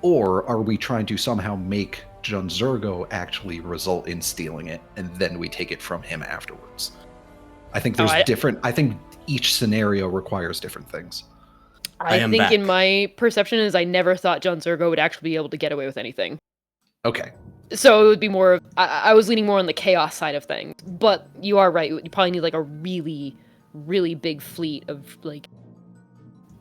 Or are we trying to somehow make Jun Zergo actually result in stealing it, and then we take it from him afterwards? I think there's I think each scenario requires different things. I am think back. in my perception is I never thought John Zergo would actually be able to get away with anything. Okay. So it would be more of, I was leaning more on the chaos side of things. But you are right, you probably need like a really, really big fleet of like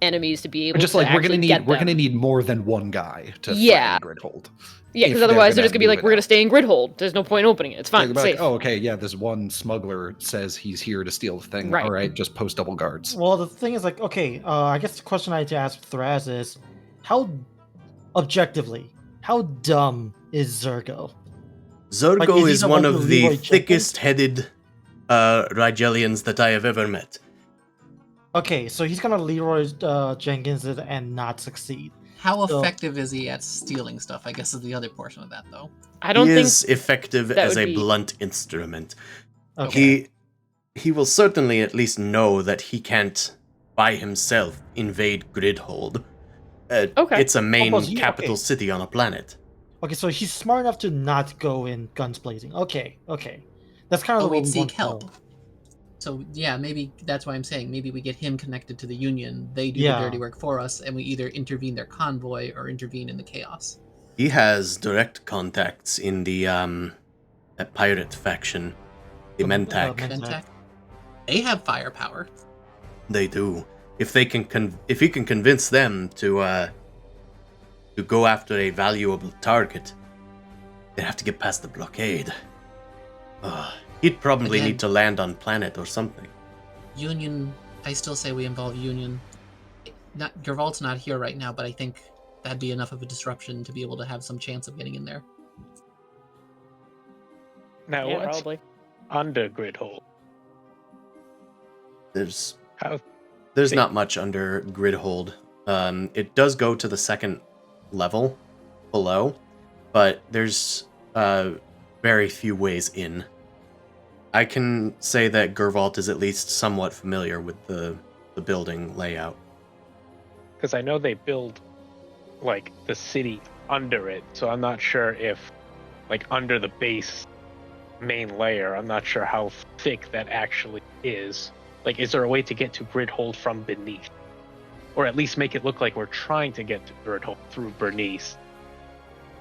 enemies to be able Just to like we're actually gonna get need we're them. gonna need more than one guy to Yeah. threaten Gridhold. Yeah, if because they're otherwise they're gonna just gonna be like, move it we're gonna out. stay in Gridhold. There's no point opening it. It's They're fine, gonna be like, safe. oh, okay, yeah, this one smuggler says he's here to steal the thing. Right. All right, just post double guards. Well, the thing is, like, okay, I guess the question I had to ask Thraz is, how, objectively, how dumb is Zergo? Like, Zergo is he is the one one of who the Leroy Jenkins? thickest-headed Rigelians that I have ever met. Okay, so he's gonna Leroy Jenkins it and not succeed. How So- effective is he at stealing stuff? I guess is the other portion of that, though. I don't He think is effective that as would a be- blunt instrument. Okay. He will certainly at least know that he can't, by himself, invade Gridhold. Okay. It's a main Almost- capital okay. city on a planet. Okay, so he's smart enough to not go in guns blazing. Okay. That's kind of But what we'd we seek want to help. know. So yeah, maybe that's why I'm saying maybe we get him connected to the Union. They do Yeah. the dirty work for us, and we either intervene their convoy or intervene in the chaos. He has direct contacts in the that pirate faction, the Mentak. Mentak. They have firepower. They do. If they can, if he can convince them to go after a valuable target, they have to get past the blockade. He'd probably Again- need to land on planet or something. Union. I still say we involve Union. Not Gervalt's not here right now, but I think that'd be enough of a disruption to be able to have some chance of getting in there. Now, Yeah, what's probably. under Gridhold? There's How? There's not much under Gridhold. It does go to the second level below, but there's very few ways in. I can say that Gervalt is at least somewhat familiar with the building layout. Because I know they build like the city under it, so I'm not sure if like under the base main layer, I'm not sure how thick that actually is. Like, is there a way to get to Gridhold from beneath? Or at least make it look like we're trying to get to Gridhold through beneath.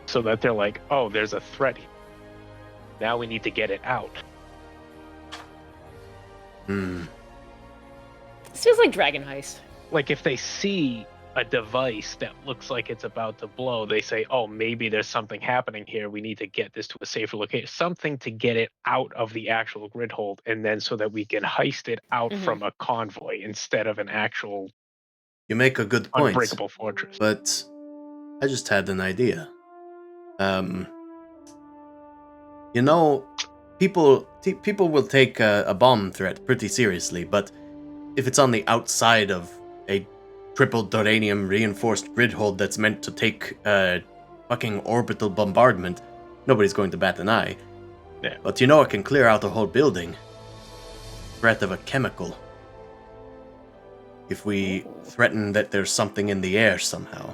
So that they're like, oh, there's a threat here. Now we need to get it out. Hmm. This feels like Dragon Heist. Like, if they see a device that looks like it's about to blow, they say, oh, maybe there's something happening here. We need to get this to a safer location. Something to get it out of the actual Gridhold, and then so that we can heist it out Mhm. from a convoy instead of an actual You make a good point, unbreakable fortress. but I just had an idea. You know, people will take a bomb threat pretty seriously, but if it's on the outside of a triple duranium reinforced Gridhold that's meant to take fucking orbital bombardment, nobody's going to bat an eye. Yeah. But you know it can clear out a whole building. Threat of a chemical. If we threaten that there's something in the air somehow,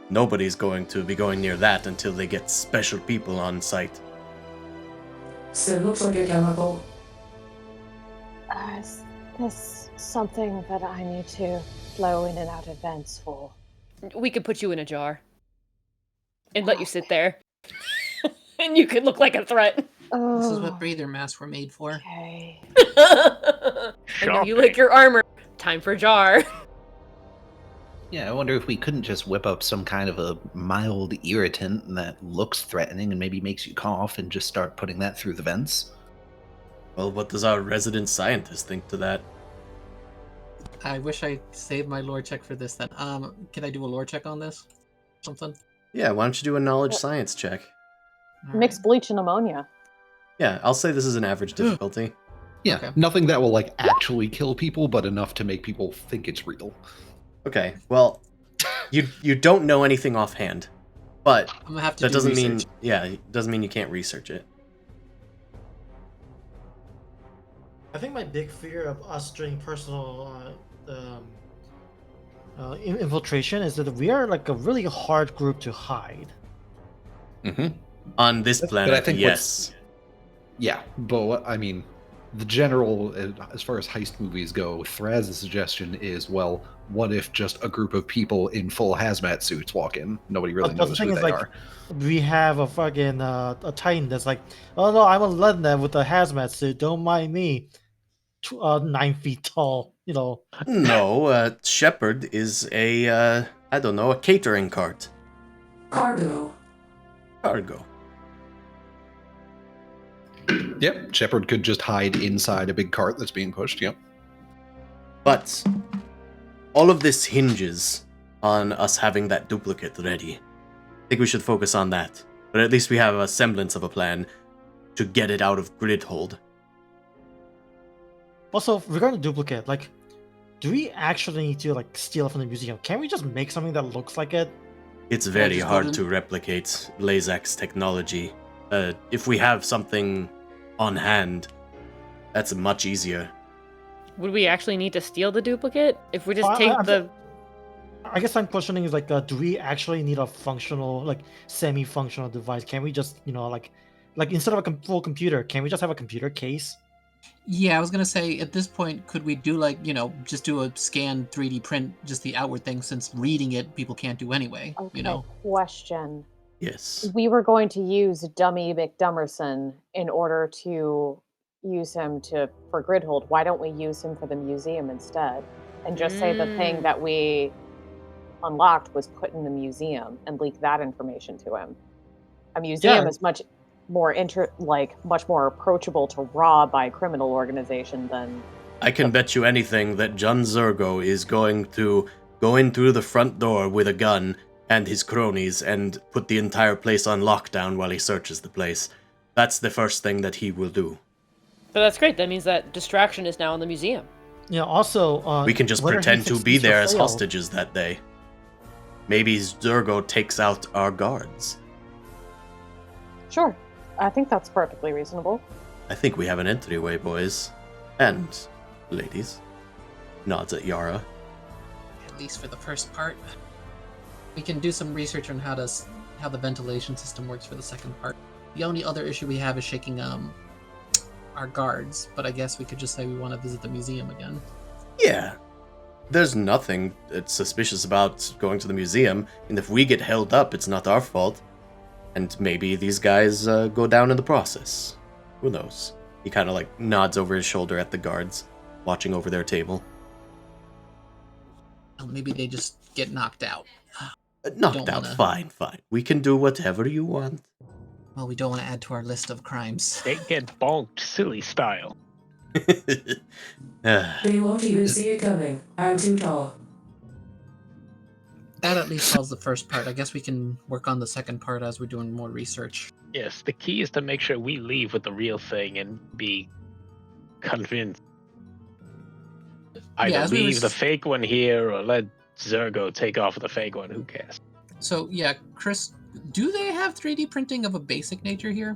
nobody's going to be going near that until they get special people on site. So it looks like a chemical. Is this something that I need to flow in and out of vents for? We could put you in a jar and let you sit there, and you could look like a threat. Oh, This is what breather masks were made for. okay. I know you like your armor. Time for jar. Yeah, I wonder if we couldn't just whip up some kind of a mild irritant that looks threatening and maybe makes you cough and just start putting that through the vents. Well, what does our resident scientist think to that? I wish I saved my lore check for this then. Can I do a lore check on this? Something? Yeah, why don't you do a knowledge Well- science check? All Mix right. bleach and ammonia. Yeah, I'll say this is an average difficulty. Yeah, Okay. nothing that will like actually kill people, but enough to make people think it's real. Okay, well, you don't know anything offhand, but I'm gonna have to that do doesn't research. it doesn't mean you can't research it. I think my big fear of us doing personal infiltration is that we are like a really hard group to hide. Mm-hmm. On this But planet, I think yes. Yeah, but I mean, the general, as far as heist movies go, Thraz's suggestion is, well, what if just a group of people in full hazmat suits walk in? Nobody really But the knows thing who is, they like, are. we have a fucking a Titan that's like, oh no, I'm a London with a hazmat suit. Don't mind me. 9 feet tall. No, Shepherd is a, I don't know, a catering cart. Cargo. Cargo. Yep, Shepard could just hide inside a big cart that's being pushed. Yep. But all of this hinges on us having that duplicate ready. I think we should focus on that. But at least we have a semblance of a plan to get it out of grid hold. Also, regarding the duplicate, like, do we actually need to like steal it from the museum? Can't we just make something that looks like it? It's very just hard go to replicate Lazak's technology. If we have something on hand, that's much easier. Would we actually need to steal the duplicate if we just take I guess I'm questioning is like, do we actually need a functional, like, semi-functional device? Can we just, like instead of a full computer, can we just have a computer case? Yeah, I was gonna say at this point, could we do like just do a scan 3D print, just the outward thing, since reading it people can't do anyway. Okay, question. Yes. We were going to use Dummy McDummerson in order to use him for Gridhold. Why don't we use him for the museum instead? And just say the thing that we unlocked was put in the museum and leak that information to him. A museum is much more much more approachable to rob by a criminal organization than. I can bet you anything that John Zergo is going to go in through the front door with a gun and his cronies and put the entire place on lockdown while he searches the place. That's the first thing that he will do. But that's great. That means that distraction is now in the museum. Yeah. Also, we can just pretend to be there as hostages that day. Maybe Zergo takes out our guards. Sure. I think that's perfectly reasonable. I think we have an entryway, boys. And ladies. Nods at Yara. At least for the first part. We can do some research on how the ventilation system works for the second part. The only other issue we have is shaking our guards, but I guess we could just say we want to visit the museum again. Yeah. There's nothing suspicious about going to the museum, and if we get held up, it's not our fault. And maybe these guys go down in the process. Who knows? He kind of like nods over his shoulder at the guards, watching over their table. Well, maybe they just get knocked out. Knocked out, fine. We can do whatever you want. Well, we don't want to add to our list of crimes. They get bonked silly style. They won't even see it coming. I'm too tall. That at least solves the first part. I guess we can work on the second part as we're doing more research. Yes, the key is to make sure we leave with the real thing and be convinced. Either leave the fake one here or let Zergo take off with the fake one. Who cares? So, yeah, Chris, do they have 3D printing of a basic nature here?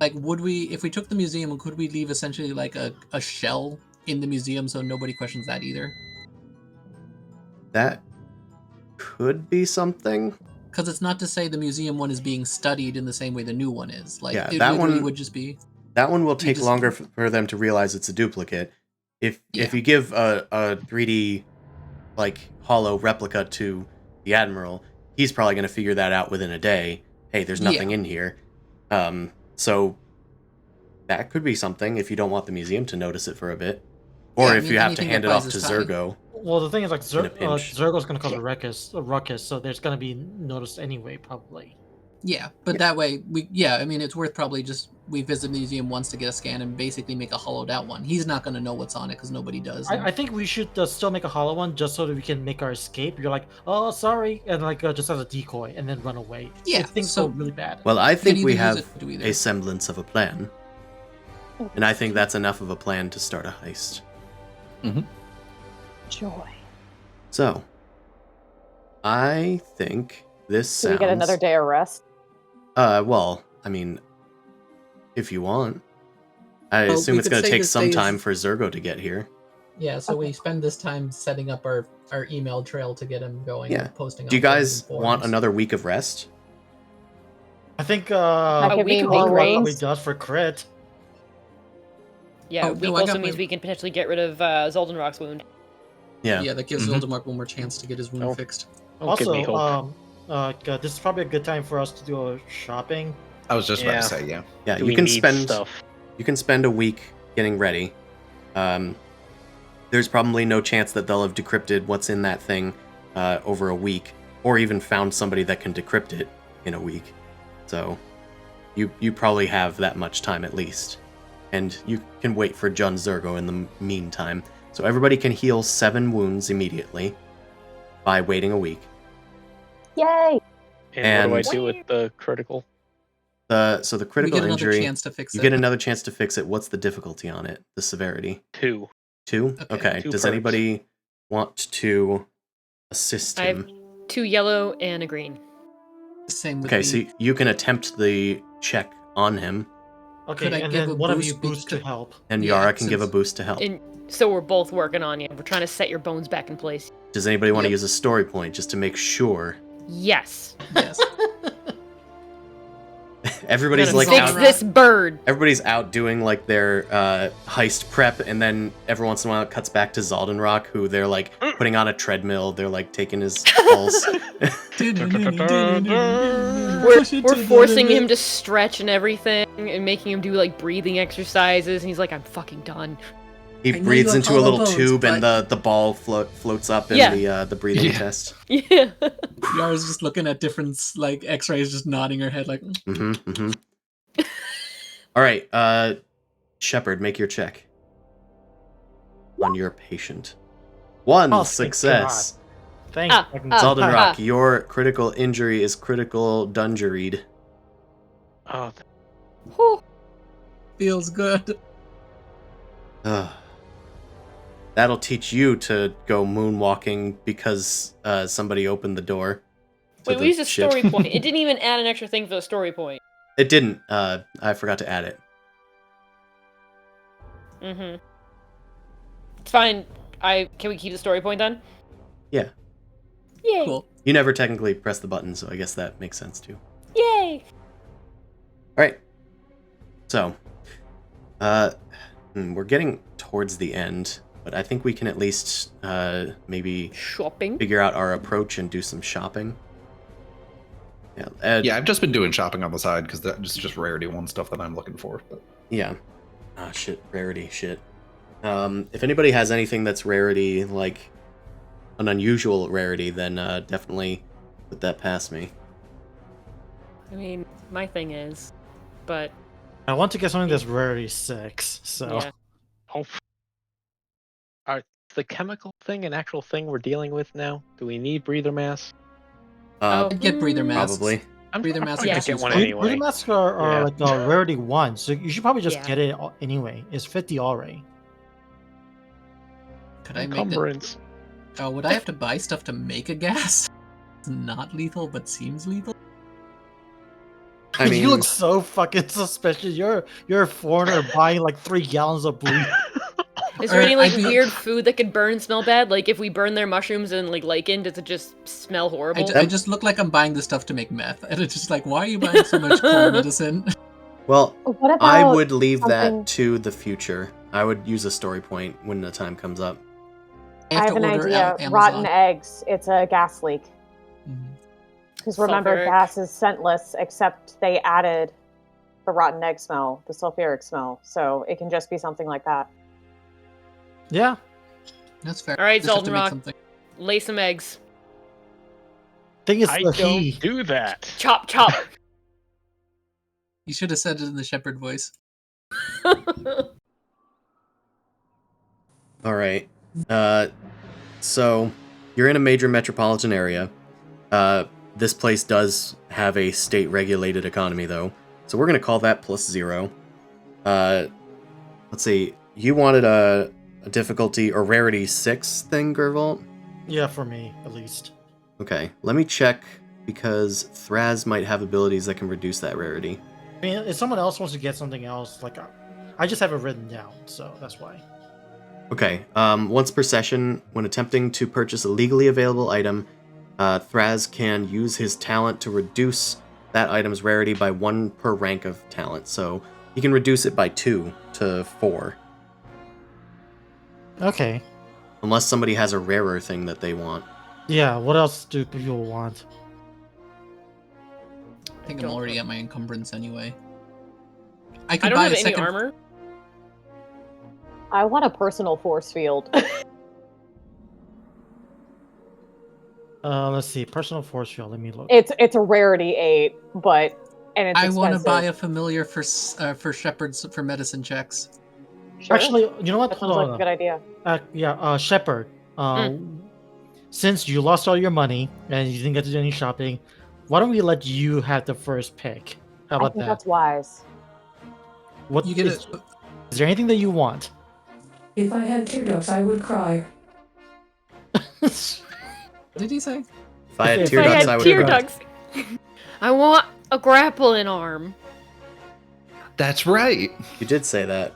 Like, would we, if we took the museum, could we leave essentially like a shell in the museum so nobody questions that either? That could be something. Because it's not to say the museum one is being studied in the same way the new one is. Like, yeah, it that literally one would just be. That one will take longer for them to realize it's a duplicate. If you give a 3D like hollow replica to the Admiral, he's probably going to figure that out within a day. Hey, there's nothing in here. So that could be something if you don't want the museum to notice it for a bit. Or if you have to hand it off to Zergo. Well, the thing is, like, Zergo's going to cause a ruckus, so there's going to be noticed anyway, probably. Yeah, but that way, I mean, it's worth probably just, we visit the museum once to get a scan and basically make a hollowed out one. He's not going to know what's on it because nobody does. I think we should still make a hollow one just so that we can make our escape. You're like, oh, sorry, and like just as a decoy and then run away. Yeah, if things go really bad. Well, I think we have a semblance of a plan. And I think that's enough of a plan to start a heist. Mm-hmm. Joy. So, I think this sounds... Do we get another day of rest? Well, I mean, if you want. I assume it's going to take some time for Zergo to get here. Yeah, so we spend this time setting up our email trail to get him going and posting. Do you guys want another week of rest? I think a week would be great. Probably does for crit. Yeah, a week also means we can potentially get rid of Zoldenrock's wound. Yeah, that gives Zoldenrock one more chance to get his wound fixed. Also, this is probably a good time for us to do shopping. I was just about to say, yeah. Yeah, you can spend a week getting ready. there's probably no chance that they'll have decrypted what's in that thing over a week, or even found somebody that can decrypt it in a week. So you probably have that much time at least. And you can wait for Jun Zergo in the meantime. So everybody can heal 7 wounds immediately by waiting a week. Yay! And what do I And- do with the critical? So the We critical get another injury, chance to fix you it. get another chance to fix it. What's the difficulty on it? The severity? 2. 2? Okay. Okay. 2 Does perks. anybody want to assist I have him? 2 yellow and a green. Same with Okay, me. so you can attempt the check on him, Okay, Could I and give then a one of you boost boosts to because- help. and Yeah, Yara can give a since- boost to help. And so we're both working on you. We're trying to set your bones back in place. Does anybody want to Yep. use a story point just to make sure? Yes. Yes. Everybody's Gotta like fix Fix out. this bird. Everybody's out doing like their heist prep, and then every once in a while it cuts back to Zaldenrock, who they're like putting on a treadmill. They're like taking his pulse. We're forcing him to stretch and everything, and making him do like breathing exercises. And he's like, "I'm fucking done." He I know breathes you have into a little hollow bones, tube, and but- the ball floats up in Yeah. the breathing Yeah. test. Yeah. Yara's just looking at different like X-rays, just nodding her head like. Mm-hmm. Mm-hmm. All right, Shepard, make your check on your patient. 1 Oh, thank success. Thanks. Ah, fucking- Zaldenrock, your critical injury is critical dunjuried. Oh, Whew. Feels good. Ugh. That'll teach you to go moonwalking because somebody opened the door. to Wait, the we used a ship. story point. It didn't even add an extra thing for the story point. It didn't. I forgot to add it. Mm-hmm. It's fine. Can we keep the story point then? Yeah. Yay! Cool. You never technically press the button, so I guess that makes sense too. Yay! All right. So, we're getting towards the end, but I think we can at least maybe Shopping. figure out our approach and do some shopping. Yeah. Yeah, I've just been doing shopping on the side because that's just rarity 1 stuff that I'm looking for. But Yeah. Ah, shit. Rarity. Shit. If anybody has anything that's rarity, like an unusual rarity, then definitely put that past me. I mean, my thing is, but I want to get something that's rarity 6. So yeah. oh. Are the chemical thing an actual thing we're dealing with now? Do we need breather mass? Oh. I'd get breather masks. Probably. Breather I'm masks probably Yeah. gonna get one Breather anyway. masks are Yeah. like a rarity 1, so you should probably just Yeah. get it anyway. It's 50 already. Could I make it? Encumbrance. Oh, would I have to buy stuff to make a gas? It's not lethal, but seems lethal. I mean, You look so fucking suspicious. You're a foreigner buying like 3 gallons of bleach. Is there Or any like I'd be- weird food that could burn and smell bad? Like if we burn their mushrooms and like lichen, does it just smell horrible? I just look like I'm buying the stuff to make meth, and it's just like, why are you buying so much cold medicine? well, What about I would leave something- that to the future. I would use a story point when the time comes up. I have to an order idea. Amazon. Rotten eggs. It's a gas leak. Mhm. Because remember, Sulfuric. gas is scentless, except they added the rotten egg smell, the sulfuric smell. So it can just be something like that. Yeah. That's fair. All right, Just have to make Zoldenrock. something. Lay some eggs. Thing is, I the don't he. do that. Chop, chop. You should have said it in the shepherd voice. All right. So you're in a major metropolitan area. This place does have a state-regulated economy, though, so we're gonna call that +0. Let's see. You wanted a difficulty or rarity 6 thing, Gervalt? Yeah, for me at least. Okay, let me check because Thraz might have abilities that can reduce that rarity. I mean, if someone else wants to get something else, like I just have it written down, so that's why. Okay, once per session, when attempting to purchase a legally available item, Thraz can use his talent to reduce that item's rarity by 1 per rank of talent. So he can reduce it by 2 to 4, Okay. unless somebody has a rarer thing that they want. Yeah. What else do people want? I think I'm don't already know. at my encumbrance anyway. I I could don't buy have a any second. armor. I want a personal force field. Let's see. Personal force field. Let me look. It's a rarity 8, but and it's I expensive. want to buy a familiar for shepherds for medicine checks. Sure. Actually, you know what? that Hold sounds like on. a good idea. Shepherd. Since you lost all your money and you didn't get to do any shopping, why don't we let you have the first pick? How I about think that? that's wise. What You get is there anything that you want? If I had teardrops, I would cry. What did he say? If I had If tear I ducts, had I would tear cry. ducts. I want a grappling arm. That's right. You did say that.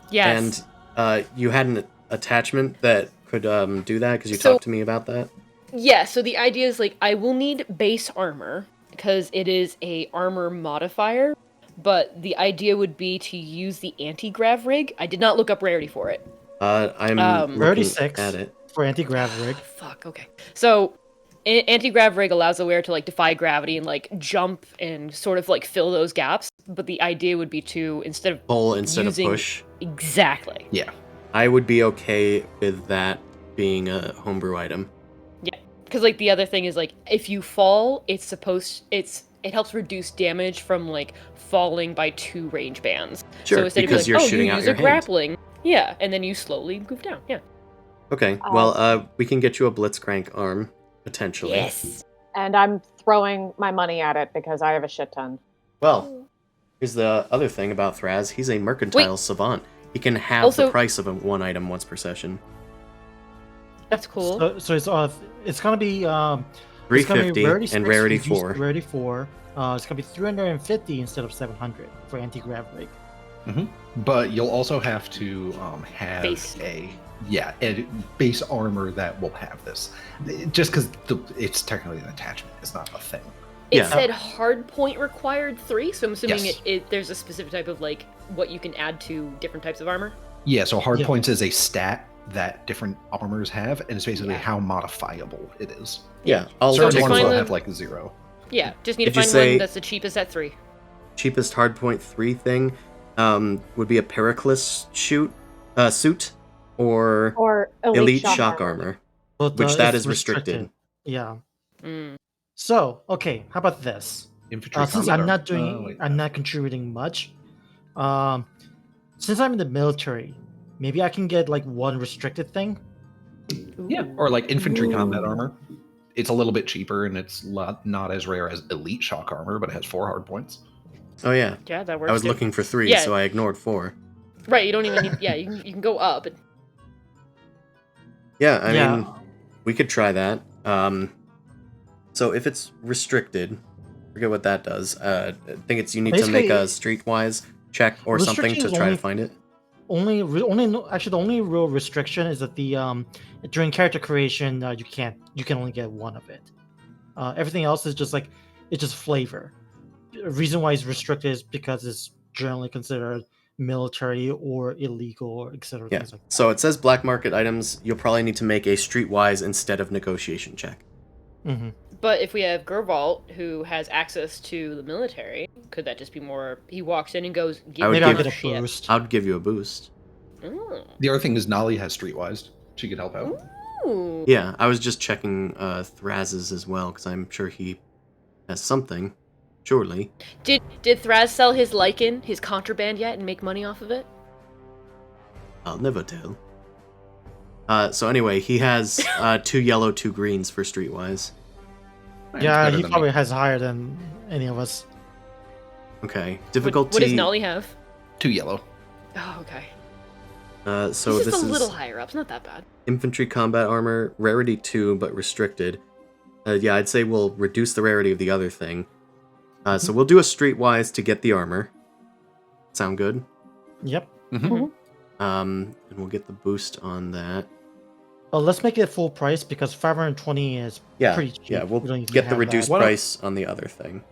Yes. And you had an attachment that could do that because you So- talked to me about that. Yeah, so the idea is like I will need base armor because it is a armor modifier, but the idea would be to use the anti-grav rig. I did not look up rarity for it. I'm looking 36 at it. for anti-grav rig. Fuck, okay. So anti-grav rig allows the wearer to like defy gravity and like jump and sort of like fill those gaps, but the idea would be to instead of Pull instead using- of push. Exactly. Yeah. I would be okay with that being a homebrew item. Because like the other thing is like if you fall, it helps reduce damage from like falling by 2 range bands. Sure, so instead because of you're being like, shooting you out use your a hand. grappling, yeah, and then you slowly move down. Yeah. Okay, well, we can get you a blitzcrank arm, potentially. Yes. And I'm throwing my money at it because I have a shit ton. Well, here's the other thing about Thraz. He's a mercantile savant. He can have Also- the price of one item once per session. That's cool. So it's gonna be 350 rarity and 6, rarity reduced 4. Rarity 4. It's gonna be 350 instead of 700 for anti-grav rig. But you'll also have to have Base. a base armor that will have this. Just because it's technically an attachment, it's not a thing. It Yeah. said hard point required 3, so I'm assuming Yes. there's a specific type of like what you can add to different types of armor. Yeah, so hard Yeah. points is a stat that different armors have, and it's basically Yeah. how modifiable it is. Yeah, I'll So Certain just take ones find will the- have like a 0. Yeah, just need to Did you find say- one that's the cheapest at 3. cheapest hardpoint 3 thing would be a Pericles suit or elite shock armor. But, Which that it's is restricted. Yeah. Mm. So okay, how about this? Infantry Since combat I'm armor. not doing, Oh, wait, I'm not contributing much. Since I'm in the military, maybe I can get like one restricted thing. Yeah, or like infantry combat armor. It's a little bit cheaper and it's not as rare as elite shock armor, but it has 4 hard points. Oh yeah, Yeah, that works. I was too. looking for 3, Yeah. so I ignored 4. Right, you don't even need. Yeah, you can go up. Yeah, I Yeah. mean, we could try that. So if it's restricted, forget what that does. I think it's you need to make a streetwise check or something Restriction to is try only- to find it. Actually the only real restriction is that the during character creation you can only get one of it. Everything else is just like it's just flavor. The reason why it's restricted is because it's generally considered military or illegal or etc. Yeah. Things like that. So it says black market items. You'll probably need to make a streetwise instead of negotiation check. Mhm. But if we have Gervalt, who has access to the military, could that just be more? He walks in and goes, "Give I would me Maybe I'll give- more get a shit." boost. I would give you a boost. Mm. The other thing is Nali has streetwise. She could help out. Ooh. Yeah, I was just checking Thraz's as well because I'm sure he has something. Surely. Did Thraz sell his lichen, his contraband yet, and make money off of it? I'll never tell. So anyway, he has 2 yellow, 2 greens for streetwise. It's Yeah, better he than probably me. has higher than any of us. Okay. Difficulty. What does Nolly have? 2 yellow. Oh, okay. So He's this just a is little higher up. It's not that bad. infantry combat armor, rarity 2, but restricted. Yeah, I'd say we'll reduce the rarity of the other thing. So we'll do a streetwise to get the armor. Sound good? Yep. And we'll get the boost on that. Let's make it full price because 520 is Yeah, pretty cheap. yeah, we'll We don't need to get the have that. reduced Why don't- price on the other thing.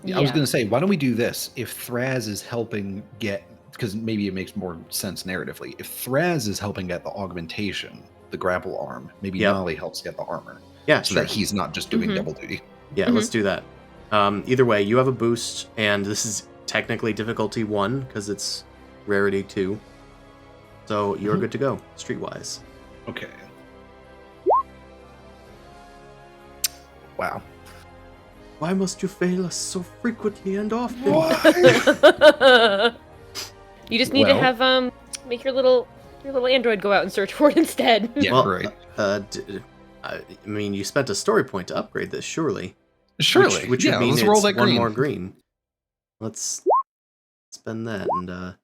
Yeah, I was going to say, why don't we do this? If Thraz is helping get, because maybe it makes more sense narratively. If Thraz is helping get the augmentation, the grapple arm, maybe Yep. Nali helps get the armor, Yeah, so sure. that he's not just doing Mhm. double duty. Yeah, let's do that. Either way, you have a boost, and this is technically difficulty 1 because it's rarity 2. So you're good to go, streetwise. Okay. Wow. Why must you fail us so frequently and often? You just need to Well- have make your little android go out and search for it instead. Yeah, Well, right. I mean, you spent a story point to upgrade this, surely. Surely. Which yeah, would mean let's it's roll that one green. more green. Let's spend that and There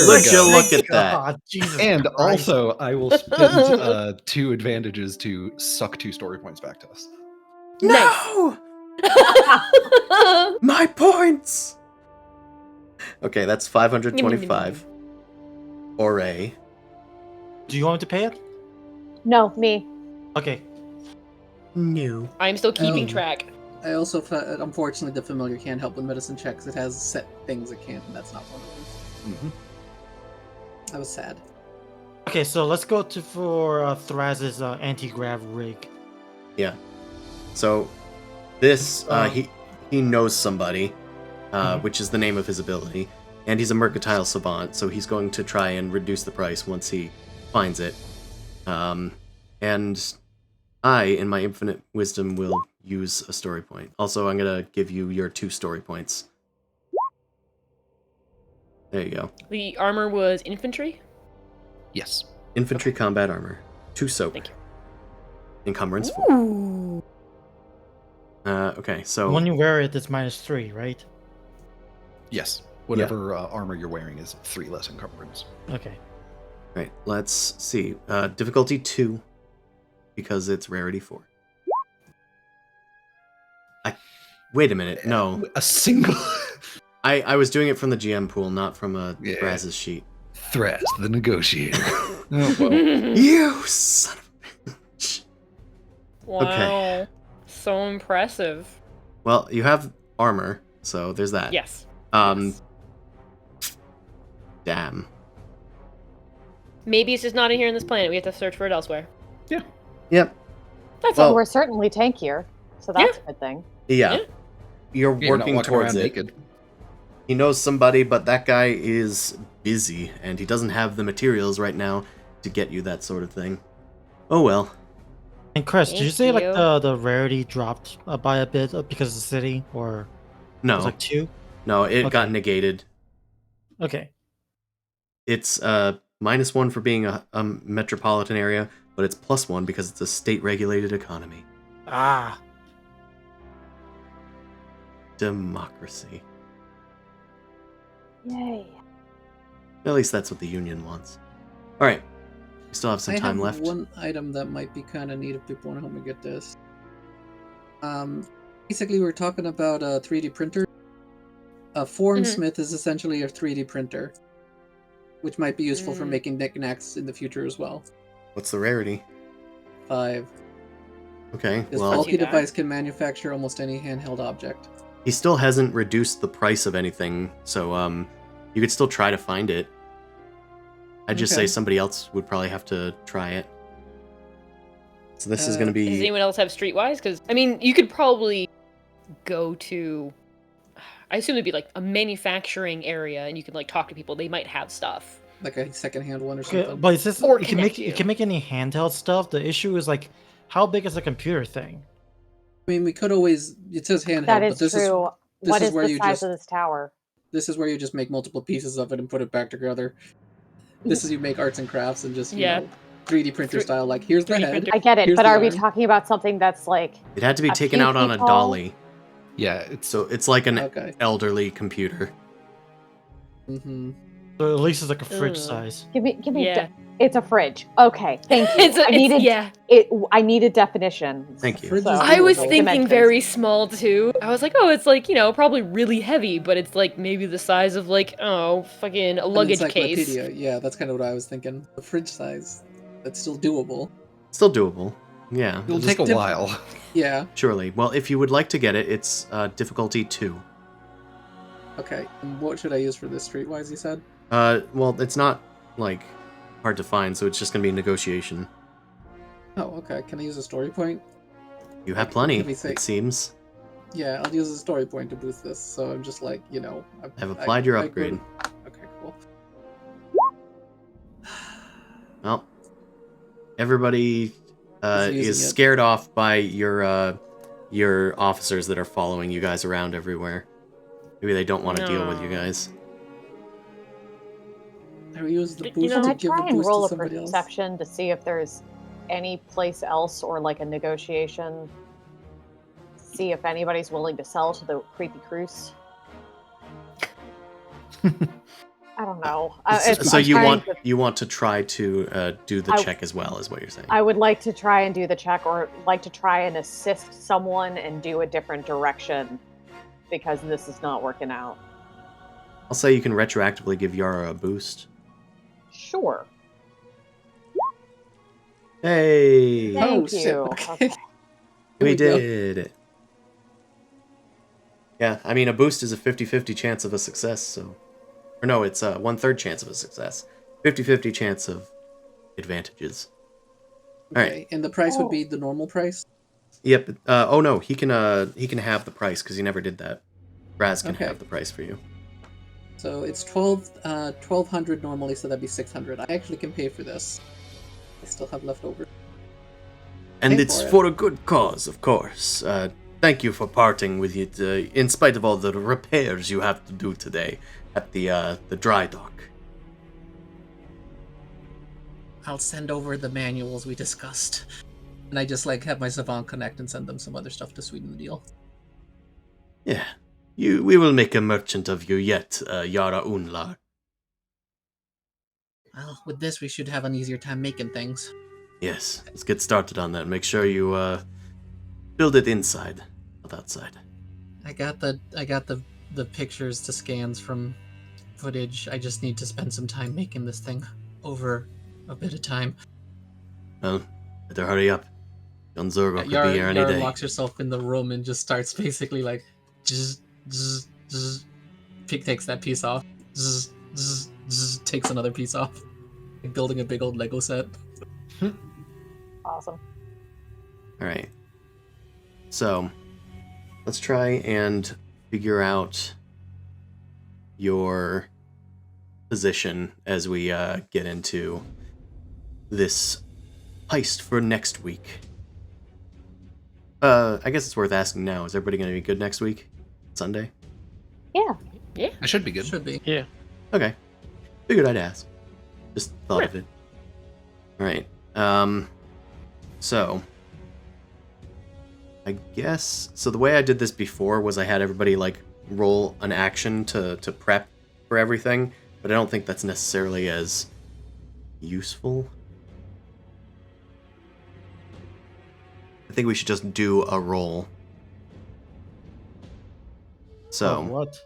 would we you go. look at that? God, Jesus And Christ. also, I will spend 2 advantages to suck 2 story points back to us. No! My points! Okay, that's 525. Or a. Do you want me to pay it? No, me. Okay. No. I'm still keeping Oh. track. I also, unfortunately, the familiar can't help with medicine checks. It has set things it can't, and that's not one of them. I was sad. Okay, so let's go for Thraz's anti-grav rig. Yeah. So, this, he knows somebody, which is the name of his ability, and he's a mercantile savant, so he's going to try and reduce the price once he finds it. And I, in my infinite wisdom, will use a story point. Also, I'm going to give you your 2 story points. There you go. The armor was infantry. Yes. Infantry combat armor. 2 soap. Thank you. Encumbrance 4. Ooh. Okay, so... When you wear it, it's -3, right? Yes. Whatever armor you're wearing is 3 less encumbrance. Okay. Right, let's see. Difficulty 2, because it's rarity 4. Wait a minute, no. A single I was doing it from the GM pool, not from a Yeah. Braz's sheet. Thraz, the negotiator. Oh, well. You son of a bitch. Wow. Okay. So impressive. Well, you have armor, so there's that. Yes. Yes. Yes. Damn. Maybe it's just not in here on this planet. We have to search for it elsewhere. Yep. That's Well- all. We're certainly tankier, so that's a good thing. Yeah. Yeah. You're You're not working walking towards around it. naked. He knows somebody, but that guy is busy, and he doesn't have the materials right now to get you that sort of thing. Oh well. And Chris, did you Thank say like you. the rarity dropped by a bit because of the city, or it No. was like 2? No, it Okay. got negated. Okay. It's -1 for being a metropolitan area, but it's +1 because it's a state-regulated economy. Ah. Democracy. Yay. At least that's what the Union wants. All right. We still have some I time have left. one item that might be kind of neat if people want to help me get this. Basically, we're talking about a 3D printer. A Formsmith is essentially a 3D printer, which might be useful for making knickknacks in the future as well. What's the rarity? 5. Okay, This well, bulky too bad. device can manufacture almost any handheld object. he still hasn't reduced the price of anything, so you could still try to find it. I'd just say Okay. somebody else would probably have to try it. So this is going to Does be... anyone else have Streetwise? Because I mean, you could probably go to. I assume it'd be like a manufacturing area, and you could like talk to people. They might have stuff. Like a secondhand one or Okay, something. but it's just Or it can make connect you. it can make any handheld stuff. The issue is like, how big is the computer thing? I mean, we could always. It says handheld, That but is this true. this What is is where the you size just- of this tower? this is where you just make multiple pieces of it and put it back together. This is you make arts and crafts and just Yeah. 3D printer Three- style. Like here's the 3D head. printer. I get it, Here's but the are we arm. talking about something that's like It had to be a taken few out on a feet tall? dolly, Yeah, it's so it's like an Okay. elderly computer. Mm-hmm. So at least it's like a fridge Ugh. size. give me Yeah. it's a fridge. Okay, thank you. It's a, I needed yeah. I needed definition. Thank you. Fridge So- is I was doable. thinking Dimensions. very small too. I was like, oh, it's like, probably really heavy, but it's like maybe the size of like, fucking a An luggage case. encyclopedia. Yeah, that's kind of what I was thinking. The fridge size. That's still doable. Still doable. Yeah. it'll just take a diff- while. Yeah. Surely. Well, if you would like to get it, it's difficulty 2. Okay. And what should I use for this streetwise? You said. Well, it's not, like, hard to find, so it's just going to be negotiation. Oh, okay. Can I use a story point? You have plenty, Let me see. it seems. Yeah, I'll use a story point to boost this. So I'm just like, I've applied your I upgrade. Okay, cool. everybody Is using is it. scared off by your officers that are following you guys around everywhere. Maybe they don't want to deal with you No. guys. I will use the You boost know- to Can I give try a and boost roll to a somebody else. perception to see if there's any place else or like a negotiation? See if anybody's willing to sell to the creepy cruise. I don't know. So I'm you trying want to- you want to try to do the I- check as well, is what you're saying? I would like to try and do the check, or like to try and assist someone and do a different direction, because this is not working out. I'll say you can retroactively give Yara a boost. Sure. Hey, Thank shit, you. okay. we we go. did it. Yeah, I mean, a boost is a 50-50 chance of a success, so... Or no, it's a 1/3 chance of a success. 50-50 chance of advantages. Alright. Okay, and the price would be the normal price? Yep. Oh no, he can have the price, because he never did that. Raz can Okay. have the price for you. So it's 1200 normally, so that'd be 600. I actually can pay for this. I still have left over. And Pay it's for it. for a good cause, of course. Thank you for parting with it, in spite of all the repairs you have to do today at the dry dock. I'll send over the manuals we discussed. And I just like have my Savant connect and send them some other stuff to sweeten the deal. Yeah, we will make a merchant of you yet, Yara Unlar. Well, with this we should have an easier time making things. Yes, let's get started on that. Make sure you build it inside, not outside. I got the pictures to scans from footage. I just need to spend some time making this thing over a bit of time. Well, better hurry up. John Zurgo could be here any Yara day. locks herself in the room and just starts basically like zzz, zzz, zzz. Takes that piece off. Zzz, zzz, zzz, takes another piece off. Like building a big old Lego set. Awesome. All right. So, let's try and figure out your position as we get into this heist for next week. I guess it's worth asking now. Is everybody going to be good next week? Sunday? Yeah. Yeah. It should be good. Should be. Yeah. Okay. Figured I'd ask. Just thought of it. Alright. So I guess so the way I did this before was I had everybody like roll an action to prep for everything, but I don't think that's necessarily as useful. I think we should just do a roll. So What?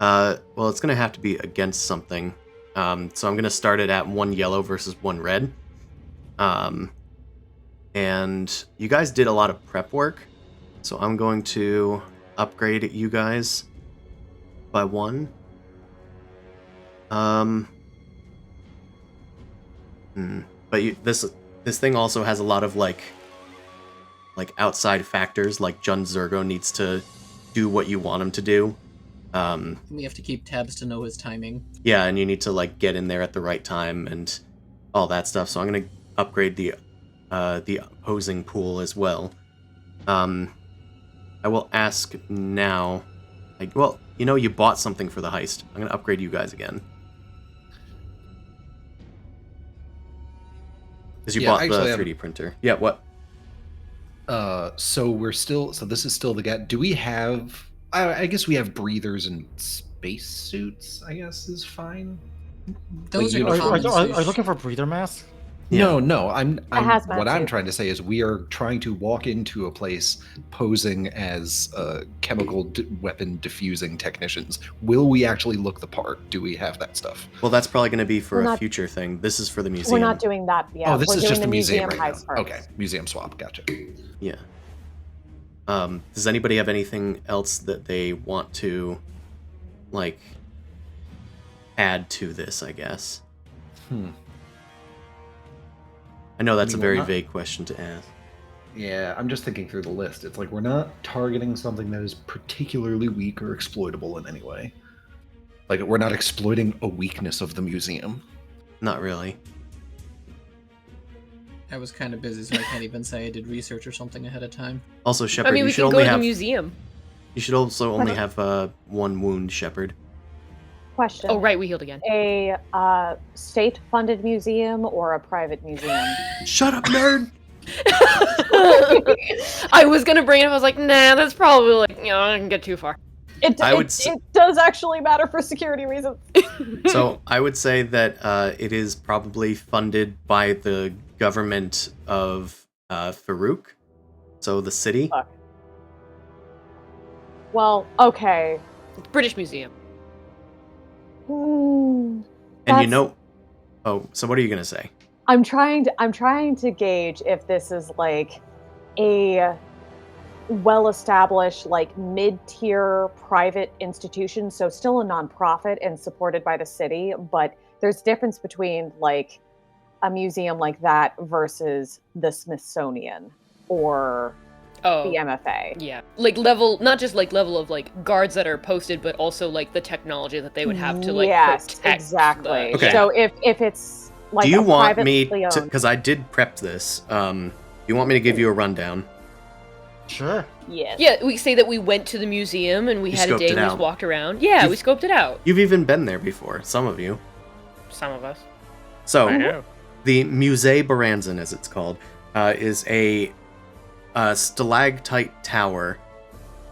well, it's gonna have to be against something. So I'm gonna start it at 1 yellow versus 1 red. And you guys did a lot of prep work, so I'm going to upgrade you guys by 1. But this thing also has a lot of like outside factors, like Jun Zurgo needs to do what you want him to do. We have to keep tabs to know his timing. Yeah, and you need to like get in there at the right time and all that stuff. So I'm gonna upgrade the opposing pool as well. I will ask now. Like, well, you know, you bought something for the heist. I'm gonna upgrade you guys again because you Yeah, bought actually, the 3D printer. Yeah, what? So this is still the guy. Do we have? I guess we have breathers and spacesuits. I guess is fine. Those Like, are you know, common. Are you looking for breather mask? Yeah. No. I'm hazmat what I'm suit. trying to say is we are trying to walk into a place posing as chemical weapon diffusing technicians. Will we actually look the part? Do we have that stuff? Well, that's probably gonna be for We're a not- future thing. This is for the museum. We're not doing that yet. Oh, this We're is doing just the the museum right heist now. first. Okay, museum swap. Gotcha. Yeah. Does anybody have anything else that they want to, like, add to this, I guess? I know that's a I mean, very we're not- vague question to ask. Yeah, I'm just thinking through the list. It's like we're not targeting something that is particularly weak or exploitable in any way. Like we're not exploiting a weakness of the museum. Not really. I was kind of busy, so I can't even say I did research or something ahead of time. Also, Shepard, I mean, you we should can go only to the have museum. you should also only have one wound, Shepard. Question. Oh, right, we healed again. A state-funded museum or a private museum? Shut up, nerd. I was gonna bring it up. I was like, nah, that's probably like, I can get too far. It does actually matter for security reasons. So I would say that it is probably funded by the government of Farouk, so the city. Fuck. Well, okay. British Museum. And so what are you gonna say? I'm trying to gauge if this is like a well-established, like mid-tier private institution, so still a nonprofit and supported by the city, but there's difference between like a museum like that versus the Smithsonian or the MFA. Yeah, like level, not just like level of like guards that are posted, but also like the technology that they would have to like protect. Exactly. Okay. So if it's like do you want me privately to? owned- Because I did prep this. Do you want me to give you a rundown? Sure. Yes. Yeah, we say that we went to the museum and we had a scoped day it and we just out. walked around. Yeah, we scoped it out. You've even been there before, some of you. Some of us. So I know. the Musée Baranzan, as it's called, is a stalactite tower,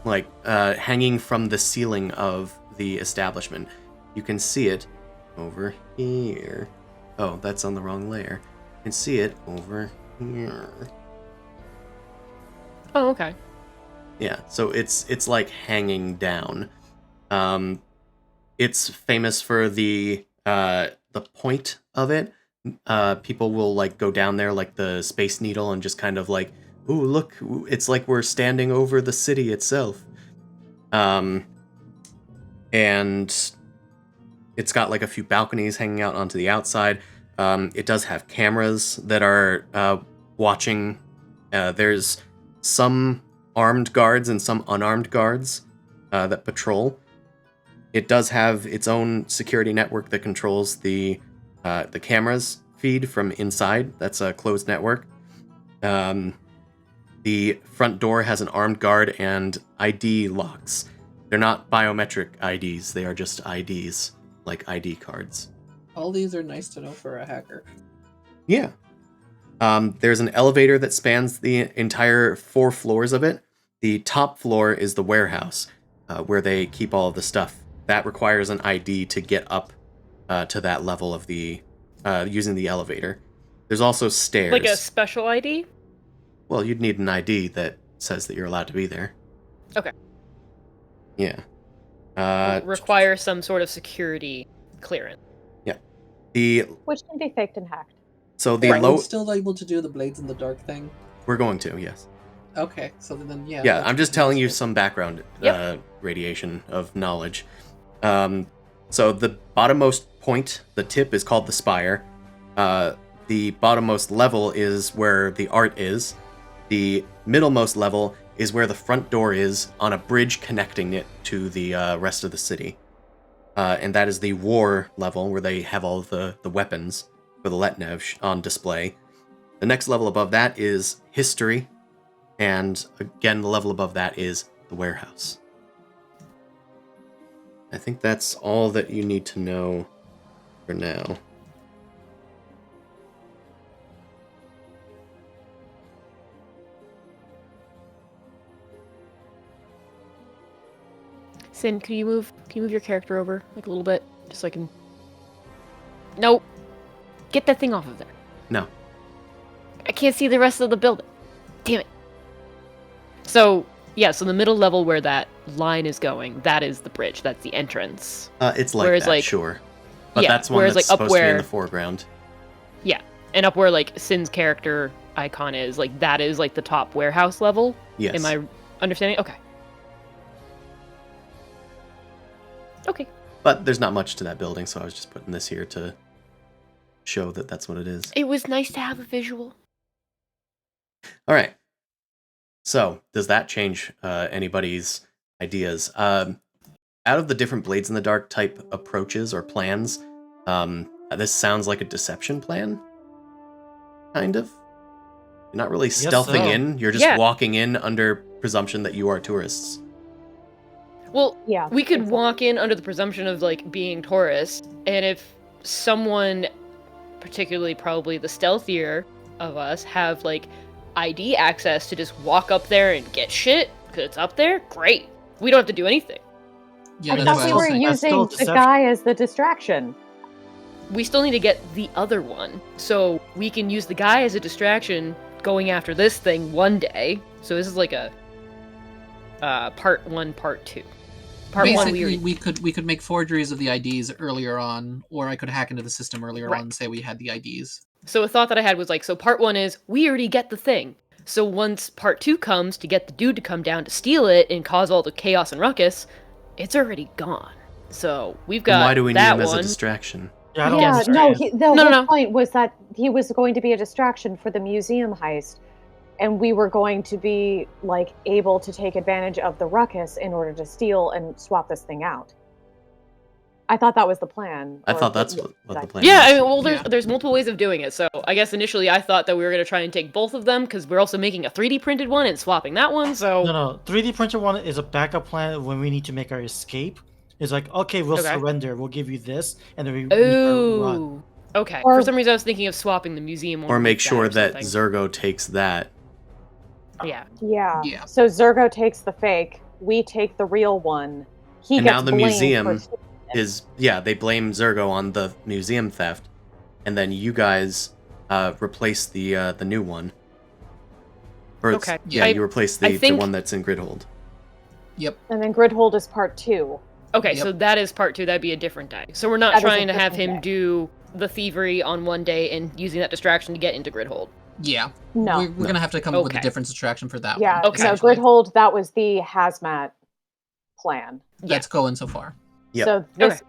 like hanging from the ceiling of the establishment. You can see it over here. Oh, that's on the wrong layer. You can see it over here. Oh, okay. Yeah, so it's like hanging down. It's famous for the point of it. People will like go down there like the Space Needle and just kind of like, ooh, look, it's like we're standing over the city itself. And it's got like a few balconies hanging out onto the outside. It does have cameras that are watching. There's some armed guards and some unarmed guards that patrol. It does have its own security network that controls the cameras feed from inside. That's a closed network. The front door has an armed guard and ID locks. They're not biometric IDs. They are just IDs, like ID cards. All these are nice to know for a hacker. Yeah. There's an elevator that spans the entire 4 floors of it. The top floor is the warehouse, where they keep all of the stuff. That requires an ID to get up to that level of the using the elevator. There's also stairs. Like a special ID? Well, you'd need an ID that says that you're allowed to be there. Okay. Yeah. Require some sort of security clearance. Yeah. Which can be faked and hacked. So the Are low. we still able to do the blades in the dark thing? We're going to, yes. Okay, so then yeah. Yeah, that's I'm just pretty telling you useful. some background Yep. radiation of knowledge. So the bottommost point, the tip, is called the spire. The bottommost level is where the art is. The middlemost level is where the front door is on a bridge connecting it to the rest of the city. And that is the war level where they have all the weapons for the Letnev on display. The next level above that is history. And again, the level above that is the warehouse. I think that's all that you need to know for now. Sin, can you move your character over like a little bit? Just so I can... Nope. Get that thing off of there. No. I can't see the rest of the building. Damn it. So, yeah, so the middle level where that line is going, that is the bridge. That's the entrance. It's like Whereas, that, like- sure. But yeah, that's one whereas, that's like, up supposed to be in where- the foreground. Yeah. And up where, like, Sin's character icon is, like, that is, like, the top warehouse level? Yes. Am I understanding? Okay. Okay. But there's not much to that building, so I was just putting this here to show that that's what it is. It was nice to have a visual. All right. So, does that change anybody's ideas? Out of the different Blades in the Dark type approaches or plans, this sounds like a deception plan, kind of. You're not really Yes, stealthing so. in. You're just Yeah. walking in under presumption that you are tourists. Well, Yeah. we could exactly. walk in under the presumption of like being tourists, and if someone, particularly probably the stealthier of us, have like ID access to just walk up there and get shit because it's up there, great. We don't have to do anything. Yeah, I that's thought why we I were was saying. That's still using the deception. guy as the distraction. We still need to get the other one, so we can use the guy as a distraction going after this thing one day. So this is like a part 1, part 2. Part 1 Basically, we could make forgeries of the IDs earlier on, or I could hack into the system earlier Right. on and say we had the IDs. So a thought that I had was like, so part 1 is we already get the thing. So once part 2 comes to get the dude to come down to steal it and cause all the chaos and ruckus, it's already gone. So we've got And why do we need that him as a one. distraction? Yeah, I don't Yeah, understand. no, the No, whole no. point was that he was going to be a distraction for the museum heist, and we were going to be like able to take advantage of the ruckus in order to steal and swap this thing out. I thought that was the plan. I or thought that's did- what did the I- plan Yeah, was. I mean, well, Yeah. there's multiple ways of doing it. So I guess initially I thought that we were going to try and take both of them because we're also making a 3D printed one and swapping that one. So No. 3D printer one is a backup plan when we need to make our escape. It's like, okay, we'll Okay. surrender. We'll give you this, and then we make our run. oh, okay. Or- For some reason I was thinking of swapping the museum one. Or with make sure or that something. Zergo takes that. Yeah. Yeah. Yeah. So Zergo takes the fake. We take the real one. He And gets now the blamed museum for- They blame Zergo on the museum theft, and then you guys replace the new one. Or it's- Okay. yeah, you replace I the think- one that's in Gridhold. Yep. And then Gridhold is part 2. Okay, Yep. so that is part 2. That'd be a different day. So we're not That is a trying to have different him day. do the thievery on one day and using that distraction to get into Gridhold. Yeah. No. We're going to have to come up with a Okay. different distraction for that Yeah. one. Okay. So essentially. Gridhold, that was the hazmat plan. That's going so far. Yep. So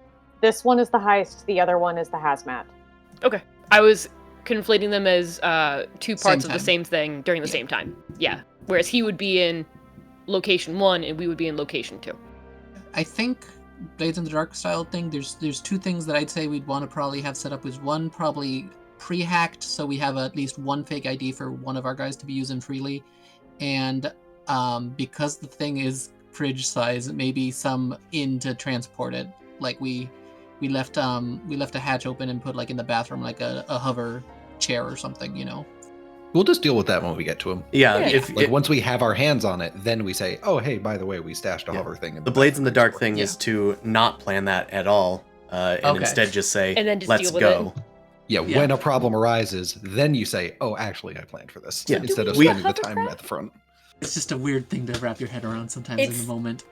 this one is the heist. The other one is the hazmat. Okay. I was conflating them as 2 Same parts of the time. same thing during the Yeah. same time. Yeah. Whereas he would be in location 1 and we would be in location 2. I think Blades in the Dark style thing, there's 2 things that I'd say we'd want to probably have set up. Is one, probably pre-hacked, so we have at least one fake ID for one of our guys to be using freely. And because the thing is fridge size, maybe some in to transport it. Like we left a hatch open and put like in the bathroom like a hover chair or something, you know. We'll just deal with that when we get to him. Yeah, Yeah. if Like once we have our hands on it, then we say, "Oh, hey, by the way, we stashed a Yeah. hover thing." the Blades in the Dark thing Yeah. is to not plan that at all, and Okay. instead just say, And then just "Let's deal with go." Yeah, Yeah. when a problem arises, then you say, "Oh, actually, I planned for this," Yeah. instead of We- spending the time at the front. It's just a weird thing to wrap your head around sometimes in It's- the moment.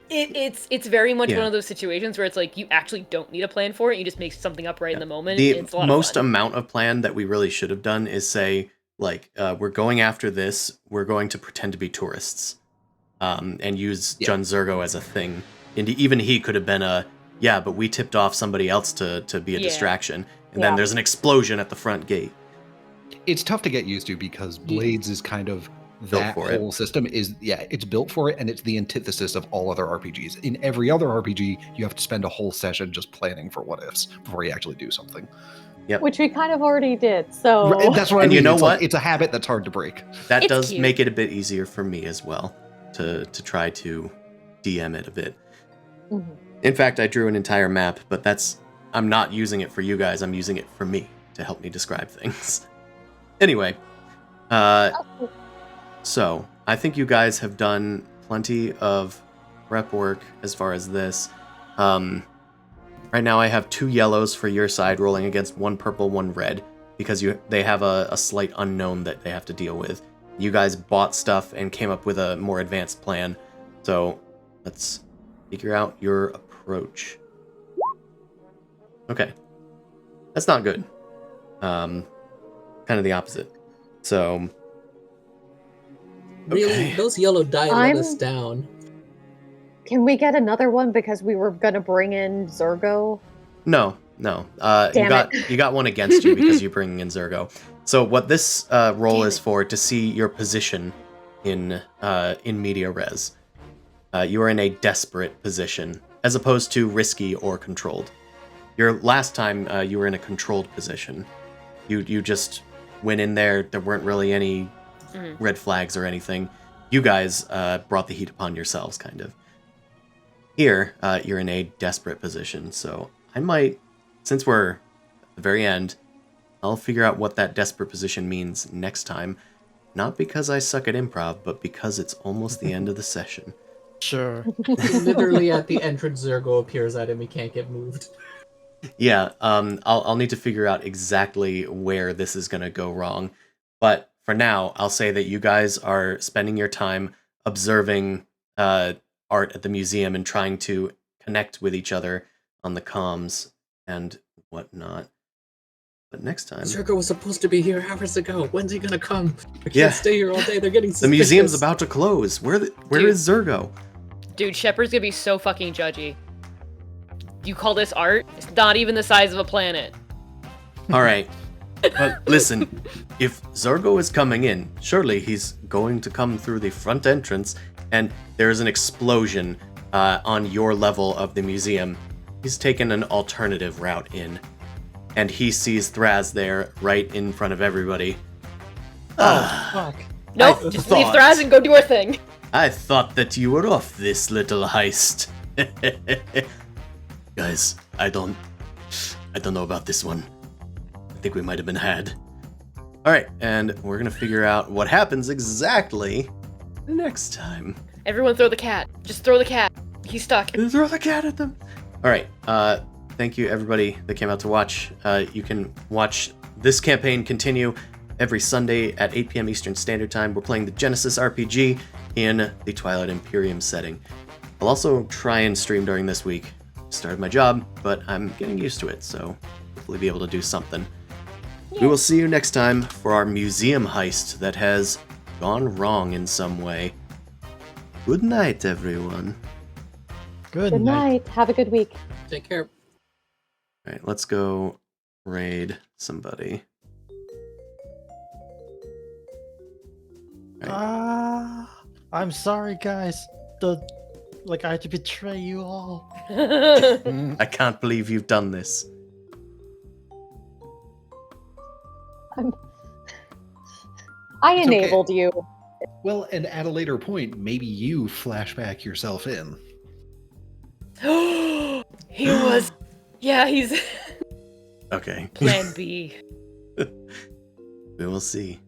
It's very much Yeah. one of those situations where it's like you actually don't need a plan for it. You just make something up right in the moment. The It's a lot most of fun. amount of plan that we really should have done is say, like, we're going after this, we're going to pretend to be tourists, and use Yeah. Jun Zergo as a thing. And even he could have been but we tipped off somebody else to be a Yeah. distraction. And Yeah. then there's an explosion at the front gate. It's tough to get used to because Blades is kind of Built that for it. whole system is it's built for it, and it's the antithesis of all other RPGs. In every other RPG, you have to spend a whole session just planning for what ifs before you actually do something. Which we kind of already did. So Right, that's what I And mean. you know it's like- what? it's a habit that's hard to break. That It's does cute. make it a bit easier for me as well to try to DM it a bit. Mhm. In fact, I drew an entire map, but I'm not using it for you guys. I'm using it for me to help me describe things. Anyway, so I think you guys have done plenty of prep work as far as this. Right now I have 2 yellows for your side rolling against 1 purple, 1 red, because they have a slight unknown that they have to deal with. You guys bought stuff and came up with a more advanced plan, so let's figure out your approach. Okay. That's not good. Kind of the opposite. So, Really, Okay. those yellow die let I'm- us down. can we get another one because we were gonna bring in Zergo? no. Damn You got one against you because you're bringing in Zergo. So what this roll Damn is it. for to see your position in media res. You are in a desperate position as opposed to risky or controlled. Your last time you were in a controlled position. You just went in there. There weren't really any red flags or anything. You guys brought the heat upon yourselves, kind of. Here, you're in a desperate position, so I might, since we're at the very end, I'll figure out what that desperate position means next time. Not because I suck at improv, but because it's almost the end of the session. Sure. Literally at the entrance, Zergo appears at him. He can't get moved. Yeah, I'll need to figure out exactly where this is going to go wrong. But for now, I'll say that you guys are spending your time observing art at the museum and trying to connect with each other on the comms and whatnot. But next time... Zergo was supposed to be here hours ago. When's he gonna come? We can't Yeah. stay here all day. They're getting suspicious. The museum's about to close. Where is Zergo? Dude, Shepard's gonna be so fucking judgy. You call this art? It's not even the size of a planet. All right. But listen, if Zergo is coming in, surely he's going to come through the front entrance, and there's an explosion on your level of the museum. He's taken an alternative route in, and he sees Thraz there right in front of everybody. Oh, fuck. Nope, I just leave thought- Thraz and go do our thing. I thought that you were off this little heist. Guys, I don't know about this one. I think we might have been had. Alright, and we're gonna figure out what happens exactly next time. Everyone throw the cat. Just throw the cat. He's stuck. Throw the cat at them! Alright, thank you everybody that came out to watch. You can watch this campaign continue every Sunday at 8 p.m. Eastern Standard Time. We're playing the GENESYS RPG in the Twilight Imperium setting. I'll also try and stream during this week. Started my job, but I'm getting used to it, so hopefully be able to do something. We will see you next time for our museum heist that has gone wrong in some way. Good night, everyone. Good night. Have a good week. Take care. Alright, let's go raid somebody. I'm sorry, guys. I had to betray you all. I can't believe you've done this. I It's okay. enabled you. Well, and at a later point, maybe you flashback yourself in. He was. Yeah, he's Okay. Plan B. We will see.